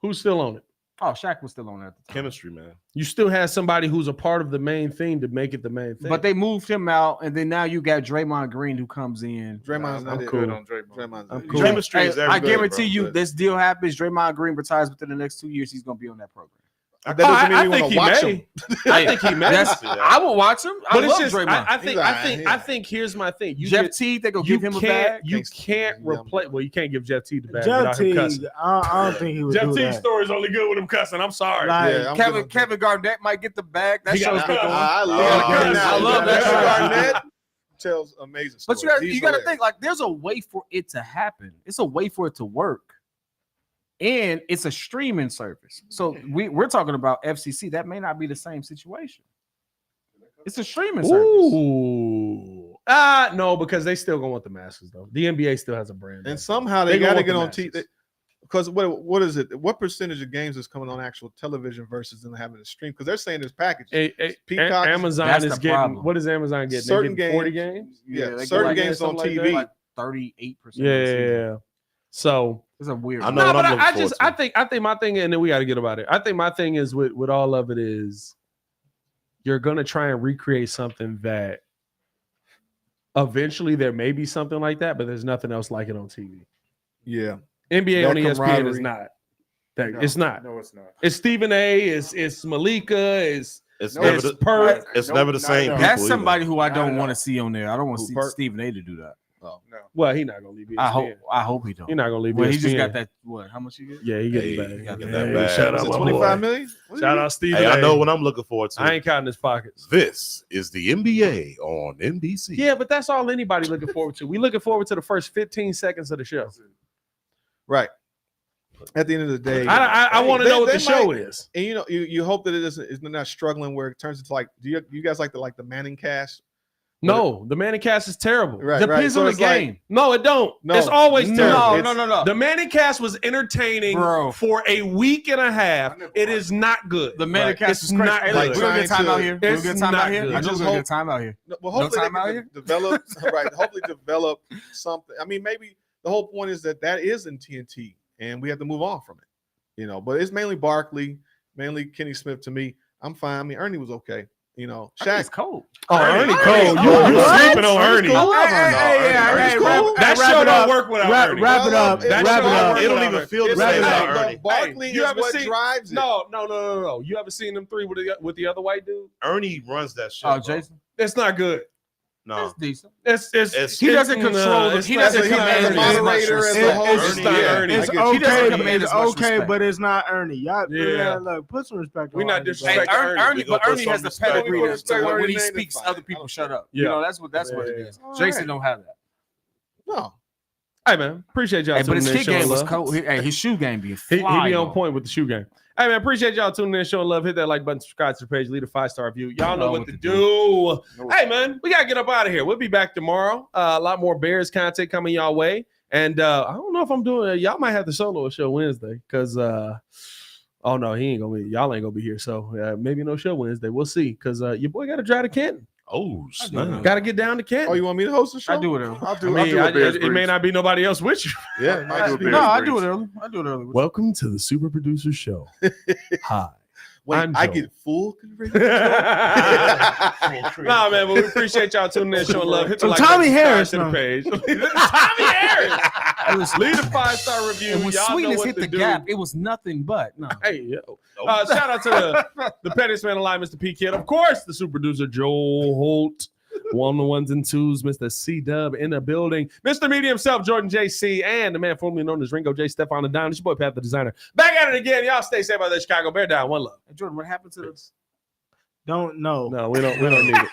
Speaker 1: Who's still on it?
Speaker 2: Oh, Shaq was still on there at the time.
Speaker 3: chemistry, man.
Speaker 1: You still have somebody who's a part of the main thing to make it the main thing.
Speaker 2: But they moved him out, and then now you got Draymond Green who comes in.
Speaker 6: Draymond's
Speaker 5: Nah,
Speaker 6: not
Speaker 5: I'm
Speaker 6: it.
Speaker 5: good on Draymond.
Speaker 6: Draymond's
Speaker 1: I'm
Speaker 6: not it.
Speaker 1: cool.
Speaker 3: Chemistry
Speaker 2: Hey,
Speaker 3: is
Speaker 2: I
Speaker 3: everything.
Speaker 2: guarantee
Speaker 3: bro.
Speaker 2: you,
Speaker 6: But-
Speaker 2: this deal happens. Draymond Green retires within the next 2 years. He's gonna be on that program.
Speaker 6: That doesn't mean we want to watch
Speaker 1: may.
Speaker 6: him.
Speaker 1: I think he may.
Speaker 2: That's,
Speaker 3: Yeah.
Speaker 2: I will watch him. I
Speaker 1: But it's
Speaker 2: love
Speaker 1: just,
Speaker 2: Draymond.
Speaker 1: I think,
Speaker 6: He's
Speaker 1: I
Speaker 6: alright,
Speaker 1: think,
Speaker 6: yeah.
Speaker 1: I think. Here's my thing. You
Speaker 2: Jeff
Speaker 1: get-
Speaker 2: Teague, they gonna
Speaker 1: you
Speaker 2: give him a
Speaker 1: can't,
Speaker 2: bag.
Speaker 1: you
Speaker 6: Thanks.
Speaker 1: can't
Speaker 6: Yeah.
Speaker 1: replace. Well, you can't give Jeff Teague the bag
Speaker 4: Jeff
Speaker 1: without him
Speaker 4: Teague,
Speaker 1: cussing.
Speaker 4: I don't think he would
Speaker 1: Jeff
Speaker 4: do
Speaker 1: Teague's
Speaker 4: that.
Speaker 1: story is only good with him cussing. I'm sorry.
Speaker 4: Like,
Speaker 6: Yeah, I'm good
Speaker 2: Kevin
Speaker 6: on
Speaker 2: Kevin Garnett might get the bag. That
Speaker 1: He got
Speaker 2: show's
Speaker 1: a
Speaker 2: been
Speaker 1: cut.
Speaker 2: going.
Speaker 6: I
Speaker 1: Yeah,
Speaker 6: love that.
Speaker 2: Kevin
Speaker 6: Garnett tells amazing stories.
Speaker 2: But you got
Speaker 6: He's
Speaker 2: to
Speaker 6: hilarious.
Speaker 2: think like there's a way for it to happen. It's a way for it to work, and it's a streaming service. So we're talking about FCC. That may not be the same situation. It's a streaming service.
Speaker 1: Ooh. No, because they still gonna want the masses though. The NBA still has a brand.
Speaker 6: And somehow
Speaker 1: They
Speaker 6: they
Speaker 1: gonna
Speaker 6: got to
Speaker 1: want
Speaker 6: get
Speaker 1: the
Speaker 6: on TV.
Speaker 1: masses.
Speaker 6: Because what is it? What percentage of games is coming on actual television versus them having to stream? Because they're saying there's packages. Peacock,
Speaker 1: Amazon
Speaker 2: that's
Speaker 1: is
Speaker 2: the
Speaker 1: getting.
Speaker 2: problem.
Speaker 1: What is Amazon getting?
Speaker 6: Certain
Speaker 1: They getting 40
Speaker 6: games-
Speaker 1: games.
Speaker 6: Yeah,
Speaker 2: they
Speaker 6: certain
Speaker 2: get
Speaker 6: games on
Speaker 1: something like
Speaker 6: TV.
Speaker 2: like 38%.
Speaker 1: Yeah. So
Speaker 2: It's a weird.
Speaker 3: I know
Speaker 1: no,
Speaker 3: what
Speaker 1: but
Speaker 3: I'm
Speaker 1: I
Speaker 3: looking
Speaker 1: just
Speaker 3: forward to.
Speaker 1: I think my thing, and then we got to get about it. I think my thing is with all of it is you're gonna try and recreate something that eventually there may be something like that, but there's nothing else like it on TV.
Speaker 6: Yeah,
Speaker 1: NBA
Speaker 6: That
Speaker 1: on ESPN is
Speaker 6: camaraderie.
Speaker 1: not. That
Speaker 5: No,
Speaker 1: it's not.
Speaker 5: No, it's not.
Speaker 1: It's Stephen A. It's Malika.
Speaker 3: It's
Speaker 5: No,
Speaker 3: never
Speaker 1: It's
Speaker 3: the,
Speaker 1: Perk.
Speaker 3: it's
Speaker 5: Nope,
Speaker 3: never the
Speaker 5: not
Speaker 3: same
Speaker 5: at all.
Speaker 3: people.
Speaker 2: That's
Speaker 3: either.
Speaker 2: somebody who I
Speaker 5: Not
Speaker 2: don't
Speaker 5: at
Speaker 2: want
Speaker 5: all.
Speaker 2: to see on there. I don't want to
Speaker 6: Who,
Speaker 2: see
Speaker 6: Perk?
Speaker 2: Stephen A. to do that.
Speaker 5: No.
Speaker 1: Well, he not gonna leave ESPN.
Speaker 2: I hope he don't.
Speaker 1: He not gonna leave
Speaker 2: Well,
Speaker 1: ESPN.
Speaker 2: he just got that. What? How much you get?
Speaker 1: Yeah, he get
Speaker 3: Hey,
Speaker 1: it back.
Speaker 3: he got
Speaker 1: Hey,
Speaker 3: that bag.
Speaker 1: Shout
Speaker 6: is
Speaker 1: out
Speaker 6: it
Speaker 1: my
Speaker 6: 25
Speaker 1: boy.
Speaker 6: million?
Speaker 1: Shout out Stephen
Speaker 3: Hey,
Speaker 1: A.
Speaker 3: I know what I'm looking forward to.
Speaker 1: I ain't counting his pockets.
Speaker 3: This is the NBA on NBC.
Speaker 1: Yeah, but that's all anybody looking forward to. We looking forward to the first 15 seconds of the show.
Speaker 6: Right. At the end of the day,
Speaker 1: I want to
Speaker 6: They-
Speaker 1: know what
Speaker 6: they
Speaker 1: the show
Speaker 6: might-
Speaker 1: is.
Speaker 6: and you hope that it isn't. It's not struggling where it turns into like. Do you guys like the Manning cast?
Speaker 1: No, the Manning cast is terrible.
Speaker 6: Right,
Speaker 2: Depends
Speaker 6: So
Speaker 2: on the
Speaker 6: it's like-
Speaker 2: game.
Speaker 1: No, it don't.
Speaker 6: No.
Speaker 1: It's always terrible.
Speaker 2: No.
Speaker 1: The Manning cast was entertaining
Speaker 2: Bro.
Speaker 1: for a week and a half. It is not good.
Speaker 2: The Manning cast
Speaker 1: It's
Speaker 2: is crazy.
Speaker 1: not
Speaker 2: Hey,
Speaker 1: good.
Speaker 2: look, we're gonna get time out here. We're
Speaker 1: It's
Speaker 2: gonna get time
Speaker 1: not
Speaker 2: out here.
Speaker 1: good.
Speaker 2: I know
Speaker 6: You
Speaker 2: we're
Speaker 6: just
Speaker 2: gonna
Speaker 6: hope-
Speaker 2: get time out here.
Speaker 6: Well, hopefully
Speaker 2: time out
Speaker 6: they
Speaker 2: here?
Speaker 6: can develop right. Hopefully develop something. I mean, maybe the whole point is that is in TNT, and we have to move on from it. But it's mainly Barkley, mainly Kenny Smith. To me, I'm fine. I mean, Ernie was okay.
Speaker 2: Shaq's
Speaker 6: Shaq.
Speaker 2: cold.
Speaker 1: Oh, Ernie
Speaker 3: Ernie.
Speaker 1: Cole.
Speaker 3: Oh,
Speaker 1: You
Speaker 3: what?
Speaker 1: sleeping on Ernie.
Speaker 2: I love Ernie.
Speaker 3: Ernie's cool.
Speaker 1: That
Speaker 4: Wrap
Speaker 1: show
Speaker 4: it
Speaker 1: don't
Speaker 4: up.
Speaker 1: work without
Speaker 4: Wrap
Speaker 1: Ernie.
Speaker 4: it up.
Speaker 6: It
Speaker 4: Wrap it
Speaker 6: don't
Speaker 4: up.
Speaker 6: work
Speaker 3: It don't
Speaker 6: without
Speaker 3: even
Speaker 6: it.
Speaker 3: feel the
Speaker 6: It's
Speaker 3: same
Speaker 6: like,
Speaker 3: without Ernie.
Speaker 6: Barkley
Speaker 1: You
Speaker 6: is
Speaker 1: ever
Speaker 6: what
Speaker 1: seen-
Speaker 6: drives it.
Speaker 1: No. You ever seen them three with the other white dude?
Speaker 3: Ernie runs that shit.
Speaker 2: Oh,
Speaker 3: bro.
Speaker 2: Jason.
Speaker 1: It's not good.
Speaker 3: No.
Speaker 2: That's decent.
Speaker 1: He
Speaker 2: doesn't control the- he doesn't command
Speaker 6: as a
Speaker 2: as much
Speaker 6: moderator, as a
Speaker 2: respect.
Speaker 6: host.
Speaker 1: It's not Ernie.
Speaker 4: It's
Speaker 6: I get you.
Speaker 2: He doesn't
Speaker 4: okay,
Speaker 2: command
Speaker 4: it's
Speaker 2: as much
Speaker 4: okay,
Speaker 2: respect.
Speaker 4: but it's not Ernie. Y'all,
Speaker 1: Yeah.
Speaker 4: look, put some respect.
Speaker 1: We
Speaker 4: on
Speaker 1: not
Speaker 4: Ernie,
Speaker 1: disrespecting
Speaker 4: bro.
Speaker 2: Hey, Ernie,
Speaker 3: We
Speaker 2: but
Speaker 3: gonna
Speaker 2: Ernie
Speaker 3: put
Speaker 2: has the
Speaker 3: some respect
Speaker 2: pedigree
Speaker 6: on
Speaker 2: to
Speaker 6: respect
Speaker 2: when
Speaker 6: Ernie
Speaker 2: he
Speaker 6: name,
Speaker 2: speaks,
Speaker 6: fine.
Speaker 2: other people shut up.
Speaker 1: Yeah.
Speaker 2: That's what it is.
Speaker 6: All
Speaker 2: Jason
Speaker 6: right.
Speaker 2: don't have that.
Speaker 6: No.
Speaker 1: Hey man, appreciate y'all.
Speaker 2: Hey, but
Speaker 1: tuning
Speaker 2: his
Speaker 1: in,
Speaker 2: kick
Speaker 1: showing
Speaker 2: game was
Speaker 1: love.
Speaker 2: cold. Hey, his shoe game be
Speaker 1: He
Speaker 2: fly.
Speaker 1: be on point with the shoe game. Hey man, appreciate y'all tuning in, showing love. Hit that like button, subscribe to the page, leave a 5-star review. Y'all know what to do. Hey man, we gotta get up out of here. We'll be back tomorrow. A lot more Bears content coming y'all way. And I don't know if I'm doing it. Y'all might have to solo a show Wednesday because oh no, he ain't gonna be. Y'all ain't gonna be here. So maybe no show Wednesday. We'll see. Because your boy got to drive to Canton.
Speaker 3: Oh, snap.
Speaker 1: Got to get down to Canton.
Speaker 6: Oh, you want me to host the show?
Speaker 2: I do it early.
Speaker 6: I'll do.
Speaker 1: I
Speaker 6: I'll
Speaker 1: mean,
Speaker 6: do a Bears
Speaker 1: it may
Speaker 6: brief.
Speaker 1: not be nobody else with you.
Speaker 6: Yeah,
Speaker 5: I'll do a Bears
Speaker 2: No, I
Speaker 5: brief.
Speaker 2: do it early. I do it early.
Speaker 1: Welcome to the Super Producer Show. Hi.
Speaker 6: Wait,
Speaker 1: I'm
Speaker 6: I
Speaker 1: Joe.
Speaker 6: get full.
Speaker 1: Nah, man, but we appreciate y'all tuning in, showing love. Hit the
Speaker 4: So
Speaker 1: like
Speaker 4: Tommy
Speaker 1: button,
Speaker 4: Harris,
Speaker 1: subscribe
Speaker 4: no.
Speaker 1: to the page. Tommy Harris. Leave a 5-star review.
Speaker 2: And when
Speaker 1: Y'all know
Speaker 2: Sweetness
Speaker 1: what
Speaker 2: hit
Speaker 1: to
Speaker 2: the
Speaker 1: do.
Speaker 2: gap, it was nothing but no.
Speaker 1: Hey, yo. Shout out to the pettiest man alive, Mr. P Kid. Of course, the super producer, Joel Holt. One the ones and twos, Mr. C Dub in the building, Mr. Media himself, Jordan JC, and the man formerly known as Ringo J. Stefan the Down. It's your boy Pat the Designer. Back at it again. Y'all stay safe out there, Chicago. Bear down. One love.
Speaker 2: Hey, Jordan, what happened to this?
Speaker 4: Don't know.
Speaker 1: No, we don't need it.